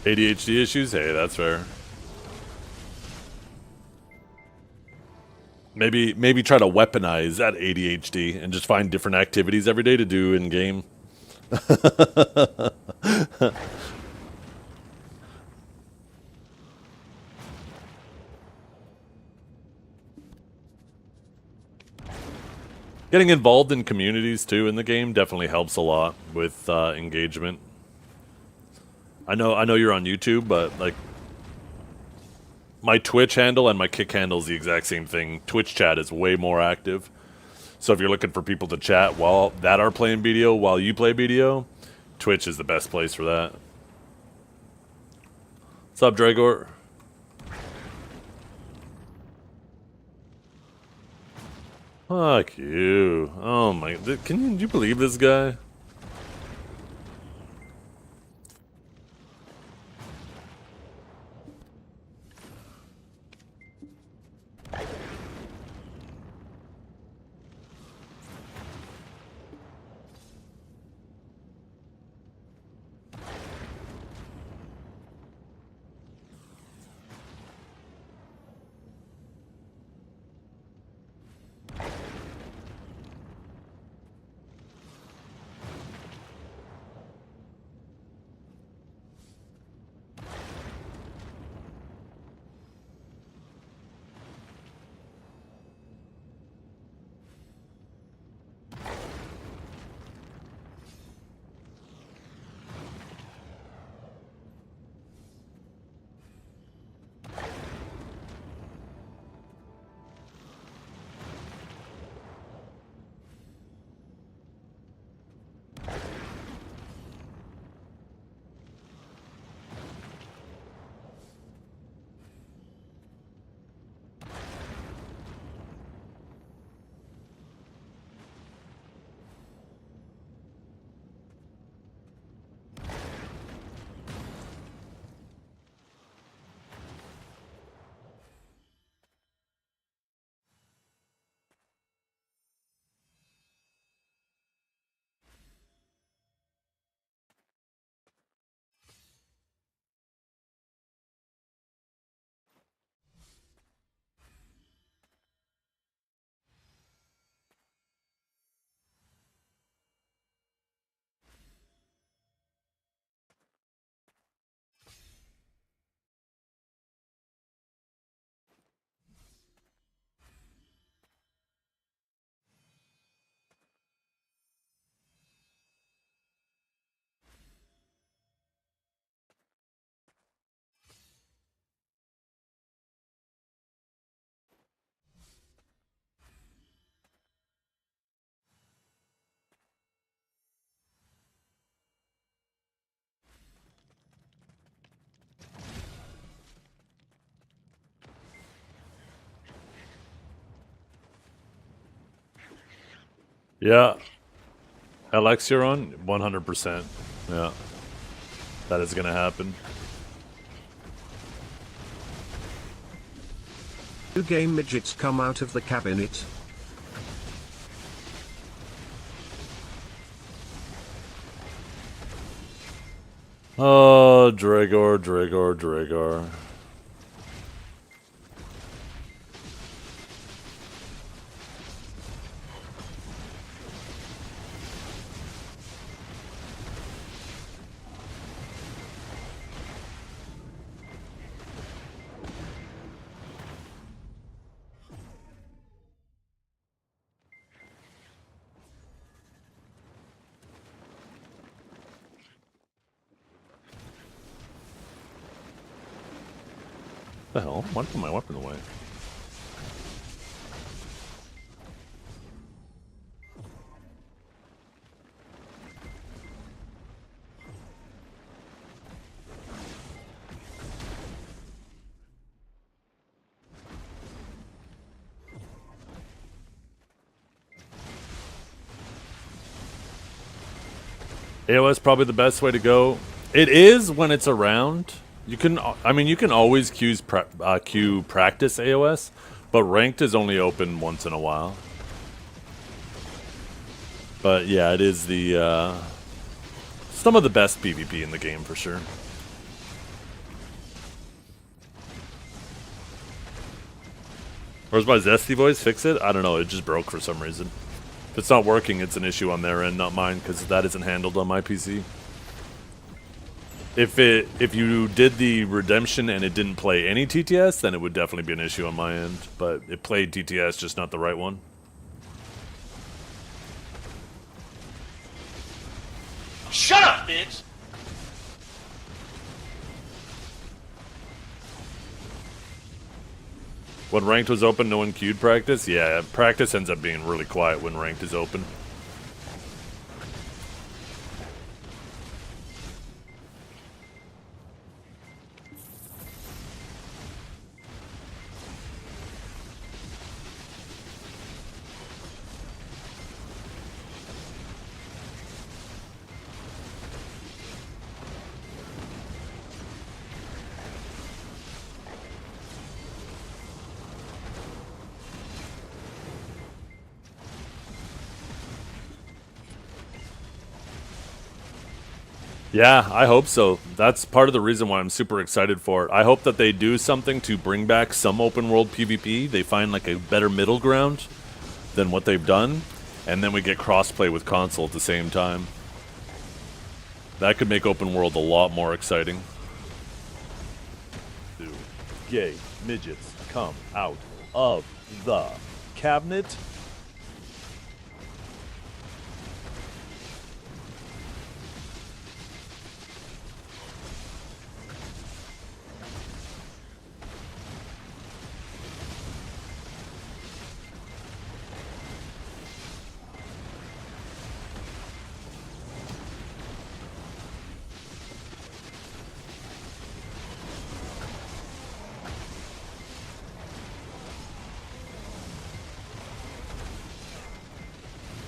ADHD issues? Hey, that's fair. Maybe try to weaponize that ADHD and just find different activities every day to do in game. Getting involved in communities too in the game definitely helps a lot with engagement. I know you're on YouTube, but like my Twitch handle and my Kick handle is the exact same thing. Twitch chat is way more active. So if you're looking for people to chat while that are playing BDO while you play BDO, Twitch is the best place for that. What's up, Dragor? Fuck you. Oh my, can you believe this guy? Yeah. LX you're on? 100%. Yeah. That is gonna happen. Do game midgets come out of the cabinet? Oh, Dragor. The hell? Why put my weapon away? AOS probably the best way to go. It is when it's around. You can, I mean, you can always queue practice AOS, but ranked is only open once in a while. But yeah, it is the some of the best PvP in the game for sure. Where's my Zesty voice? Fix it? I don't know. It just broke for some reason. If it's not working, it's an issue on their end, not mine, because that isn't handled on my PC. If you did the redemption and it didn't play any TTS, then it would definitely be an issue on my end. But it played TTS, just not the right one. Shut up, bitch! When ranked was open, no one queued practice? Yeah, practice ends up being really quiet when ranked is open. Yeah, I hope so. That's part of the reason why I'm super excited for it. I hope that they do something to bring back some open world PvP. They find like a better middle ground than what they've done, and then we get crossplay with console at the same time. That could make open world a lot more exciting. Do gay midgets come out of the cabinet?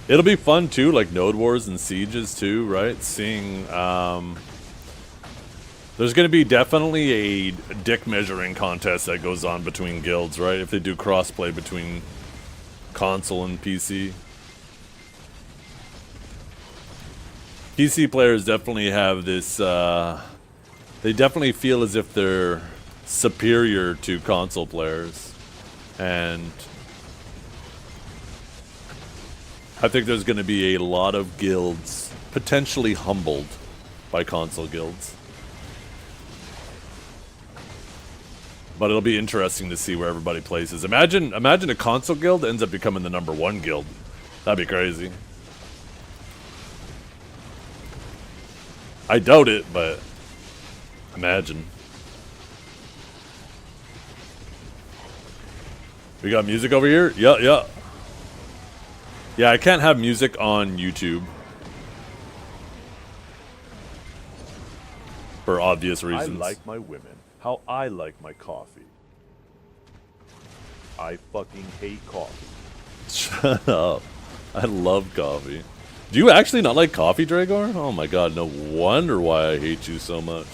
It'll be fun too, like Node Wars and Sieges too, right? Seeing, there's going to be definitely a dick measuring contest that goes on between guilds, right? If they do crossplay between console and PC. PC players definitely have this, they definitely feel as if they're superior to console players. And I think there's going to be a lot of guilds potentially humbled by console guilds. But it'll be interesting to see where everybody places. Imagine a console guild ends up becoming the #1 guild. That'd be crazy. I doubt it, but imagine. We got music over here? Yeah. Yeah, I can't have music on YouTube. For obvious reasons. I like my women how I like my coffee. I fucking hate coffee. Shut up. I love coffee. Do you actually not like coffee, Dragor? Oh my god, no wonder why I hate you so much.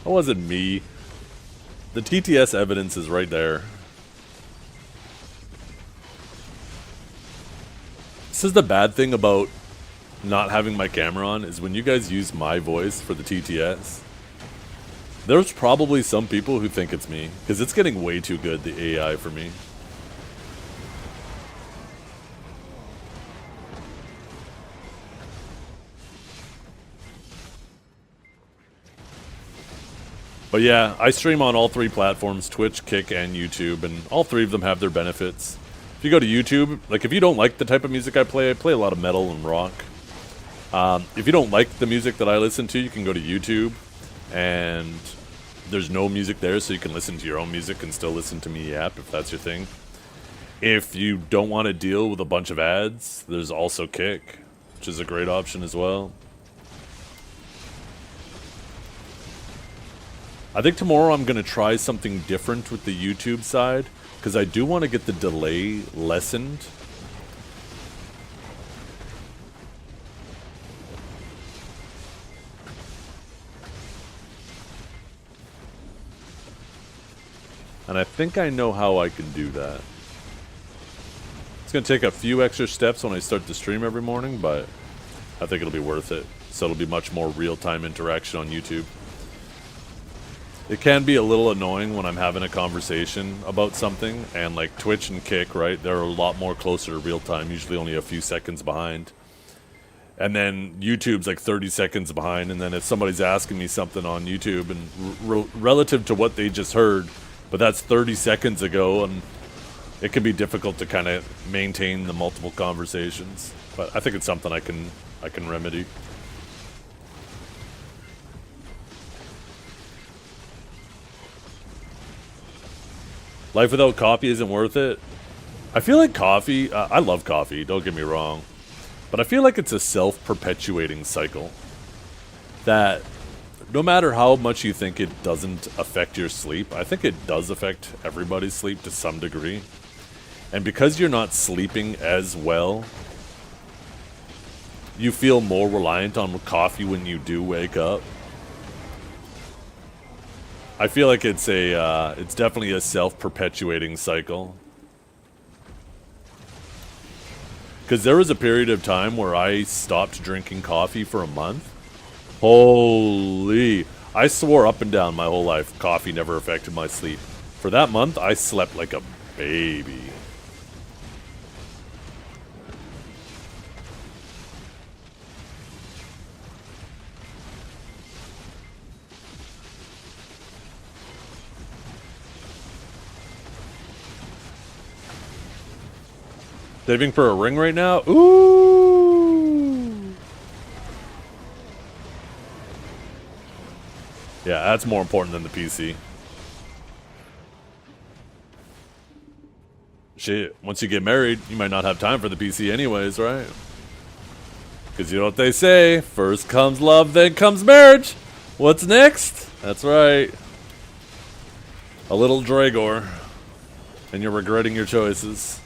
That wasn't me. The TTS evidence is right there. This is the bad thing about not having my camera on, is when you guys use my voice for the TTS, there's probably some people who think it's me, because it's getting way too good, the AI, for me. But yeah, I stream on all 3 platforms, Twitch, Kick, and YouTube, and all 3 of them have their benefits. If you go to YouTube, like if you don't like the type of music I play a lot of metal and rock. If you don't like the music that I listen to, you can go to YouTube, and there's no music there, so you can listen to your own music and still listen to me yap, if that's your thing. If you don't want to deal with a bunch of ads, there's also Kick, which is a great option as well. I think tomorrow I'm going to try something different with the YouTube side, because I do want to get the delay lessened. And I think I know how I can do that. It's going to take a few extra steps when I start the stream every morning, but I think it'll be worth it. So it'll be much more real-time interaction on YouTube. It can be a little annoying when I'm having a conversation about something, and like Twitch and Kick, right, they're a lot more closer to real time, usually only a few seconds behind. And then YouTube's like 30 seconds behind, and then if somebody's asking me something on YouTube and relative to what they just heard, but that's 30 seconds ago, and it can be difficult to kind of maintain the multiple conversations. But I think it's something I can remedy. Life without coffee isn't worth it. I feel like coffee, I love coffee, don't get me wrong. But I feel like it's a self-perpetuating cycle. That no matter how much you think it doesn't affect your sleep, I think it does affect everybody's sleep to some degree. And because you're not sleeping as well, you feel more reliant on coffee when you do wake up. I feel like it's definitely a self-perpetuating cycle. Because there was a period of time where I stopped drinking coffee for a month. Holy! I swore up and down my whole life coffee never affected my sleep. For that month, I slept like a baby. Saving for a ring right now? Ooh! Yeah, that's more important than the PC. Shit, once you get married, you might not have time for the PC anyways, right? Because you know what they say, first comes love, then comes marriage. What's next? That's right. A little Dragor. And you're regretting your choices.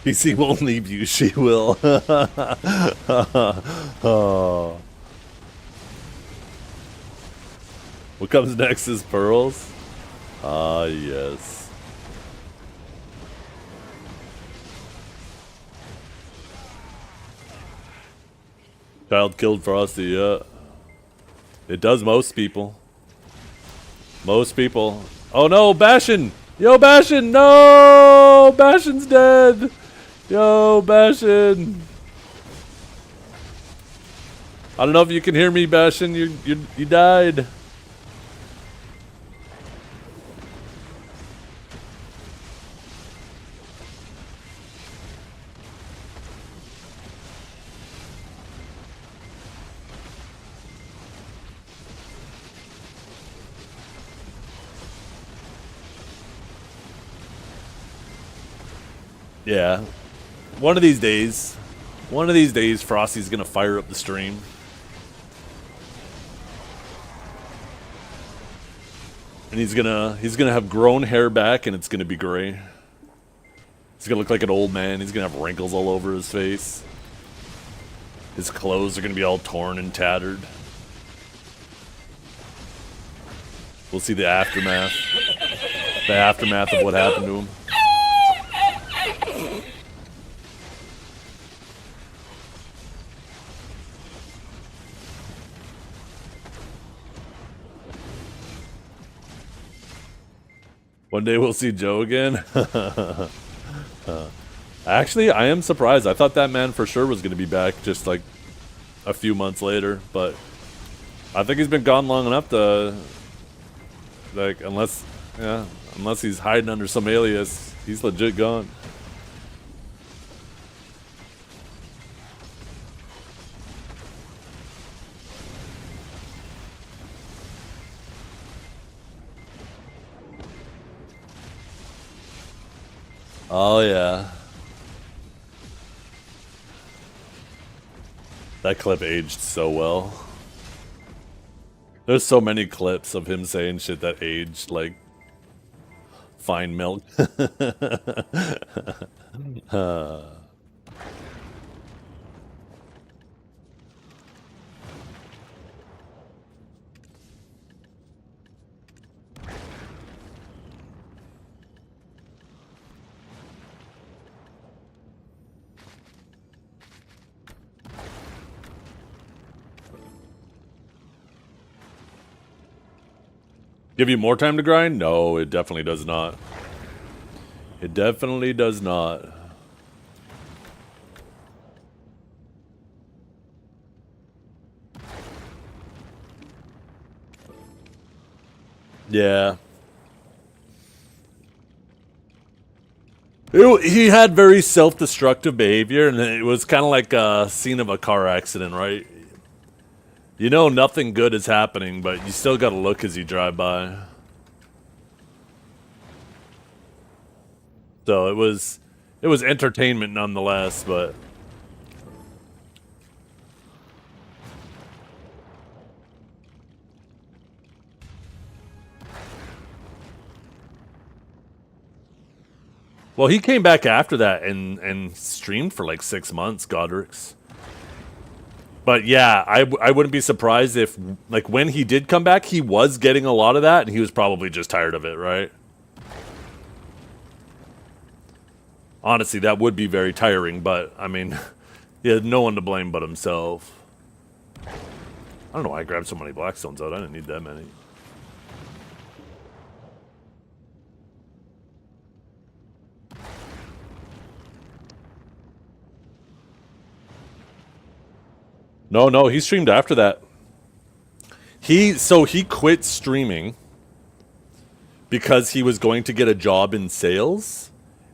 PC won't leave you, she will. Oh. What comes next is pearls? Ah, yes. Child killed Frosty, yeah. It does most people. Most people. Oh no, Bastion! Yo, Bastion! No! Bastion's dead! Yo, Bastion! I don't know if you can hear me, Bastion. You died. Yeah. One of these days, Frosty's gonna fire up the stream. And he's gonna have grown hair back, and it's gonna be gray. He's gonna look like an old man. He's gonna have wrinkles all over his face. His clothes are gonna be all torn and tattered. We'll see the aftermath. The aftermath of what happened to him. One day we'll see Joe again. Actually, I am surprised. I thought that man for sure was going to be back just like a few months later, but I think he's been gone long enough to, like, unless he's hiding under some alias, he's legit gone. Oh yeah. That clip aged so well. There's so many clips of him saying shit that aged like fine milk. Give you more time to grind? No, it definitely does not. It definitely does not. Yeah. He had very self-destructive behavior, and it was kind of like a scene of a car accident, right? You know nothing good is happening, but you still gotta look as you drive by. So it was entertainment nonetheless, but well, he came back after that and streamed for like 6 months, Godric's. But yeah, I wouldn't be surprised if, like, when he did come back, he was getting a lot of that, and he was probably just tired of it, right? Honestly, that would be very tiring, but, I mean, he had no one to blame but himself. I don't know why I grabbed so many Blackstones out. I didn't need that many. No, he streamed after that. He quit streaming because he was going to get a job in sales,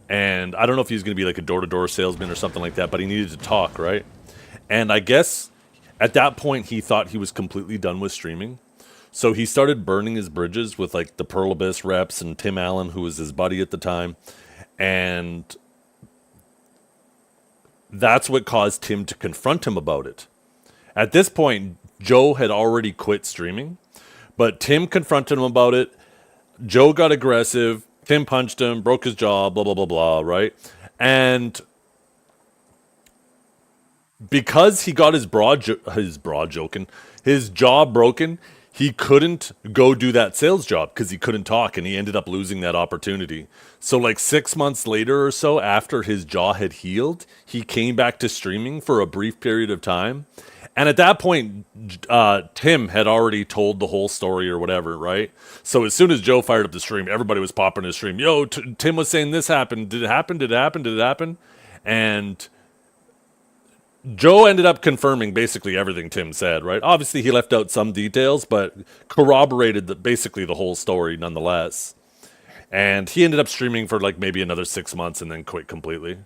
and I don't know if he was going to be like a door-to-door salesman or something like that, but he needed to talk, right? And I guess at that point he thought he was completely done with streaming, so he started burning his bridges with like the Pearl Abyss reps and Tim Allen, who was his buddy at the time, and that's what caused Tim to confront him about it. At this point, Joe had already quit streaming, but Tim confronted him about it. Joe got aggressive. Tim punched him, broke his jaw, blah, blah, blah, blah, right? And because he got his jaw broken, he couldn't go do that sales job because he couldn't talk, and he ended up losing that opportunity. So like 6 months later or so, after his jaw had healed, he came back to streaming for a brief period of time. And at that point, Tim had already told the whole story or whatever, right? So as soon as Joe fired up the stream, everybody was popping his stream. Yo, Tim was saying this happened. Did it happen? Did it happen? Did it happen? And Joe ended up confirming basically everything Tim said, right? Obviously, he left out some details, but corroborated basically the whole story nonetheless. And he ended up streaming for like maybe another 6 months and then quit completely.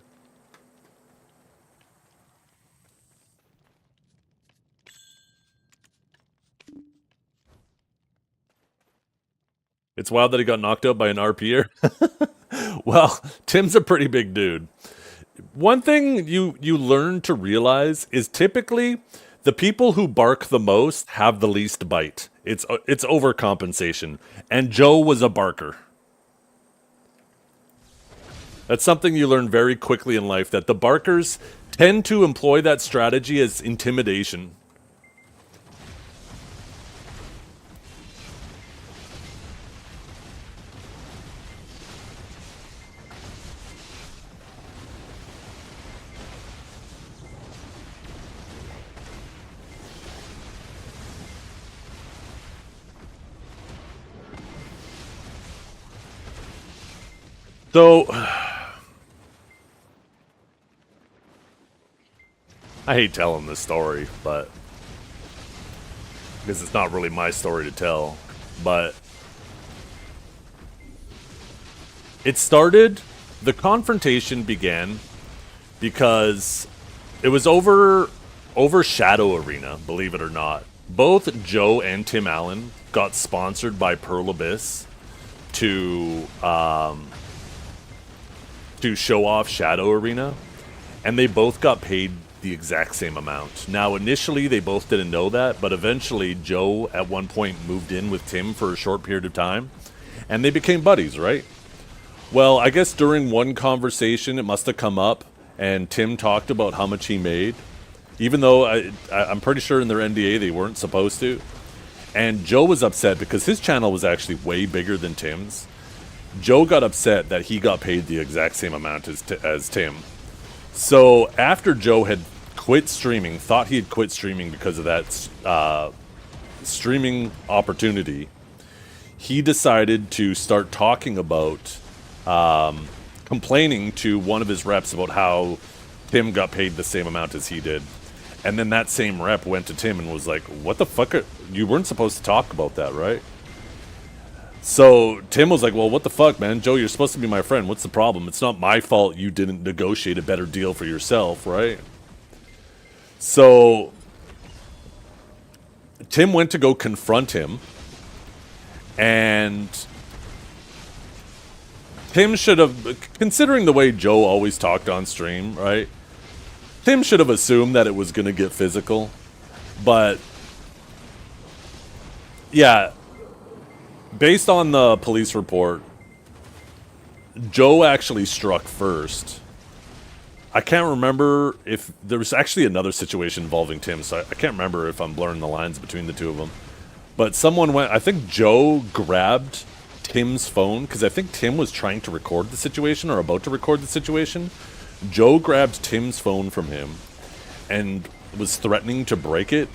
It's wild that he got knocked out by an RPer. Well, Tim's a pretty big dude. One thing you learn to realize is typically the people who bark the most have the least bite. It's overcompensation, and Joe was a barker. That's something you learn very quickly in life, that the barkers tend to employ that strategy as intimidation. So, I hate telling this story, but because it's not really my story to tell, but it started, the confrontation began because it was over Shadow Arena, believe it or not. Both Joe and Tim Allen got sponsored by Pearl Abyss to show off Shadow Arena, and they both got paid the exact same amount. Now, initially, they both didn't know that, but eventually, Joe at one point moved in with Tim for a short period of time, and they became buddies, right? Well, I guess during one conversation, it must have come up, and Tim talked about how much he made, even though I'm pretty sure in their NDA they weren't supposed to. And Joe was upset because his channel was actually way bigger than Tim's. Joe got upset that he got paid the exact same amount as Tim. So after Joe had quit streaming, thought he had quit streaming because of that streaming opportunity, he decided to start talking about, complaining to one of his reps about how Tim got paid the same amount as he did. And then that same rep went to Tim and was like, what the fuck? You weren't supposed to talk about that, right? So Tim was like, well, what the fuck, man? Joe, you're supposed to be my friend. What's the problem? It's not my fault you didn't negotiate a better deal for yourself, right? So Tim went to go confront him, and Tim should have, considering the way Joe always talked on stream, right? Tim should have assumed that it was going to get physical. But yeah, based on the police report, Joe actually struck first. I can't remember if there was actually another situation involving Tim, so I can't remember if I'm blurring the lines between the two of them. But someone went, I think Joe grabbed Tim's phone, because I think Tim was trying to record the situation or about to record the situation. Joe grabbed Tim's phone from him and was threatening to break it.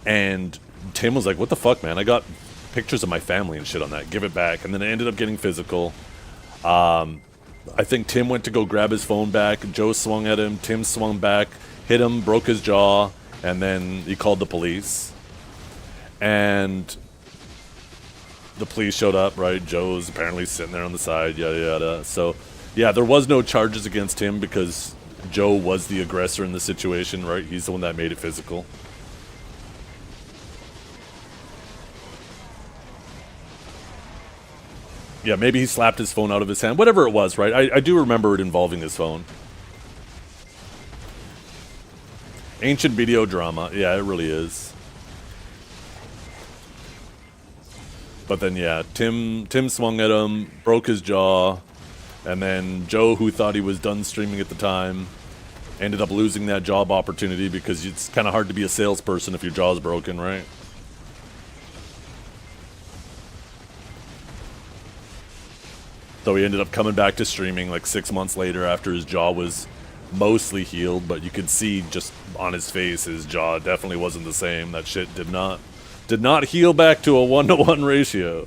And Tim was like, what the fuck, man? I got pictures of my family and shit on that. Give it back. And then it ended up getting physical. I think Tim went to go grab his phone back. Joe swung at him. Tim swung back, hit him, broke his jaw, and then he called the police. And the police showed up, right? Joe was apparently sitting there on the side, yada yada. So, yeah, there was no charges against him because Joe was the aggressor in the situation, right? He's the one that made it physical. Yeah, maybe he slapped his phone out of his hand. Whatever it was, right? I do remember it involving his phone. Ancient video drama. Yeah, it really is. But then, yeah, Tim swung at him, broke his jaw, and then Joe, who thought he was done streaming at the time, ended up losing that job opportunity because it's kind of hard to be a salesperson if your jaw's broken, right? So he ended up coming back to streaming like 6 months later after his jaw was mostly healed, but you could see just on his face his jaw definitely wasn't the same. That shit did not heal back to a 1-to-1 ratio.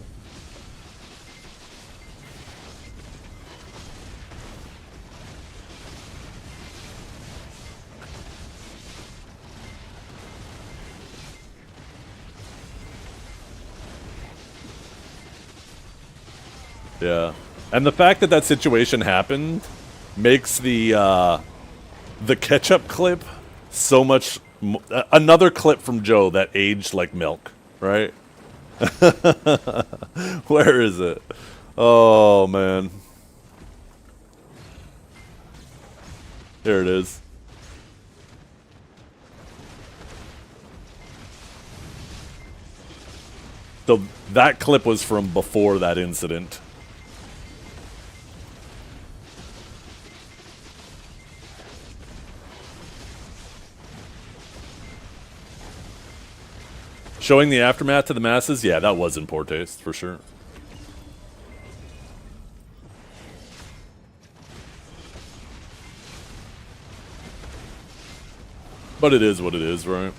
Yeah. And the fact that that situation happened makes the ketchup clip so much... another clip from Joe that aged like milk, right? Where is it? Oh, man. Here it is. So that clip was from before that incident. Showing the aftermath to the masses? Yeah, that was in poor taste, for sure. But it is what it is, right?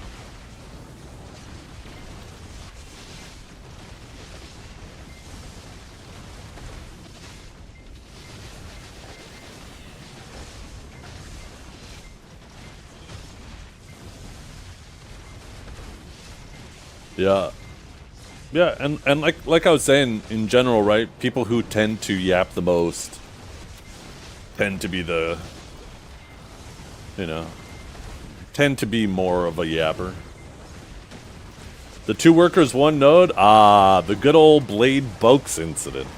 Yeah. Yeah, and like I was saying, in general, right? People who tend to yap the most tend to be the, you know, tend to be more of a yapper. The 2 workers, 1 node? Ah, the good old Blade Boaks incident.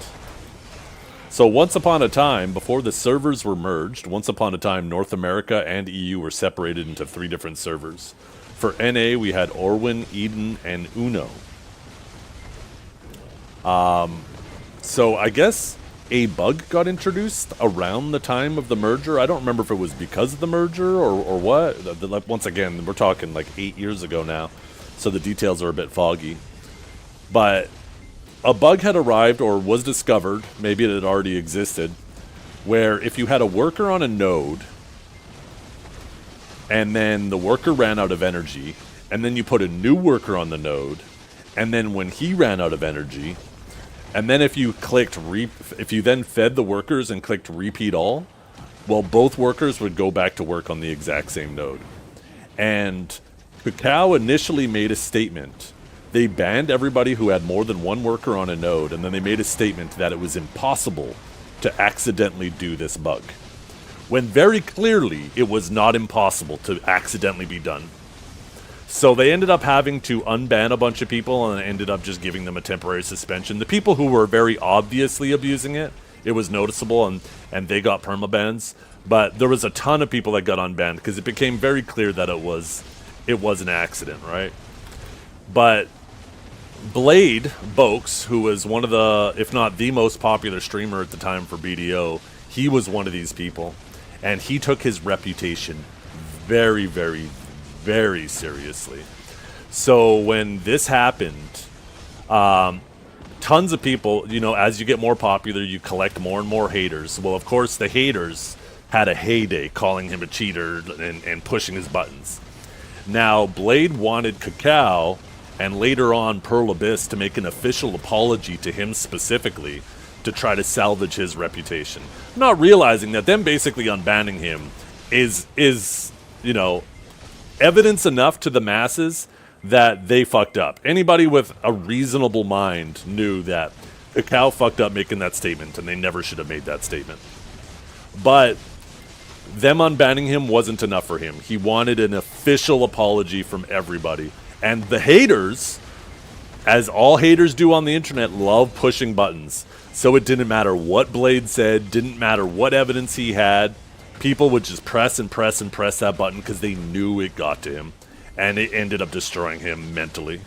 So once upon a time, before the servers were merged, once upon a time, North America and EU were separated into 3 different servers. For NA, we had Orwin, Eden, and Uno. So I guess a bug got introduced around the time of the merger. I don't remember if it was because of the merger or what. Once again, we're talking like 8 years ago now, so the details are a bit foggy. But a bug had arrived or was discovered, maybe it had already existed, where if you had a worker on a node, and then the worker ran out of energy, and then you put a new worker on the node, and then when he ran out of energy, and then if you then fed the workers and clicked repeat all, well, both workers would go back to work on the exact same node. And Kakao initially made a statement. They banned everybody who had more than 1 worker on a node, and then they made a statement that it was impossible to accidentally do this bug, when very clearly it was not impossible to accidentally be done. So they ended up having to unban a bunch of people and ended up just giving them a temporary suspension. The people who were very obviously abusing it, it was noticeable, and they got permabans. But there was a ton of people that got unbanned because it became very clear that it was an accident, right? But Blade Boaks, who was one of the, if not the most popular streamer at the time for BDO, he was one of these people. And he took his reputation very, very, very seriously. So when this happened, tons of people, you know, as you get more popular, you collect more and more haters. Well, of course, the haters had a heyday calling him a cheater and pushing his buttons. Now, Blade wanted Kakao and later on Pearl Abyss to make an official apology to him specifically to try to salvage his reputation. Not realizing that them basically unbanning him is you know, evidence enough to the masses that they fucked up. Anybody with a reasonable mind knew that Kakao fucked up making that statement, and they never should have made that statement. But them unbanning him wasn't enough for him. He wanted an official apology from everybody. And the haters, as all haters do on the internet, love pushing buttons. So it didn't matter what Blade said, didn't matter what evidence he had. People would just press and press and press that button because they knew it got to him. And it ended up destroying him mentally.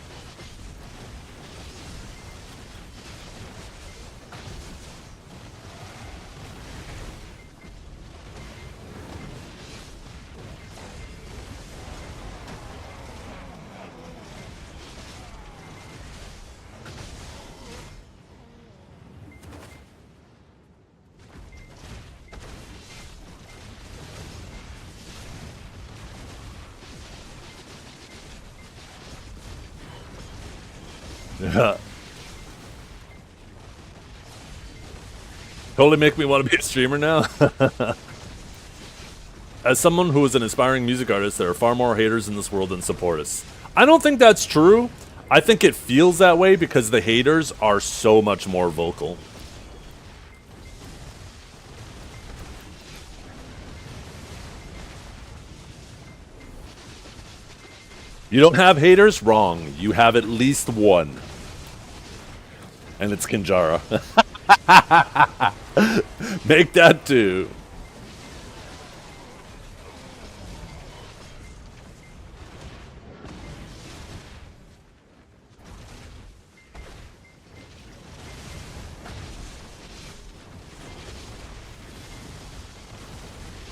Yeah. Totally make me want to be a streamer now. As someone who is an aspiring music artist, there are far more haters in this world than supporters. I don't think that's true. I think it feels that way because the haters are so much more vocal. You don't have haters? Wrong. You have at least one. And it's Kinjara. Make that two.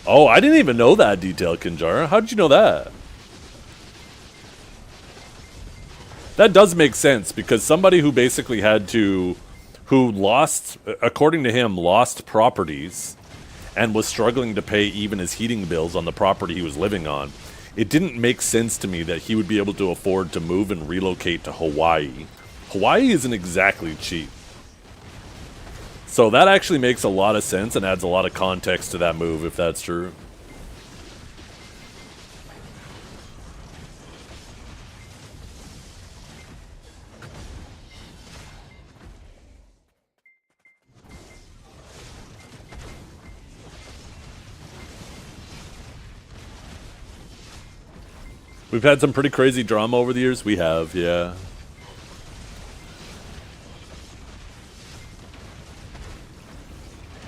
Oh, I didn't even know that detail, Kinjara. How did you know that? That does make sense, because somebody who basically who lost, according to him, lost properties and was struggling to pay even his heating bills on the property he was living on, it didn't make sense to me that he would be able to afford to move and relocate to Hawaii. Hawaii isn't exactly cheap. So that actually makes a lot of sense and adds a lot of context to that move, if that's true. We've had some pretty crazy drama over the years. We have, yeah.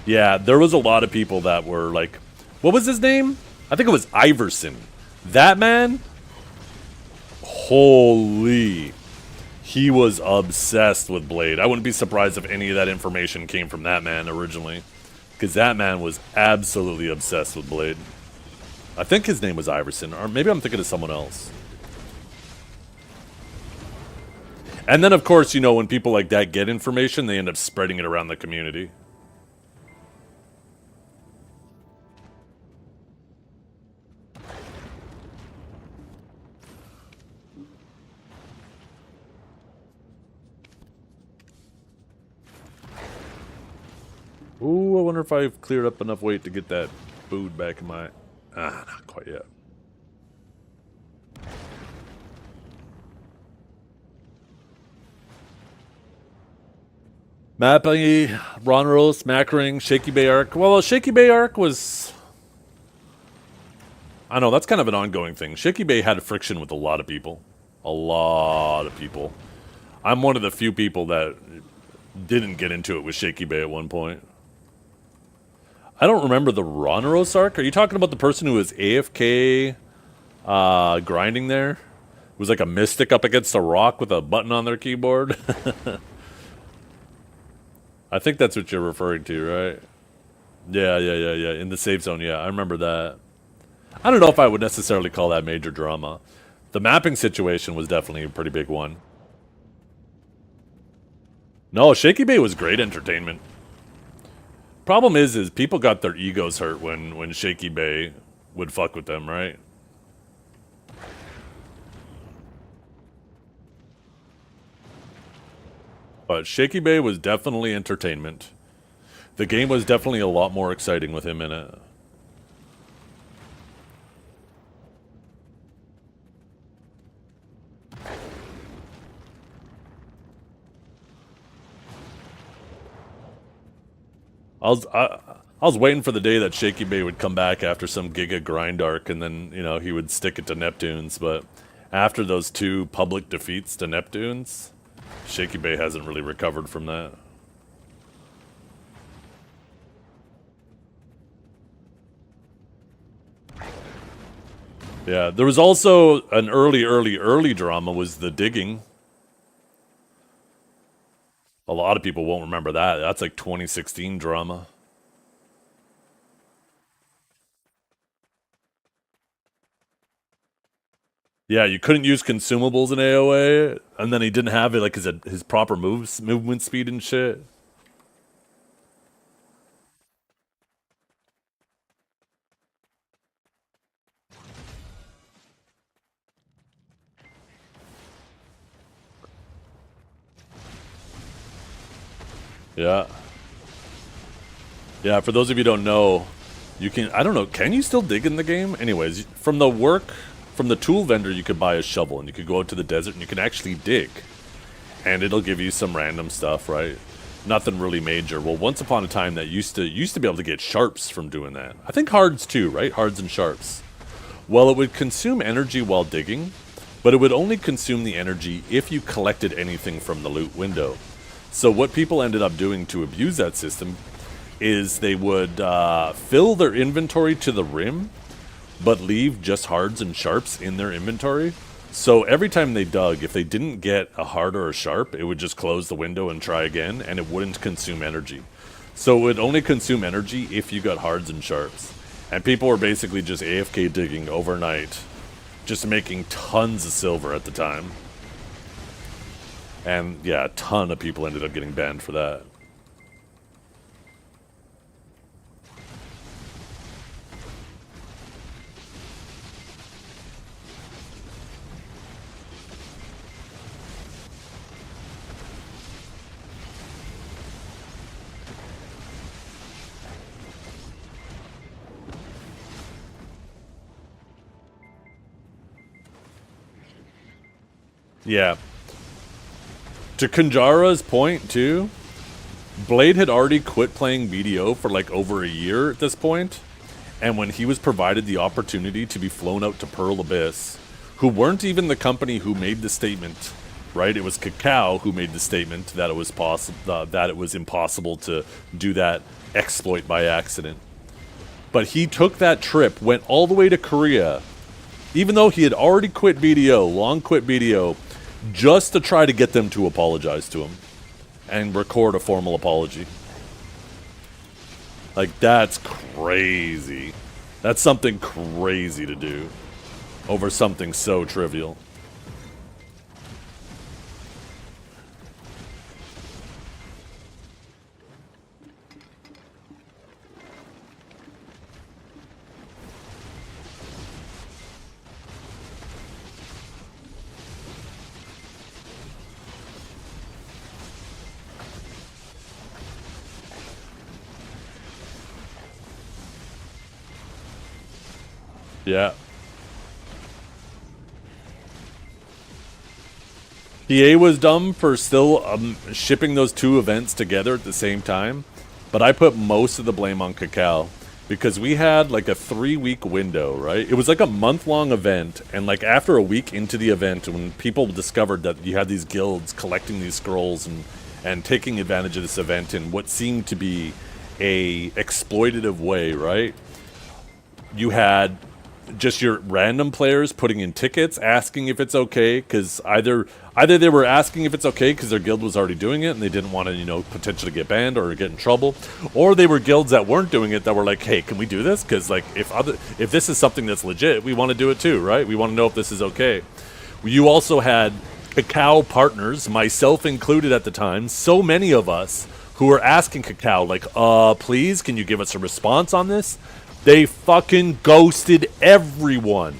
Yeah, there was a lot of people that were like, what was his name? I think it was Iverson. That man? Holy. He was obsessed with Blade. I wouldn't be surprised if any of that information came from that man originally. Because that man was absolutely obsessed with Blade. I think his name was Iverson, or maybe I'm thinking of someone else. And then, of course, you know, when people like that get information, they end up spreading it around the community. Ooh, I wonder if I've cleared up enough weight to get that food back in my... not quite yet. Mappy, Ronros, Macring, Shaky Bay Arc. Well, Shaky Bay Arc was... I know, that's kind of an ongoing thing. Shaky Bay had friction with a lot of people. A lot of people. I'm one of the few people that didn't get into it with Shaky Bay at one point. I don't remember the Ronros arc. Are you talking about the person who was AFK grinding there? It was like a mystic up against a rock with a button on their keyboard. I think that's what you're referring to, right? Yeah. In the safe zone, yeah. I remember that. I don't know if I would necessarily call that major drama. The mapping situation was definitely a pretty big one. No, Shaky Bay was great entertainment. Problem is people got their egos hurt when Shaky Bay would fuck with them, right? But Shaky Bay was definitely entertainment. The game was definitely a lot more exciting with him in it. I was waiting for the day that Shaky Bay would come back after some Giga grind arc, and then, you know, he would stick it to Neptunes, but after those two public defeats to Neptunes, Shaky Bay hasn't really recovered from that. Yeah, there was also an early drama was the digging. A lot of people won't remember that. That's like 2016 drama. Yeah, you couldn't use consumables in AOA, and then he didn't have it like his proper movement speed and shit. Yeah. Yeah, for those of you who don't know, you can, I don't know, can you still dig in the game? Anyways, from the tool vendor, you could buy a shovel, and you could go out to the desert, and you can actually dig. And it'll give you some random stuff, right? Nothing really major. Well, once upon a time, that used to be able to get sharps from doing that. I think hards too, right? Hards and sharps. Well, it would consume energy while digging, but it would only consume the energy if you collected anything from the loot window. So what people ended up doing to abuse that system is they would fill their inventory to the rim, but leave just hards and sharps in their inventory. So every time they dug, if they didn't get a hard or a sharp, it would just close the window and try again, and it wouldn't consume energy. So it would only consume energy if you got hards and sharps. And people were basically just AFK digging overnight, just making tons of silver at the time. And yeah, a ton of people ended up getting banned for that. Yeah. To Kanjara's point, too, Blade had already quit playing BDO for like over a year at this point, and when he was provided the opportunity to be flown out to Pearl Abyss, who weren't even the company who made the statement, right? It was Kakao who made the statement that it was that it was impossible to do that exploit by accident. But he took that trip, went all the way to Korea, even though he had already quit BDO, long quit BDO, just to try to get them to apologize to him and record a formal apology. Like, that's crazy. That's something crazy to do over something so trivial. Yeah. EA was dumb for still shipping those two events together at the same time, but I put most of the blame on Kakao because we had like a 3-week window, right? It was like a month-long event, and like after a week into the event, when people discovered that you had these guilds collecting these scrolls and taking advantage of this event in what seemed to be a exploitative way, right? You had just your random players putting in tickets, asking if it's okay, because either they were asking if it's okay because their guild was already doing it and they didn't want to, you know, potentially get banned or get in trouble, or they were guilds that weren't doing it that were like, hey, can we do this? Because like if this is something that's legit, we want to do it too, right? We want to know if this is okay. You also had Kakao partners, myself included at the time, so many of us who were asking Kakao like, please, can you give us a response on this? They fucking ghosted everyone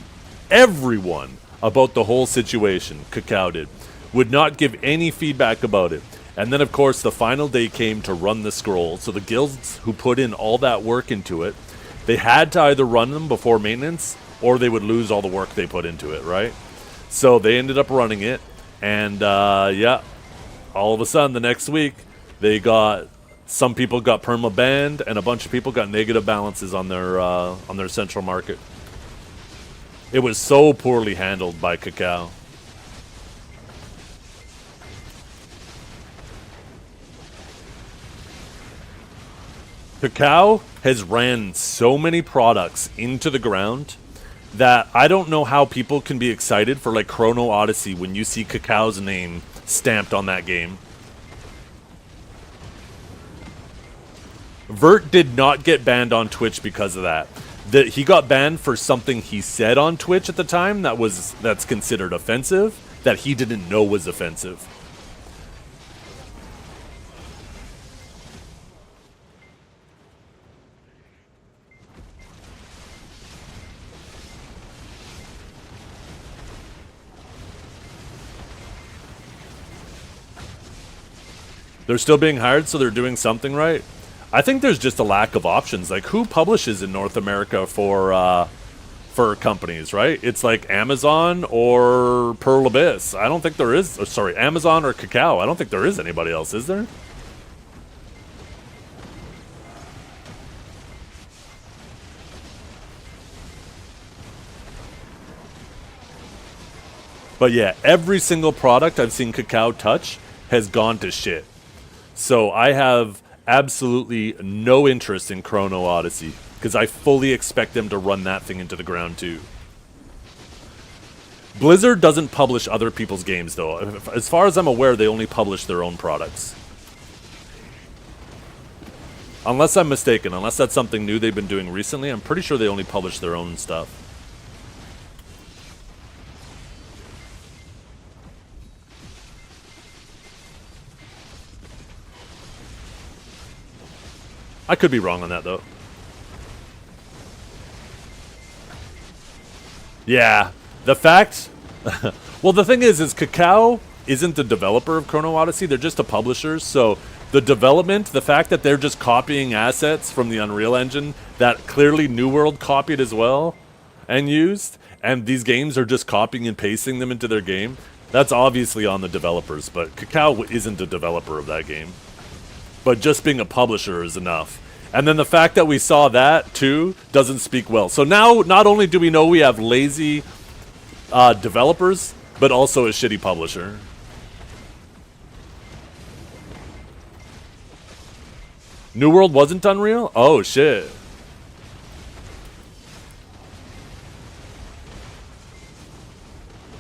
about the whole situation. Kakao did. Would not give any feedback about it. And then, of course, the final day came to run the scroll. So the guilds who put in all that work into it, they had to either run them before maintenance or they would lose all the work they put into it, right? So they ended up running it. And, yeah, all of a sudden the next week, they got... Some people got perma banned, and a bunch of people got negative balances on their central market. It was so poorly handled by Kakao. Kakao has ran so many products into the ground that I don't know how people can be excited for like Chrono Odyssey when you see Kakao's name stamped on that game. Vert did not get banned on Twitch because of that. He got banned for something he said on Twitch at the time that's considered offensive, that he didn't know was offensive. They're still being hired, so they're doing something right. I think there's just a lack of options. Like, who publishes in North America for companies, right? It's like Amazon or Pearl Abyss. I don't think there is. Oh, sorry, Amazon or Kakao. I don't think there is anybody else, is there? But yeah, every single product I've seen Kakao touch has gone to shit. So I have absolutely no interest in Chrono Odyssey because I fully expect them to run that thing into the ground too. Blizzard doesn't publish other people's games though. As far as I'm aware, they only publish their own products. Unless I'm mistaken, unless that's something new they've been doing recently, I'm pretty sure they only publish their own stuff. I could be wrong on that, though. Yeah, the fact... well, the thing is Cacao isn't the developer of Chrono Odyssey. They're just a publisher, so the development, the fact that they're just copying assets from the Unreal Engine that clearly New World copied as well and used, and these games are just copying and pasting them into their game, that's obviously on the developers, but Cacao isn't a developer of that game. But just being a publisher is enough. And then the fact that we saw that, too, doesn't speak well. So now, not only do we know we have lazy developers, but also a shitty publisher. New World wasn't Unreal? Oh, shit.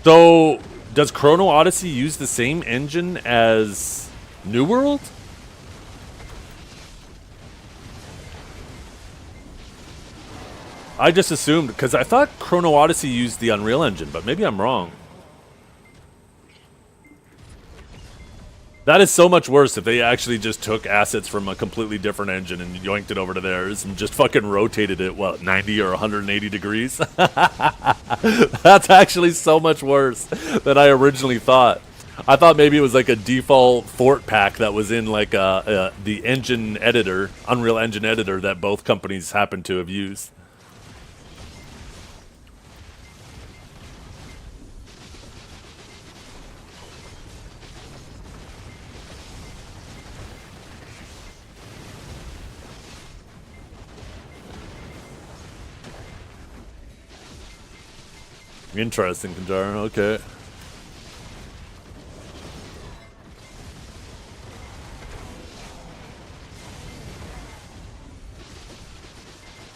So, does Chrono Odyssey use the same engine as New World? I just assumed, because I thought Chrono Odyssey used the Unreal Engine, but maybe I'm wrong. That is so much worse if they actually just took assets from a completely different engine and yoinked it over to theirs and just fucking rotated it, what, 90 or 180 degrees? That's actually so much worse than I originally thought. I thought maybe it was like a default fort pack that was in like the engine editor, Unreal Engine editor that both companies happen to have used. Interesting, Kanjar. Okay.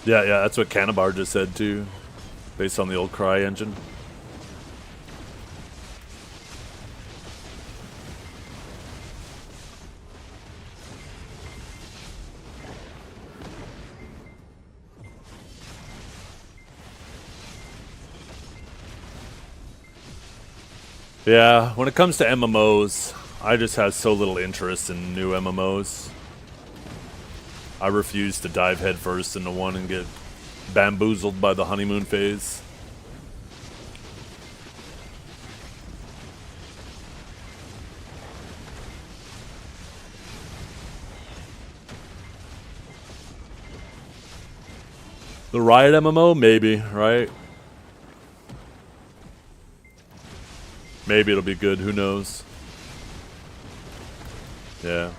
Yeah, that's what Canabar just said too, based on the old Cry engine. Yeah, when it comes to MMOs, I just have so little interest in new MMOs. I refuse to dive headfirst into one and get bamboozled by the honeymoon phase. The Riot MMO? Maybe, right? Maybe it'll be good, who knows? Yeah.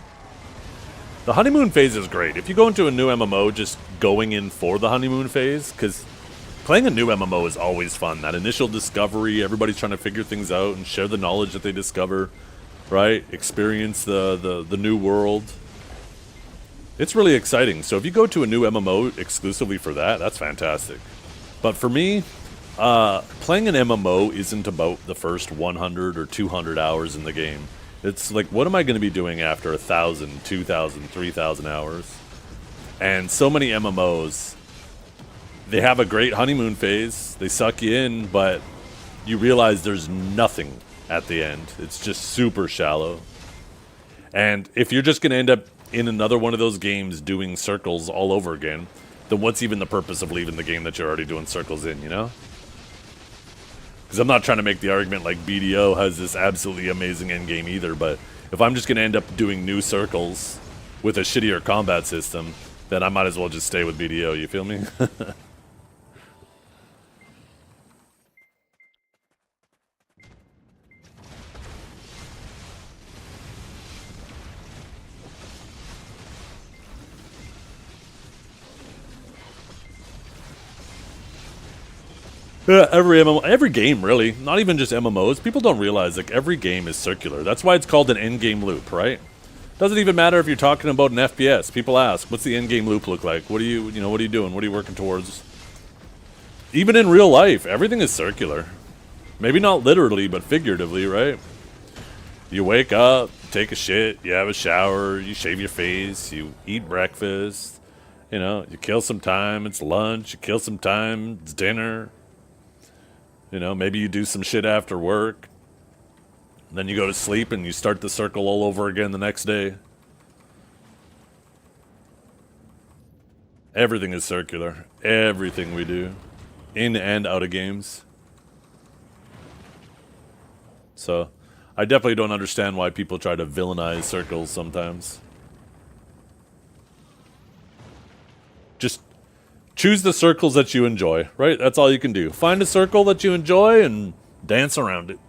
The honeymoon phase is great. If you go into a new MMO just going in for the honeymoon phase, because playing a new MMO is always fun. That initial discovery, everybody's trying to figure things out and share the knowledge that they discover, right? Experience the new world. It's really exciting. So if you go to a new MMO exclusively for that, that's fantastic. But for me, playing an MMO isn't about the first 100 or 200 hours in the game. It's like, what am I going to be doing after 1,000, 2,000, 3,000 hours? And so many MMOs, they have a great honeymoon phase. They suck you in, but you realize there's nothing at the end. It's just super shallow. And if you're just going to end up in another one of those games doing circles all over again, then what's even the purpose of leaving the game that you're already doing circles in, you know? Because I'm not trying to make the argument like BDO has this absolutely amazing endgame either, but if I'm just going to end up doing new circles with a shittier combat system, then I might as well just stay with BDO, you feel me? Yeah, every MMO, every game really, not even just MMOs. People don't realize like every game is circular. That's why it's called an endgame loop, right? Doesn't even matter if you're talking about an FPS. People ask, "What's the endgame loop look like? What are you doing? What are you working towards?" Even in real life, everything is circular. Maybe not literally, but figuratively, right? You wake up, take a shit, you have a shower, you shave your face, you eat breakfast, you know, you kill some time, it's lunch, you kill some time, it's dinner. You know, maybe you do some shit after work. Then you go to sleep and you start the circle all over again the next day. Everything is circular. Everything we do. In and out of games. So, I definitely don't understand why people try to villainize circles sometimes. Just choose the circles that you enjoy, right? That's all you can do. Find a circle that you enjoy and dance around it.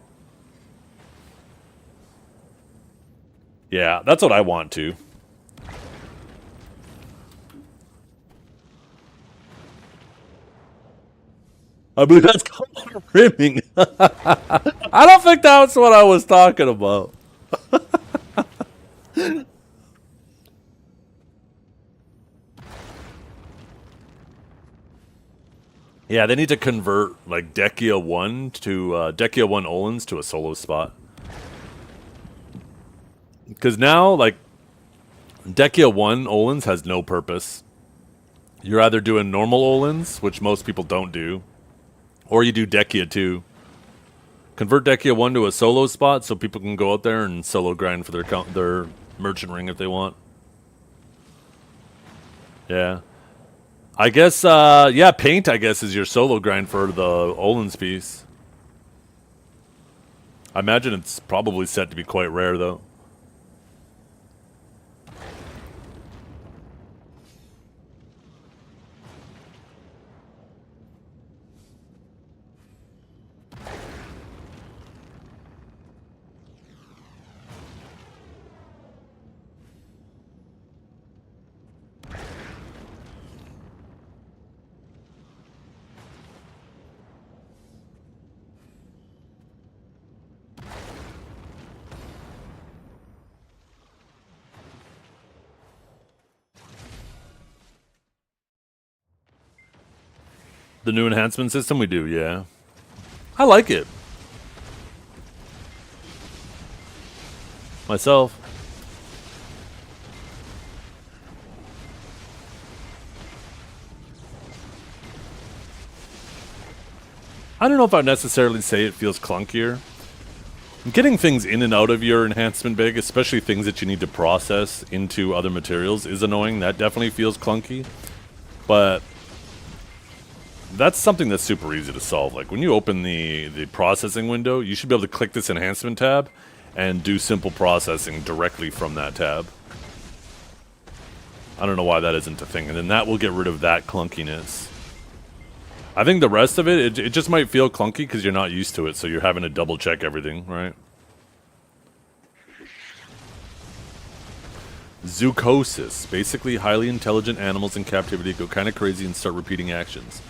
Yeah, that's what I want to. I believe that's called rimming. I don't think that's what I was talking about. Yeah, they need to convert like Dekia 1 to Dekia 1 Olins to a solo spot. Because now, like, Dekia 1 Olins has no purpose. You're either doing normal Olins, which most people don't do, or you do Dekia 2. Convert Dekia 1 to a solo spot so people can go out there and solo grind for their merchant ring if they want. Yeah. I guess, yeah, paint, I guess, is your solo grind for the Olins piece. I imagine it's probably set to be quite rare, though. The new enhancement system we do, yeah. I like it. Myself. I don't know if I'd necessarily say it feels clunkier. Getting things in and out of your enhancement bag, especially things that you need to process into other materials, is annoying. That definitely feels clunky. But that's something that's super easy to solve. Like, when you open the processing window, you should be able to click this enhancement tab and do simple processing directly from that tab. I don't know why that isn't a thing. And then that will get rid of that clunkiness. I think the rest of it just might feel clunky because you're not used to it, so you're having to double check everything, right? Zoochosis. Basically, highly intelligent animals in captivity go kind of crazy and start repeating actions.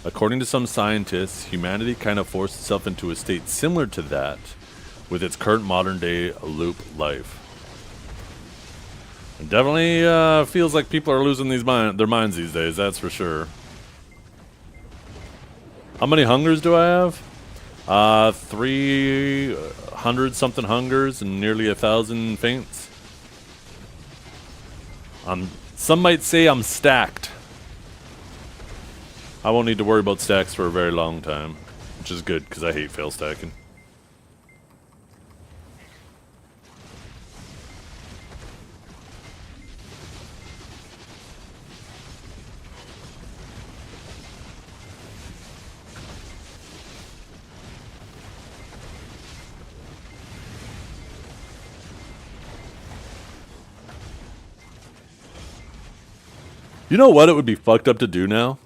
According to some scientists, humanity kind of forced itself into a state similar to that with its current modern-day loop life. It definitely feels like people are losing their minds these days, that's for sure. How many hungers do I have? 300-something hungers and nearly 1,000 faints. Some might say I'm stacked. I won't need to worry about stacks for a very long time, which is good because I hate fail stacking. You know what it would be fucked up to do now?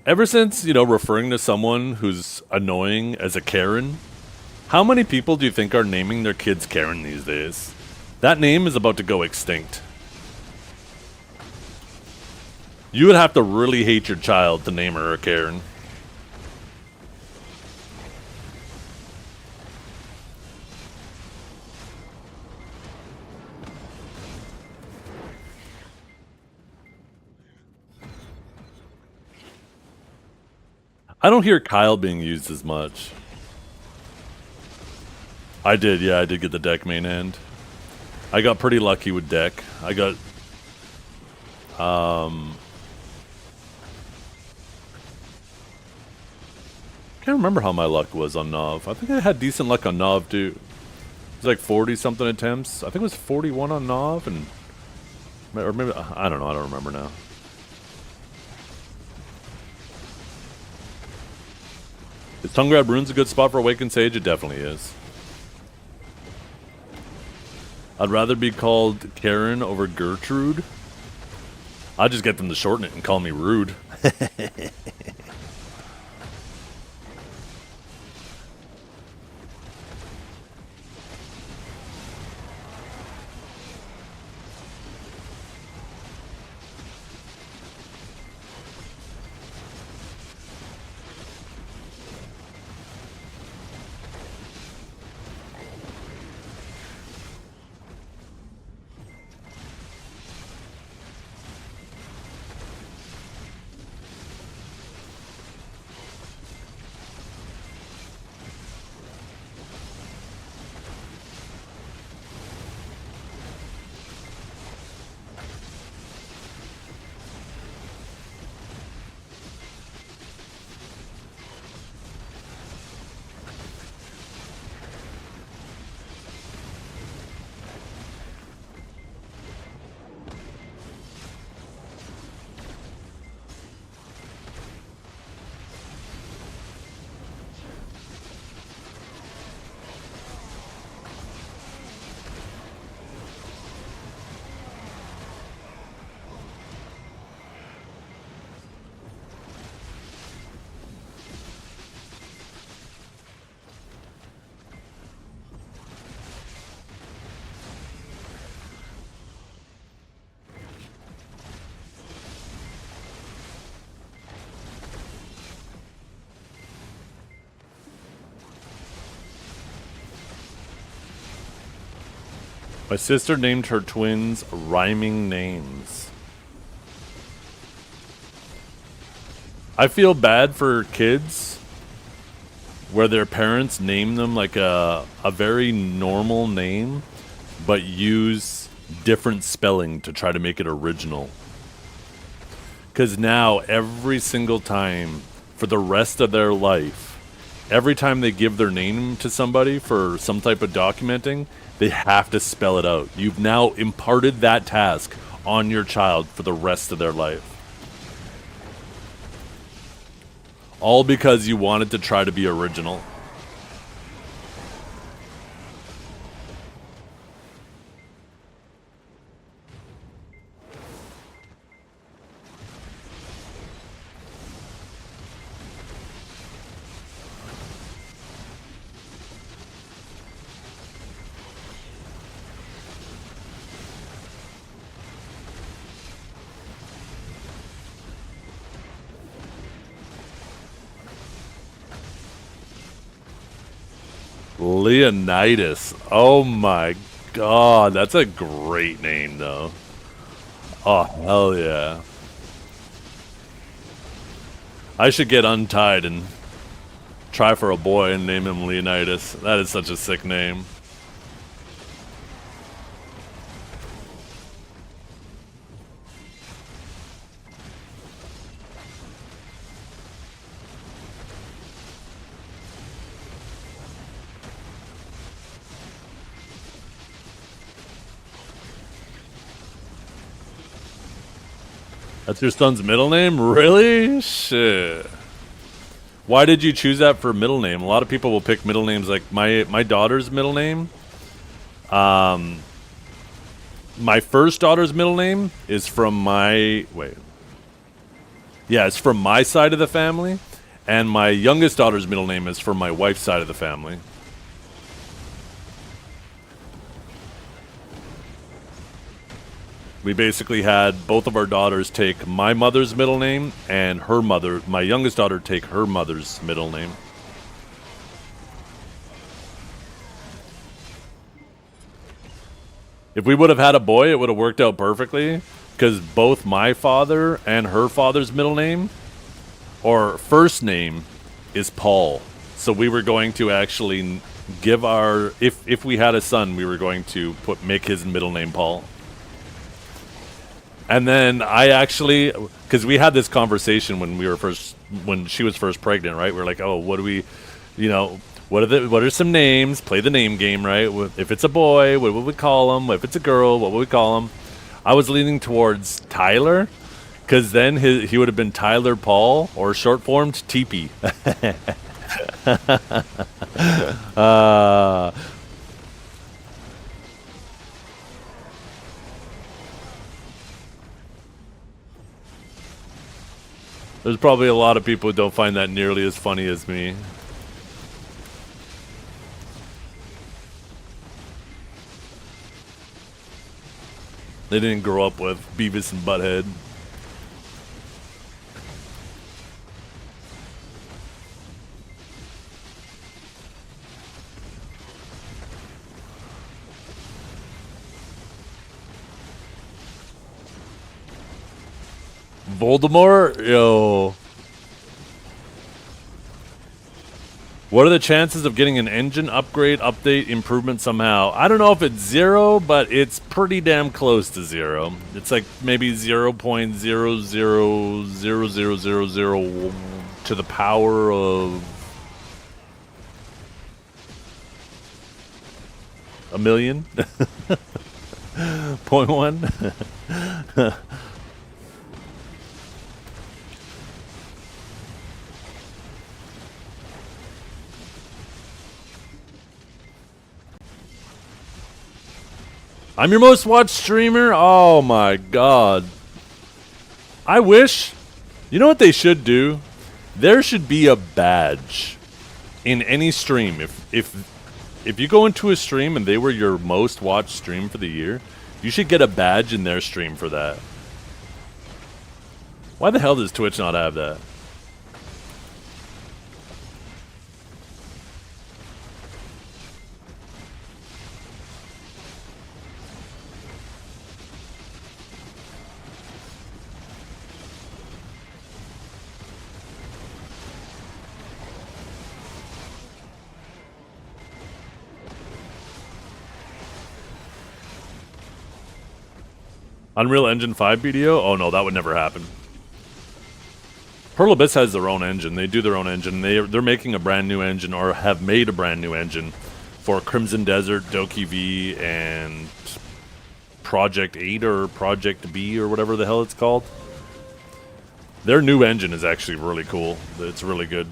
Ever since, you know, referring to someone who's annoying as a Karen, how many people do you think are naming their kids Karen these days? That name is about to go extinct. You would have to really hate your child to name her a Karen. I don't hear Kyle being used as much. I did, yeah, I did get the deck main end. I got pretty lucky with deck. I got can't remember how my luck was on Nov. I think I had decent luck on Nov too. It was like 40 something attempts. I think it was 41 on Nov, and or maybe I don't know. I don't remember now. Is Tongue Grab Runes a good spot for Awakened Sage? It definitely is. I'd rather be called Karen over Gertrude. I'd just get them to shorten it and call me Rude. My sister named her twins rhyming names. I feel bad for kids where their parents name them like a very normal name, but use different spelling to try to make it original. Because now, every single time, for the rest of their life, every time they give their name to somebody for some type of documenting, they have to spell it out. You've now imparted that task on your child for the rest of their life. All because you wanted to try to be original. Leonidas. Oh my god, that's a great name though. Oh, hell yeah. I should get untied and try for a boy and name him Leonidas. That is such a sick name. That's your son's middle name? Really? Shit. Why did you choose that for middle name? A lot of people will pick middle names. Like my daughter's middle name. My first daughter's middle name is from my... Wait. Yeah, it's from my side of the family. And my youngest daughter's middle name is from my wife's side of the family. We basically had both of our daughters take my mother's middle name and my youngest daughter take her mother's middle name. If we would have had a boy, it would have worked out perfectly because both my father and her father's middle name or first name is Paul. So we were going to actually give our if we had a son, we were going to make his middle name Paul. And then I actually, because we had this conversation when she was first pregnant, right? We were like, oh, what do we, what are some names? Play the name game, right? If it's a boy, what would we call him? If it's a girl, what would we call him? I was leaning towards Tyler, because then he would have been Tyler Paul, or short formed TP. There's probably a lot of people who don't find that nearly as funny as me. They didn't grow up with Beavis and Butthead. Voldemort? Yo. What are the chances of getting an engine upgrade, update, improvement somehow? I don't know if it's 0, but it's pretty damn close to 0. It's like maybe 0.000000 to the power of a million? 0.1? I'm your most watched streamer? Oh my god. I wish. You know what they should do? There should be a badge in any stream. If you go into a stream and they were your most watched stream for the year, you should get a badge in their stream for that. Why the hell does Twitch not have that? Unreal Engine 5 BDO? Oh no, that would never happen. Pearl Abyss has their own engine. They do their own engine. They're making a brand new engine, or have made a brand new engine for Crimson Desert, Doki V, and Project 8 or Project B or whatever the hell it's called. Their new engine is actually really cool. It's really good.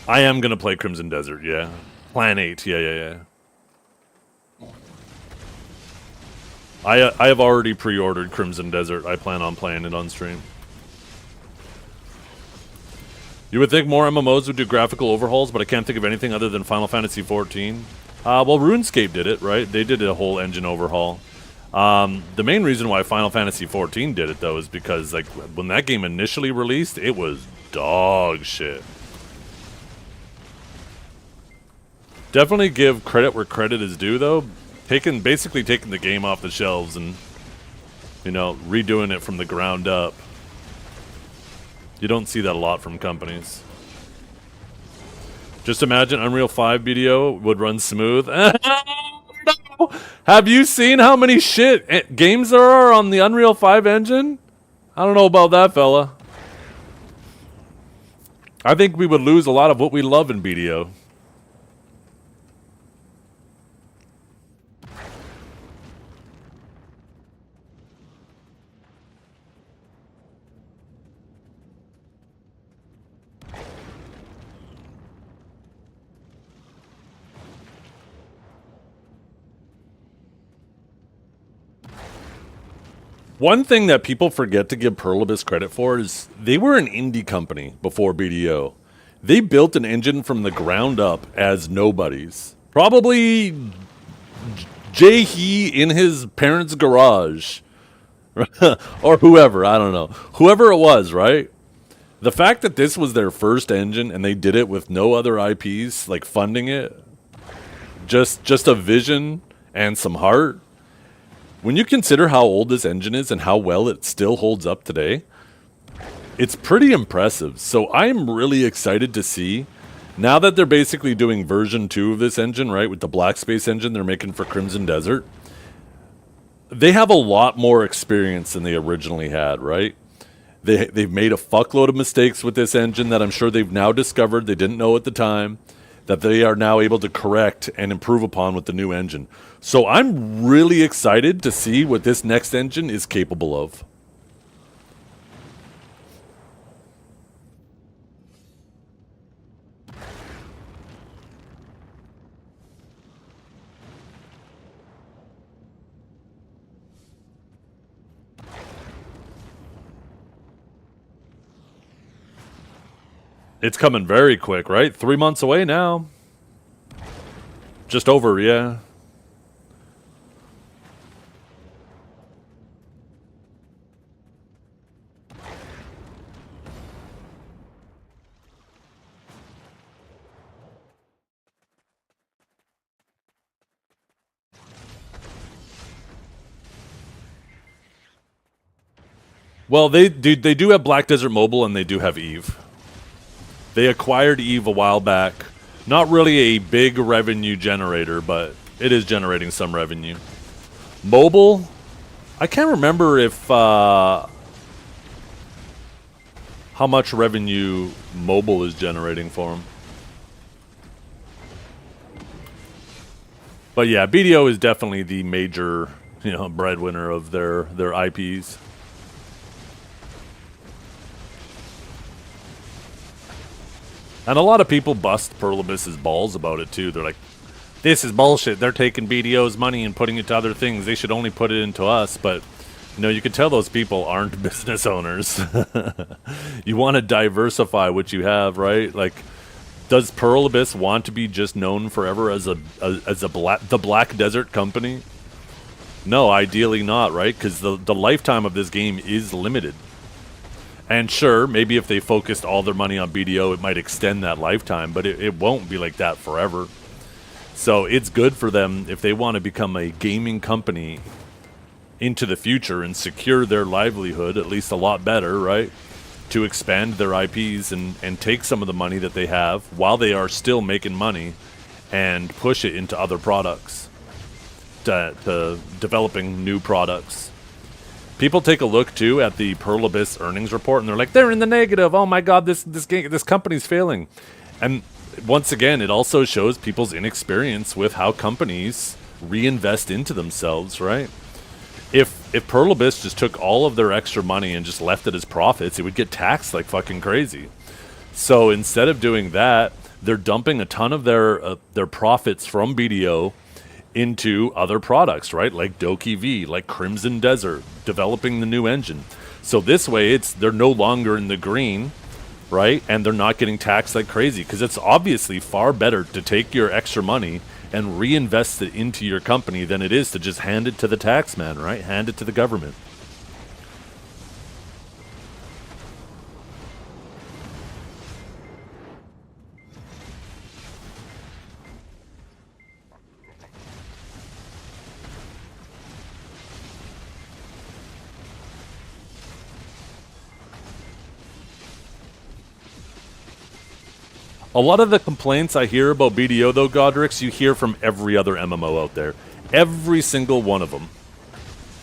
I am going to play Crimson Desert, yeah. Plan 8, yeah. I have already pre-ordered Crimson Desert. I plan on playing it on stream. You would think more MMOs would do graphical overhauls, but I can't think of anything other than Final Fantasy XIV. Well, RuneScape did it, right? They did a whole engine overhaul. The main reason why Final Fantasy XIV did it, though, is because like when that game initially released, it was dog shit. Definitely give credit where credit is due, though. Basically taking the game off the shelves and, redoing it from the ground up. You don't see that a lot from companies. Just imagine Unreal 5 BDO would run smooth. No! Have you seen how many games there are on the Unreal 5 engine? I don't know about that, fella. I think we would lose a lot of what we love in BDO. One thing that people forget to give Pearl Abyss credit for is they were an indie company before BDO. They built an engine from the ground up as nobodies. Probably Jay-Hee in his parents' garage. Or whoever, I don't know. Whoever it was, right? The fact that this was their first engine and they did it with no other IPs, like funding it, just a vision and some heart. When you consider how old this engine is and how well it still holds up today, it's pretty impressive. So I'm really excited to see Now that they're basically doing version 2 of this engine, right, with the Black Space engine they're making for Crimson Desert, they have a lot more experience than they originally had, right? They've made a fuckload of mistakes with this engine that I'm sure they've now discovered they didn't know at the time, that they are now able to correct and improve upon with the new engine. So I'm really excited to see what this next engine is capable of. It's coming very quick, right? 3 months away now. Just over, yeah. Well, they do have Black Desert Mobile and they do have Eve. They acquired Eve a while back. Not really a big revenue generator, but it is generating some revenue. Mobile, I can't remember if how much revenue mobile is generating for them. But yeah, BDO is definitely the major, breadwinner of their IPs. And a lot of people bust Pearl Abyss's balls about it, too. They're like, this is bullshit. They're taking BDO's money and putting it to other things. They should only put it into us. But, you can tell those people aren't business owners. You want to diversify what you have, right? Like, does Pearl Abyss want to be just known forever as the Black Desert company? No, ideally not, right? Because the lifetime of this game is limited. And sure, maybe if they focused all their money on BDO, it might extend that lifetime, but it won't be like that forever. So it's good for them if they want to become a gaming company into the future and secure their livelihood, at least a lot better, right? To expand their IPs and take some of the money that they have while they are still making money and push it into other products, to developing new products. People take a look, too, at the Pearl Abyss earnings report, and they're like, they're in the negative. Oh, my God, this company's failing. And once again, it also shows people's inexperience with how companies reinvest into themselves, right? If Pearl Abyss just took all of their extra money and just left it as profits, it would get taxed like fucking crazy. So instead of doing that, they're dumping a ton of their profits from BDO into other products, right? Like Doki V, like Crimson Desert, developing the new engine. So this way, they're no longer in the green, right? And they're not getting taxed like crazy, because it's obviously far better to take your extra money and reinvest it into your company than it is to just hand it to the tax man, right? Hand it to the government. A lot of the complaints I hear about BDO, though, Godrix, you hear from every other MMO out there. Every single one of them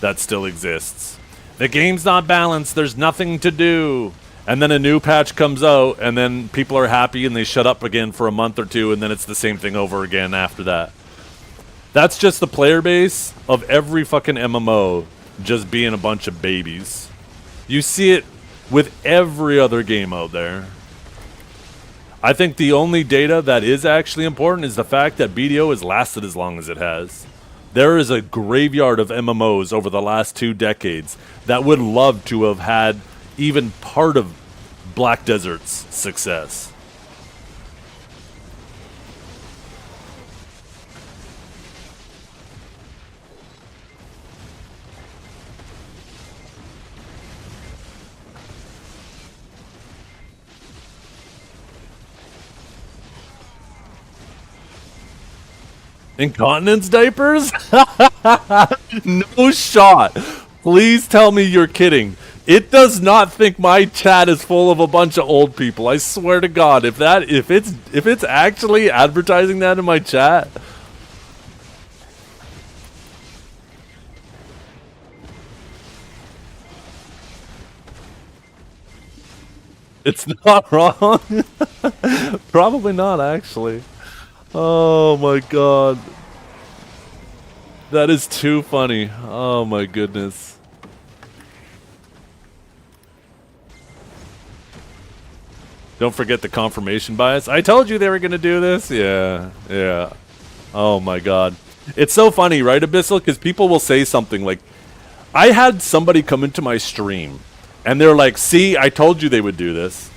that still exists. The game's not balanced, there's nothing to do. And then a new patch comes out, and then people are happy and they shut up again for a month or two, and then it's the same thing over again after that. That's just the player base of every fucking MMO just being a bunch of babies. You see it with every other game out there. I think the only data that is actually important is the fact that BDO has lasted as long as it has. There is a graveyard of MMOs over the last 2 decades that would love to have had even part of Black Desert's success. Incontinence diapers? No shot. Please tell me you're kidding. It does not think my chat is full of a bunch of old people. I swear to God, if it's actually advertising that in my chat. It's not wrong. Probably not, actually. Oh my God. That is too funny. Oh my goodness. Don't forget the confirmation bias. I told you they were going to do this. Yeah, yeah. Oh my God. It's so funny, right, Abyssal? Because people will say something like, I had somebody come into my stream and they're like, see, I told you they would do this.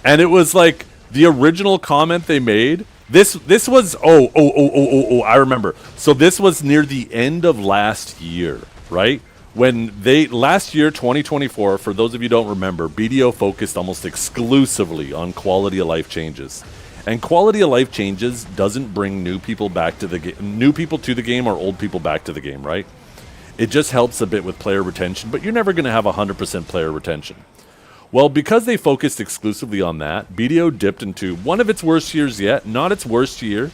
And it was like the original comment they made. This was, I remember. So this was near the end of last year, right? When last year, 2024, for those of you who don't remember, BDO focused almost exclusively on quality of life changes. And quality of life changes doesn't bring new people back to the game, new people to the game or old people back to the game, right? It just helps a bit with player retention, but you're never going to have 100% player retention. Well, because they focused exclusively on that, BDO dipped into one of its worst years yet, not its worst year,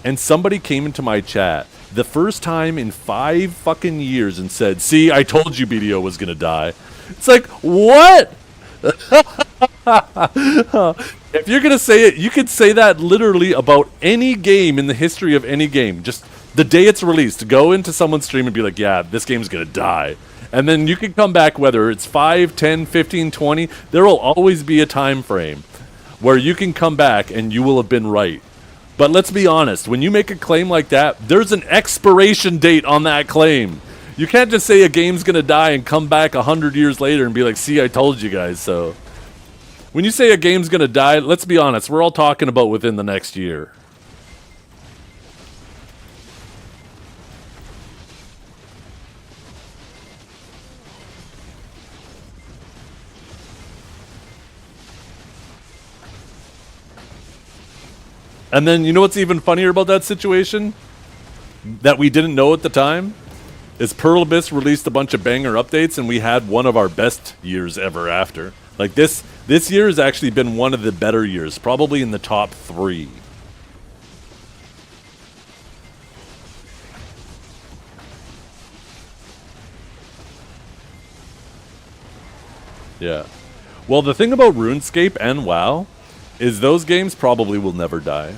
and somebody came into my chat the first time in 5 fucking years and said, see, I told you BDO was going to die. It's like, what? If you're going to say it, you could say that literally about any game in the history of any game. Just the day it's released, go into someone's stream and be like, yeah, this game's going to die. And then you can come back, whether it's 5, 10, 15, 20, there will always be a time frame where you can come back and you will have been right. But let's be honest, when you make a claim like that, there's an expiration date on that claim. You can't just say a game's going to die and come back 100 years later and be like, see, I told you guys so. When you say a game's going to die, let's be honest, we're all talking about within the next year. And then, you know what's even funnier about that situation? That we didn't know at the time? Is Pearl Abyss released a bunch of banger updates and we had one of our best years ever after. Like this year has actually been one of the better years, probably in the top 3. Yeah. Well, the thing about RuneScape and WoW is those games probably will never die.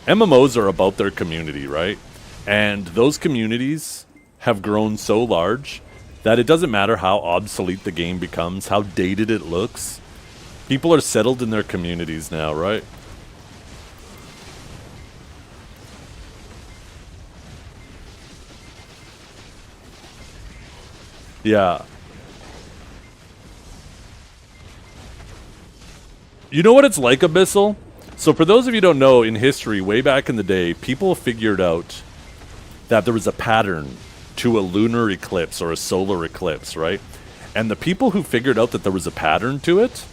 MMOs are about their community, right? And those communities have grown so large that it doesn't matter how obsolete the game becomes, how dated it looks. People are settled in their communities now, right? Yeah. You know what it's like, Abyssal? So for those of you who don't know, in history, way back in the day, people figured out that there was a pattern to a lunar eclipse or a solar eclipse, right? And the people who figured out that there was a pattern to it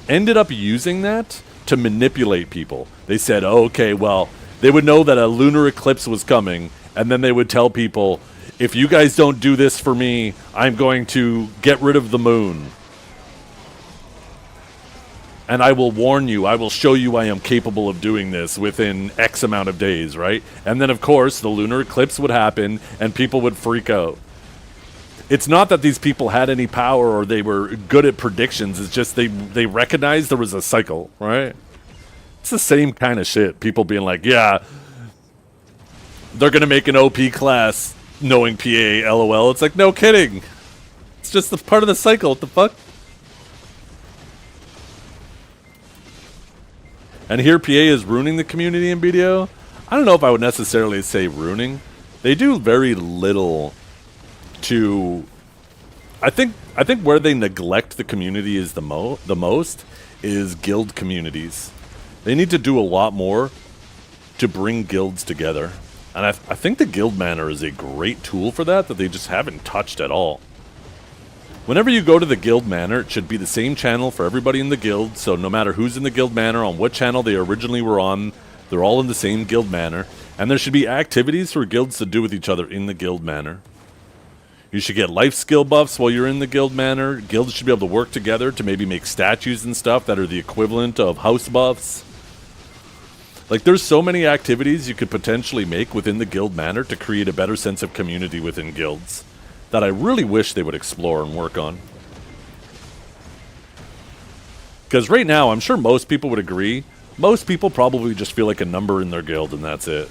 ended up using that to manipulate people. They said, oh, okay, well, they would know that a lunar eclipse was coming, and then they would tell people, if you guys don't do this for me, I'm going to get rid of the moon. And I will warn you, I will show you I am capable of doing this within X amount of days, right? And then, of course, the lunar eclipse would happen, and people would freak out. It's not that these people had any power or they were good at predictions. It's just they recognized there was a cycle, right? It's the same kind of shit. People being like, yeah, they're going to make an OP class knowing PA, LOL. It's like, no kidding. It's just the part of the cycle. What the fuck? And here PA is ruining the community in BDO. I don't know if I would necessarily say ruining. They do very little to... I think where they neglect the community is the most is guild communities. They need to do a lot more to bring guilds together. And I think the guild manor is a great tool for that they just haven't touched at all. Whenever you go to the guild manor, it should be the same channel for everybody in the guild, so no matter who's in the guild manor, on what channel they originally were on, they're all in the same guild manor, and there should be activities for guilds to do with each other in the guild manor. You should get life skill buffs while you're in the guild manor. Guilds should be able to work together to maybe make statues and stuff that are the equivalent of house buffs. Like, there's so many activities you could potentially make within the guild manor to create a better sense of community within guilds that I really wish they would explore and work on. Because right now, I'm sure most people would agree, most people probably just feel like a number in their guild and that's it.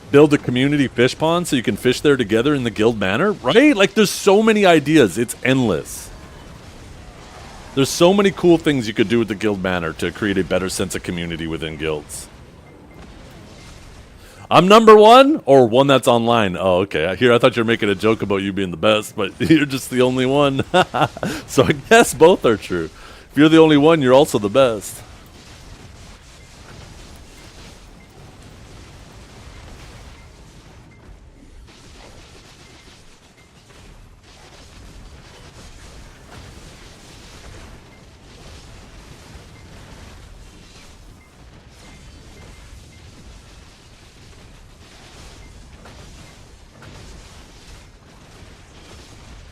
Build a community fish pond so you can fish there together in the guild manor, right? Like, there's so many ideas. It's endless. There's so many cool things you could do with the guild manor to create a better sense of community within guilds. I'm number one, or one that's online. Oh, okay. Here, I thought you were making a joke about you being the best, but you're just the only one. So I guess both are true. If you're the only one, you're also the best.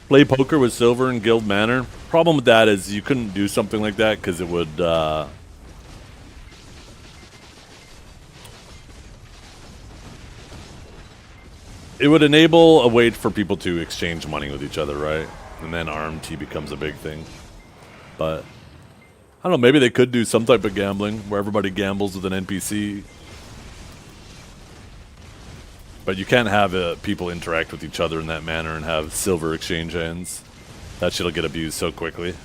Play poker with silver in guild manor. Problem with that is you couldn't do something like that because it would enable a way for people to exchange money with each other, right? And then RMT becomes a big thing. But I don't know, maybe they could do some type of gambling where everybody gambles with an NPC. But you can't have people interact with each other in that manner and have silver exchange hands. That shit'll get abused so quickly.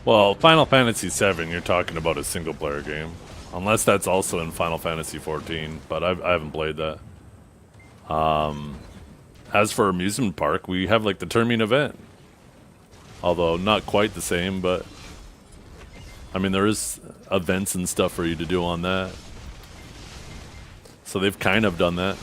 Well, Final Fantasy VII, you're talking about a single-player game. Unless that's also in Final Fantasy XIV, but I haven't played that. As for amusement park, we have like the Termian event. Although not quite the same, but I mean there is events and stuff for you to do on that. So they've kind of done that.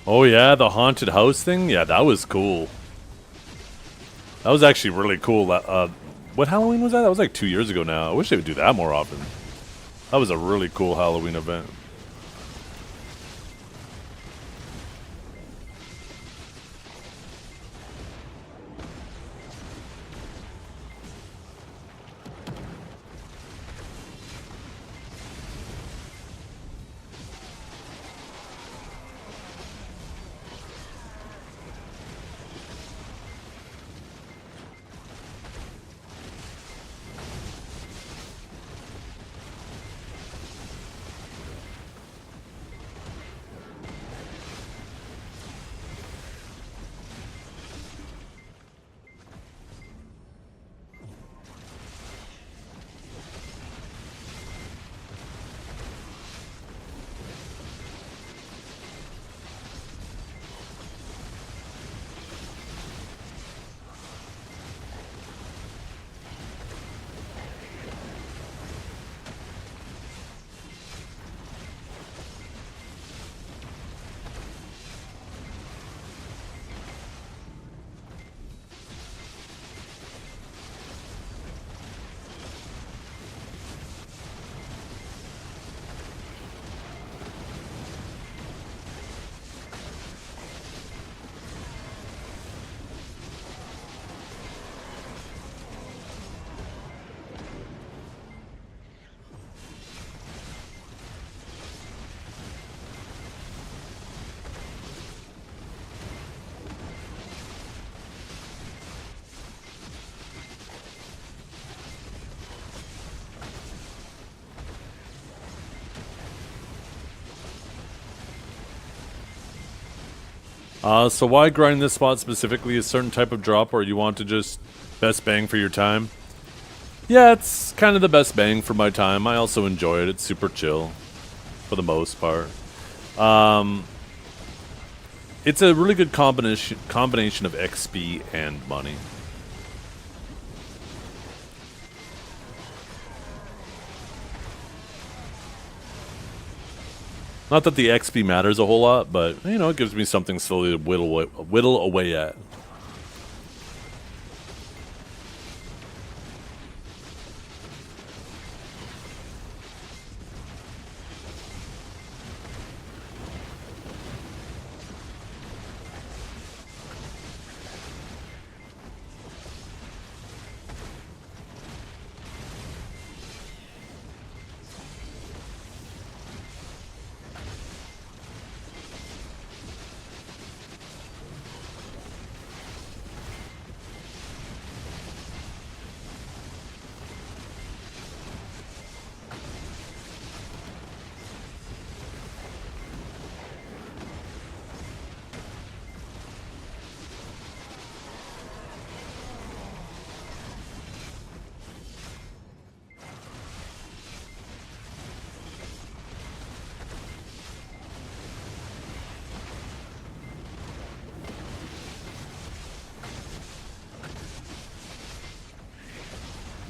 Oh yeah, the haunted house thing? Yeah, that was cool. That was actually really cool. What Halloween was that? That was like 2 years ago now. I wish they would do that more often. That was a really cool Halloween event. So why grind this spot specifically? A certain type of drop or you want to just best bang for your time? Yeah, it's kind of the best bang for my time. I also enjoy it. It's super chill for the most part. It's a really good combination of XP and money. Not that the XP matters a whole lot, but, you know, it gives me something slowly to whittle away at.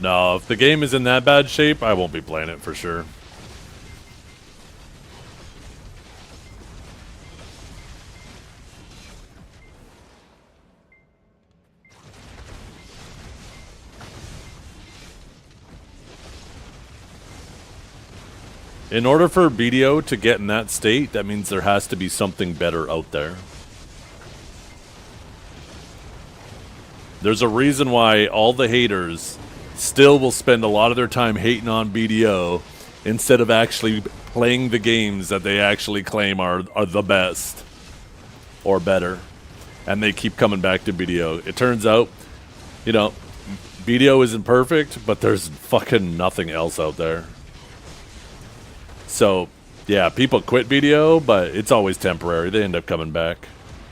No, if the game is in that bad shape, I won't be playing it for sure. In order for BDO to get in that state, that means there has to be something better out there. There's a reason why all the haters still will spend a lot of their time hating on BDO instead of actually playing the games that they actually claim are the best or better. And they keep coming back to BDO. It turns out, you know, BDO isn't perfect, but there's fucking nothing else out there. So, yeah, people quit BDO, but it's always temporary. They end up coming back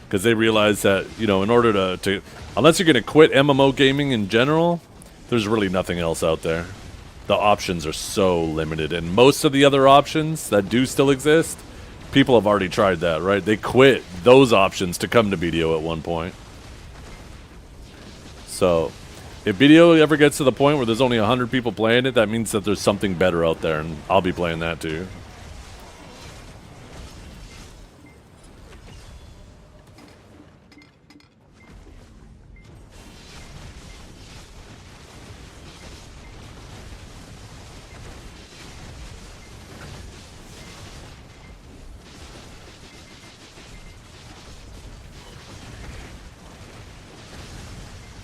because they realize that, you know, in order to unless you're going to quit MMO gaming in general, there's really nothing else out there. The options are so limited, and most of the other options that do still exist, people have already tried that, right? They quit those options to come to BDO at one point. So, if BDO ever gets to the point where there's only 100 people playing it, that means that there's something better out there, and I'll be playing that too.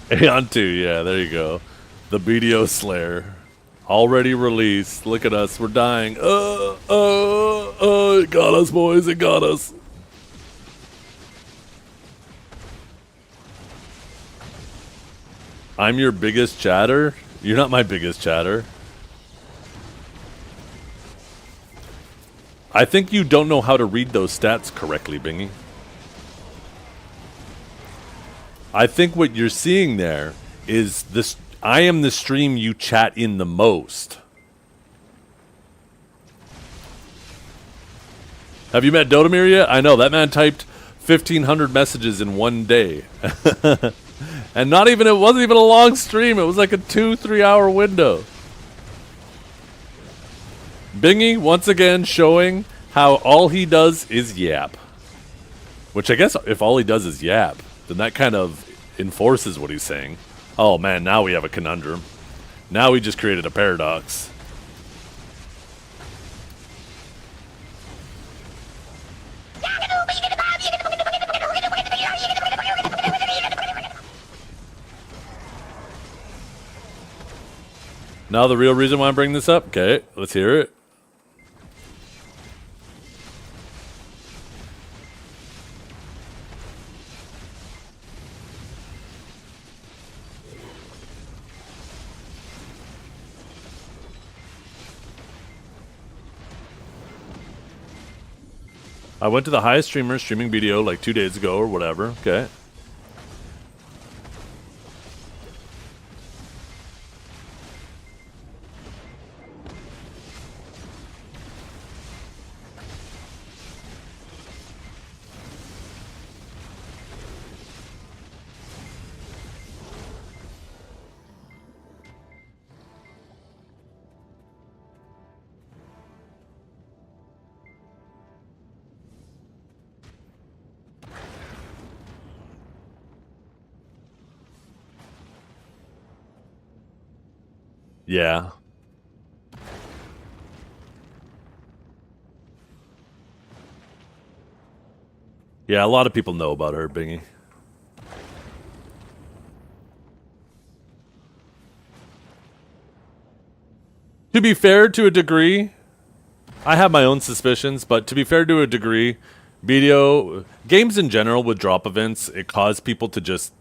Aeon 2, yeah, there you go. The BDO Slayer. Already released. Look at us, we're dying. It got us, boys, it got us. I'm your biggest chatter? You're not my biggest chatter. I think you don't know how to read those stats correctly, Bingy. I think what you're seeing there is this. I am the stream you chat in the most. Have you met Dodomir yet? I know, that man typed 1,500 messages in one day. And it wasn't even a long stream. It was like a 2-3 hour window. Bingy, once again, showing how all he does is yap. Which I guess if all he does is yap, then that kind of enforces what he's saying. Oh man, now we have a conundrum. Now we just created a paradox. Now the real reason why I'm bringing this up? Okay, let's hear it. I went to the highest streamer streaming BDO like 2 days ago or whatever. Okay. Yeah. Yeah, a lot of people know about her, Bingy. To be fair to a degree, I have my own suspicions, but to be fair to a degree, BDO, games in general with drop events, it caused people to just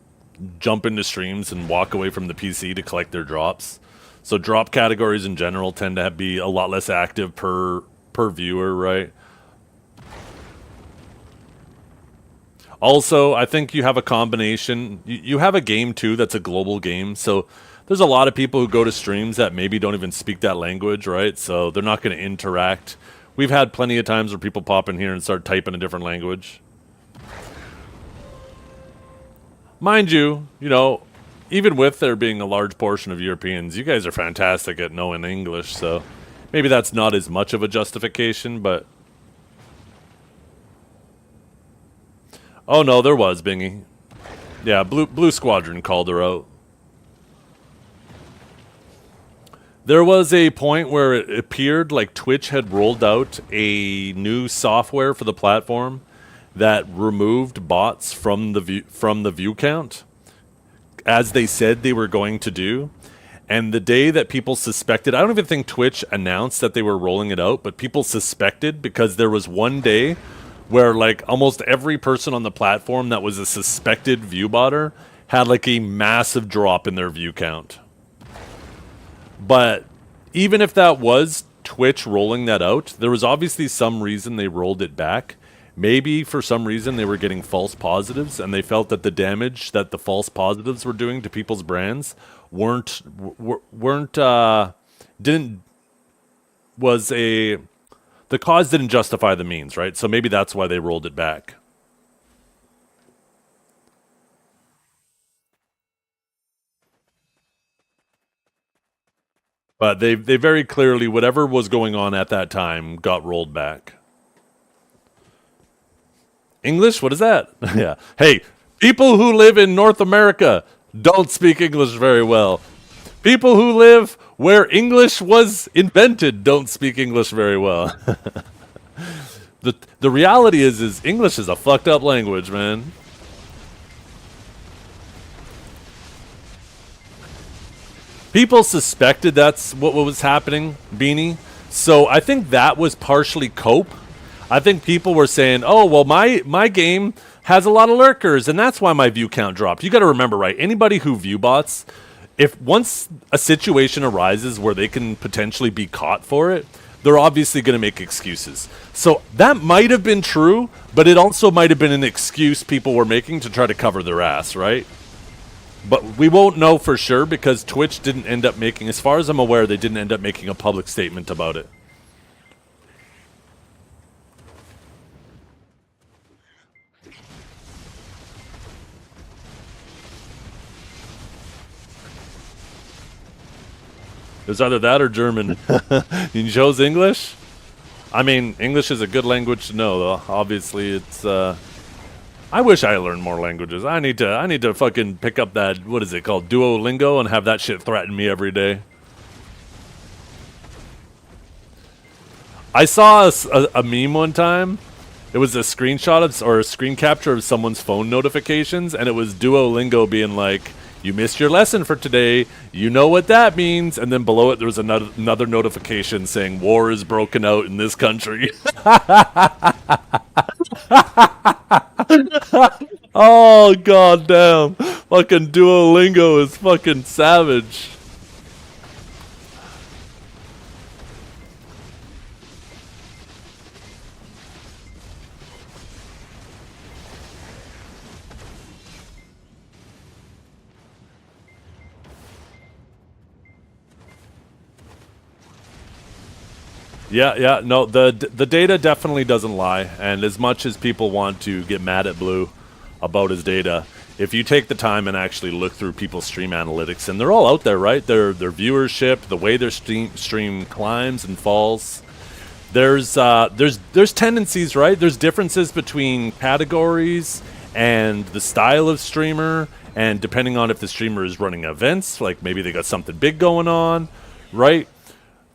jump into streams and walk away from the PC to collect their drops. So drop categories in general tend to be a lot less active per viewer, right? Also, I think you have a combination. You have a game, too, that's a global game. So there's a lot of people who go to streams that maybe don't even speak that language, right? So they're not going to interact. We've had plenty of times where people pop in here and start typing a different language. Mind you, you know, even with there being a large portion of Europeans, you guys are fantastic at knowing English, so maybe that's not as much of a justification, but... Oh no, there was, Bingy. Yeah, Blue Squadron called her out. There was a point where it appeared like Twitch had rolled out a new software for the platform that removed bots from the view count, as they said they were going to do. And the day that people suspected, I don't even think Twitch announced that they were rolling it out, but people suspected because there was one day where like almost every person on the platform that was a suspected view botter had like a massive drop in their view count. But even if that was Twitch rolling that out, there was obviously some reason they rolled it back. Maybe for some reason they were getting false positives and they felt that the damage that the false positives were doing to people's brands the cause didn't justify the means, right? So maybe that's why they rolled it back. But they very clearly, whatever was going on at that time, got rolled back. English? What is that? Yeah. Hey, people who live in North America don't speak English very well. People who live where English was invented don't speak English very well. The reality is English is a fucked up language, man. People suspected that's what was happening, Beanie. So I think that was partially cope. I think people were saying, oh, well, my game has a lot of lurkers, and that's why my view count dropped. You got to remember, right? Anybody who view bots, if once a situation arises where they can potentially be caught for it, they're obviously going to make excuses. So that might have been true, but it also might have been an excuse people were making to try to cover their ass, right? But we won't know for sure because Twitch didn't end up making, as far as I'm aware, they didn't end up making a public statement about it. It was either that or German. You chose English? I mean, English is a good language to know, though. Obviously, it's... I wish I learned more languages. I need to fucking pick up that, what is it called, Duolingo, and have that shit threaten me every day. I saw a meme one time. It was a screenshot of, or a screen capture of someone's phone notifications, and it was Duolingo being like, you missed your lesson for today. You know what that means. And then below it, there was another notification saying war is broken out in this country. Oh, goddamn. Fucking Duolingo is fucking savage. Yeah, no, the data definitely doesn't lie, and as much as people want to get mad at Blue about his data, if you take the time and actually look through people's stream analytics, and they're all out there, right? Their viewership, the way their stream climbs and falls, there's tendencies, right? There's differences between categories and the style of streamer, and depending on if the streamer is running events, like maybe they got something big going on, right?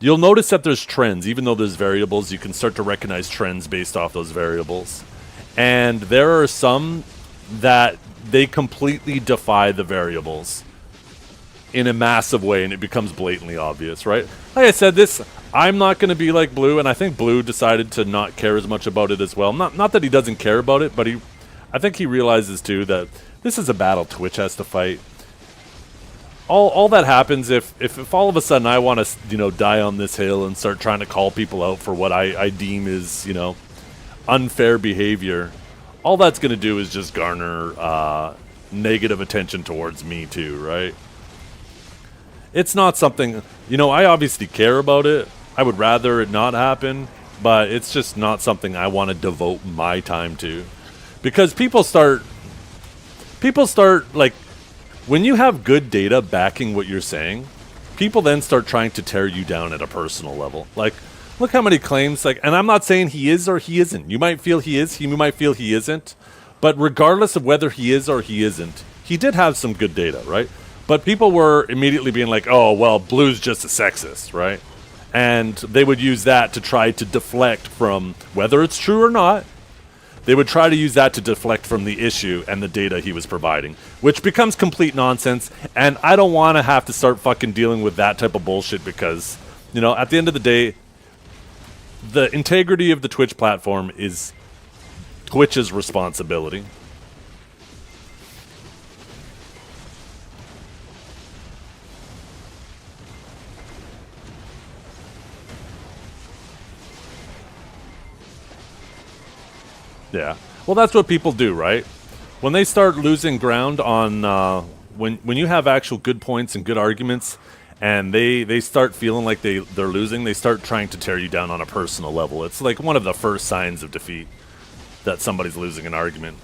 You'll notice that there's trends. Even though there's variables, you can start to recognize trends based off those variables. And there are some that they completely defy the variables in a massive way, and it becomes blatantly obvious, right? Like I said, I'm not going to be like Blue, and I think Blue decided to not care as much about it as well. Not that he doesn't care about it, but I think he realizes too that this is a battle Twitch has to fight. All that happens if all of a sudden I want to, die on this hill and start trying to call people out for what I deem is, unfair behavior, all that's going to do is just garner negative attention towards me too, right? It's not something, I obviously care about it. I would rather it not happen, but it's just not something I want to devote my time to. Because people start like when you have good data backing what you're saying, people then start trying to tear you down at a personal level. Like, look how many claims, like, and I'm not saying he is or he isn't. You might feel he is, you might feel he isn't. But regardless of whether he is or he isn't, he did have some good data, right? But people were immediately being like, oh, well, Blue's just a sexist, right? And they would use that to try to deflect from, whether it's true or not, they would try to use that to deflect from the issue and the data he was providing, which becomes complete nonsense. And I don't want to have to start fucking dealing with that type of bullshit because, you know, at the end of the day, the integrity of the Twitch platform is Twitch's responsibility. Yeah. Well, that's what people do, right? When they start losing ground on when you have actual good points and good arguments, and they start feeling like they're losing, they start trying to tear you down on a personal level. It's like one of the first signs of defeat that somebody's losing an argument.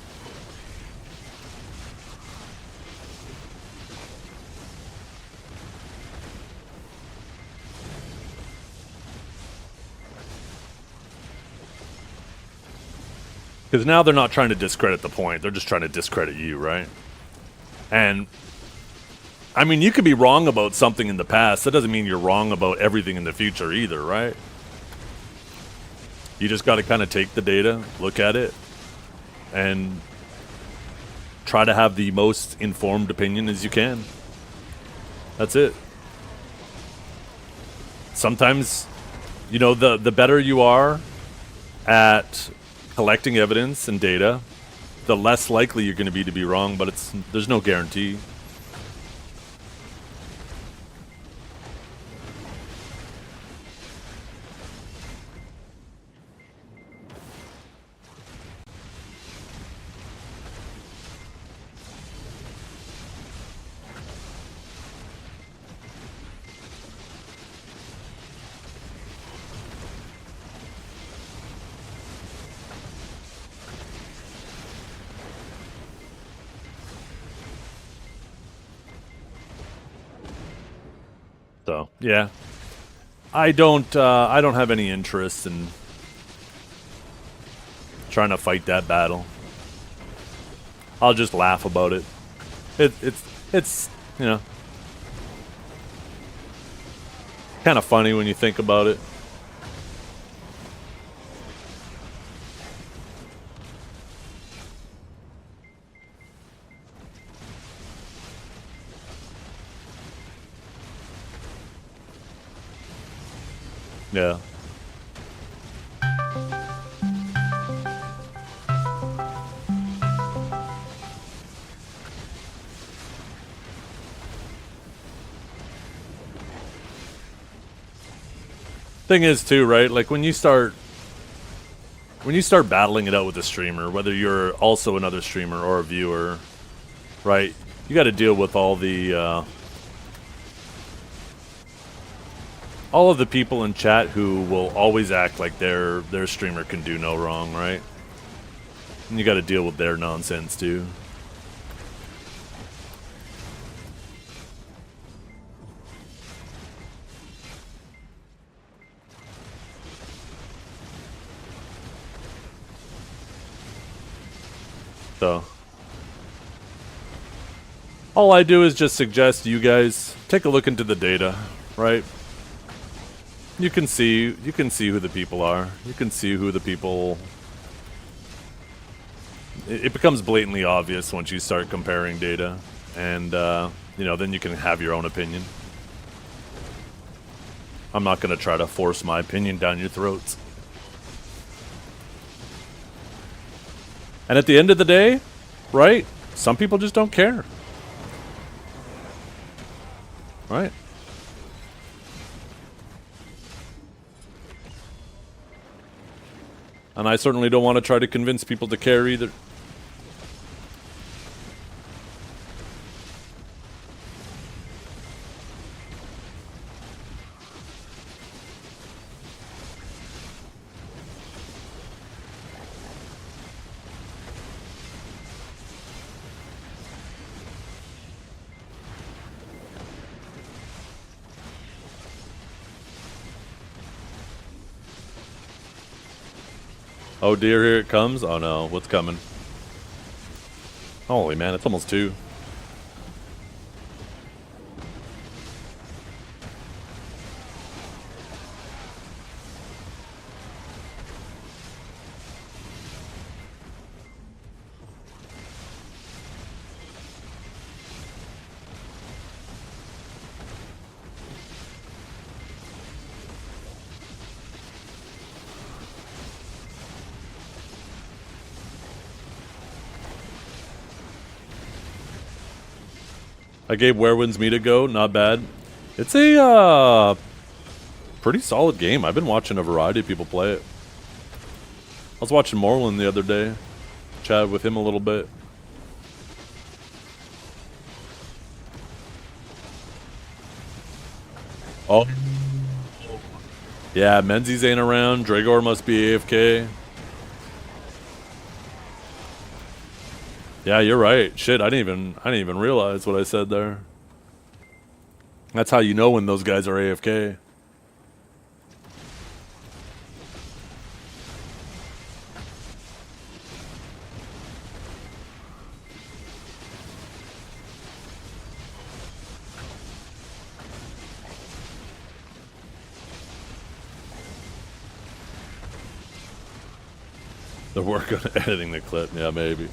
Because now they're not trying to discredit the point. They're just trying to discredit you, right? And, I mean, you could be wrong about something in the past. That doesn't mean you're wrong about everything in the future either, right? You just got to kind of take the data, look at it, and try to have the most informed opinion as you can. That's it. Sometimes, you know, the better you are at collecting evidence and data, the less likely you're going to be wrong, but there's no guarantee. So, yeah. I don't have any interest in trying to fight that battle. I'll just laugh about it. It's you know, kind of funny when you think about it. Yeah. Thing is too, right? Like when you start battling it out with a streamer, whether you're also another streamer or a viewer, right? You got to deal with all of the people in chat who will always act like their streamer can do no wrong, right? And you got to deal with their nonsense too. So, all I do is just suggest you guys take a look into the data, right? You can see who the people are. You can see who the people. It becomes blatantly obvious once you start comparing data, and you know, then you can have your own opinion. I'm not going to try to force my opinion down your throats. And at the end of the day, right? Some people just don't care. Right? And I certainly don't want to try to convince people to care either. Oh dear, here it comes. Oh no, what's coming? Holy man, it's almost 2. I gave Where Winds Meet a go, not bad. It's a pretty solid game. I've been watching a variety of people play it. I was watching Moreland the other day. Chatted with him a little bit. Oh. Yeah, Menzies ain't around. Dragor must be AFK. Yeah, you're right. Shit, I didn't even realize what I said there. That's how you know when those guys are AFK. They're working on editing the clip. Yeah, maybe.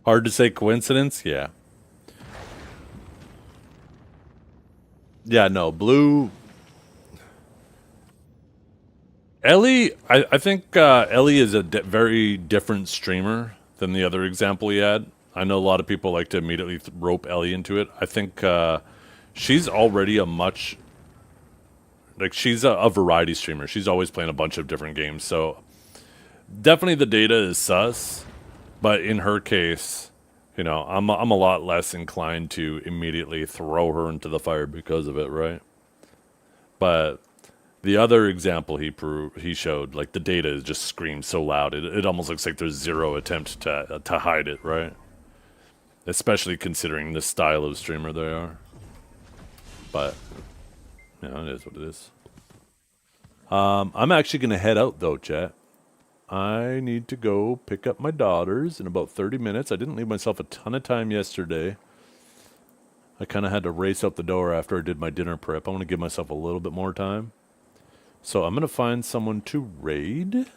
Hard to say coincidence? Yeah. Yeah, no. Blue. Ellie, I think Ellie is a very different streamer than the other example he had. I know a lot of people like to immediately rope Ellie into it. I think she's already a much... Like, she's a variety streamer. She's always playing a bunch of different games. So, definitely the data is sus. But in her case, you know, I'm a lot less inclined to immediately throw her into the fire because of it, right? But the other example he showed, like the data just screams so loud, it almost looks like there's zero attempt to hide it, right? Especially considering the style of streamer they are. But you know, it is what it is. I'm actually gonna head out though, chat. I need to go pick up my daughters in about 30 minutes. I didn't leave myself a ton of time yesterday. I kind of had to race out the door after I did my dinner prep. I want to give myself a little bit more time. So I'm going to find someone to raid.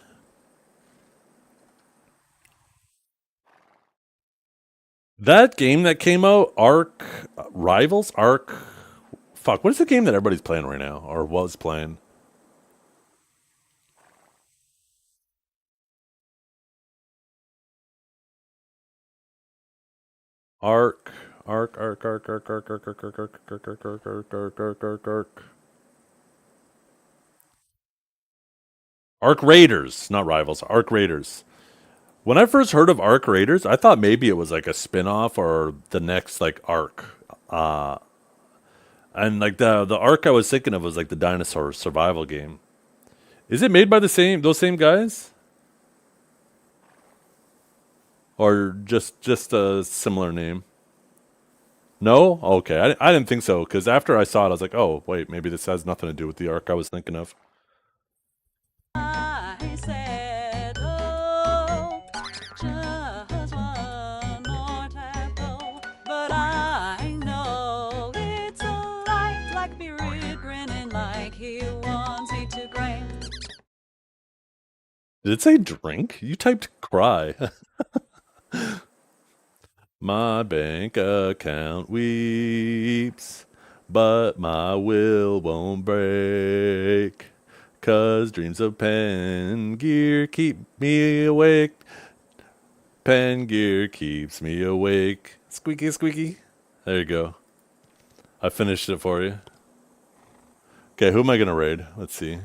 That game that came out, Ark Rivals, Ark. Fuck, what is the game that everybody's playing right now or was playing? Ark, Ark, Ark, Ark, Ark, Ark, Ark, Ark, Ark, Ark, Ark, Ark, Ark, Ark, Ark, Ark, Ark, Ark. Ark Raiders, not Rivals. Ark Raiders. When I first heard of Ark Raiders, I thought maybe it was like a spin-off or the next like Ark. Uh and like the Ark I was thinking of was like the dinosaur survival game. Is it made by those same guys? Or just a similar name? No? Okay. I didn't think so cuz after I saw it I was like, "Oh, wait, maybe this has nothing to do with the Ark I was thinking of." I said, oh, just one more tackle. But I know it's a light like Beard grinning like he wants me to grin. Did it say drink? You typed cry. My bank account weeps, but my will won't break. 'Cause dreams of pen gear keep me awake. Pen gear keeps me awake. Squeaky, squeaky. There you go. I finished it for you. Okay, who am I going to raid? Let's see.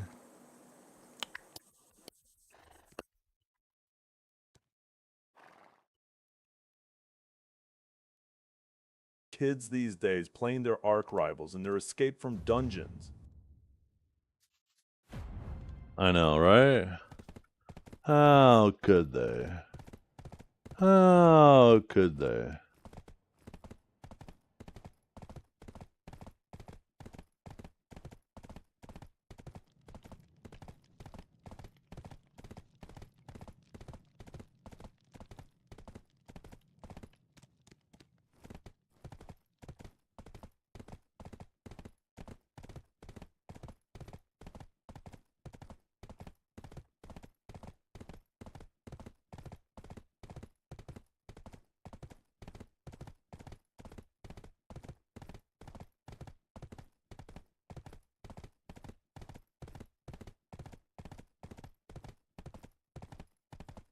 Kids these days playing their Ark Rivals and their escape from dungeons. I know, right? How could they? How could they?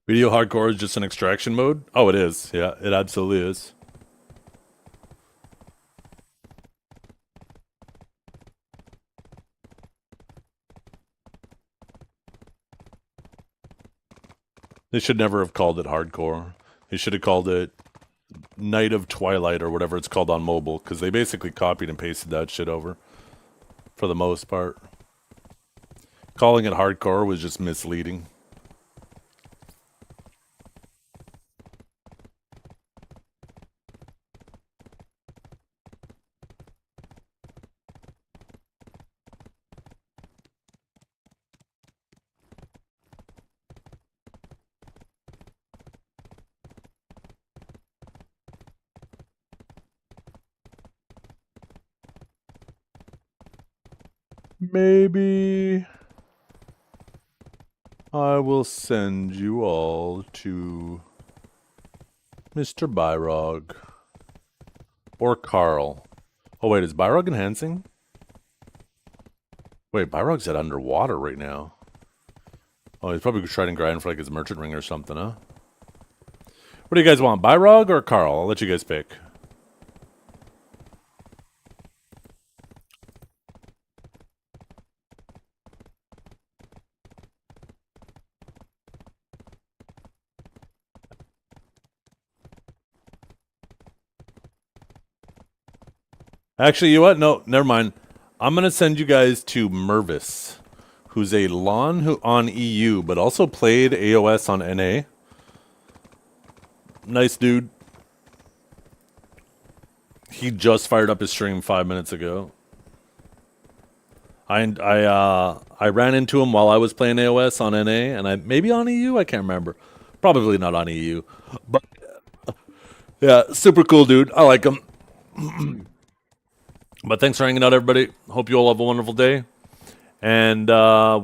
Video hardcore is just an extraction mode? Oh, it is. Yeah, it absolutely is. They should never have called it hardcore. They should have called it Night of Twilight or whatever it's called on mobile, because they basically copied and pasted that shit over for the most part. Calling it hardcore was just misleading. Maybe I will send you all to Mr. Byrog. Or Carl. Oh wait, is Byrog enhancing? Wait, Byrog's at underwater right now. Oh, he's probably trying to grind for like his merchant ring or something, huh? What do you guys want, Byrog or Carl? I'll let you guys pick. Actually, you know what? No, never mind. I'm going to send you guys to Mervis, who's a Lon on EU, but also played AOS on NA. Nice dude. He just fired up his stream 5 minutes ago. I ran into him while I was playing AOS on NA, and maybe on EU? I can't remember. Probably not on EU. But, yeah, super cool dude. I like him. But thanks for hanging out, everybody. Hope you all have a wonderful day. And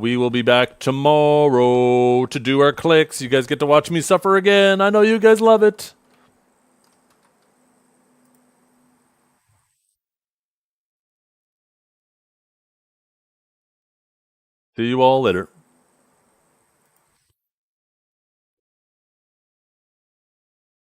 we will be back tomorrow to do our clicks. You guys get to watch me suffer again. I know you guys love it. See you all later.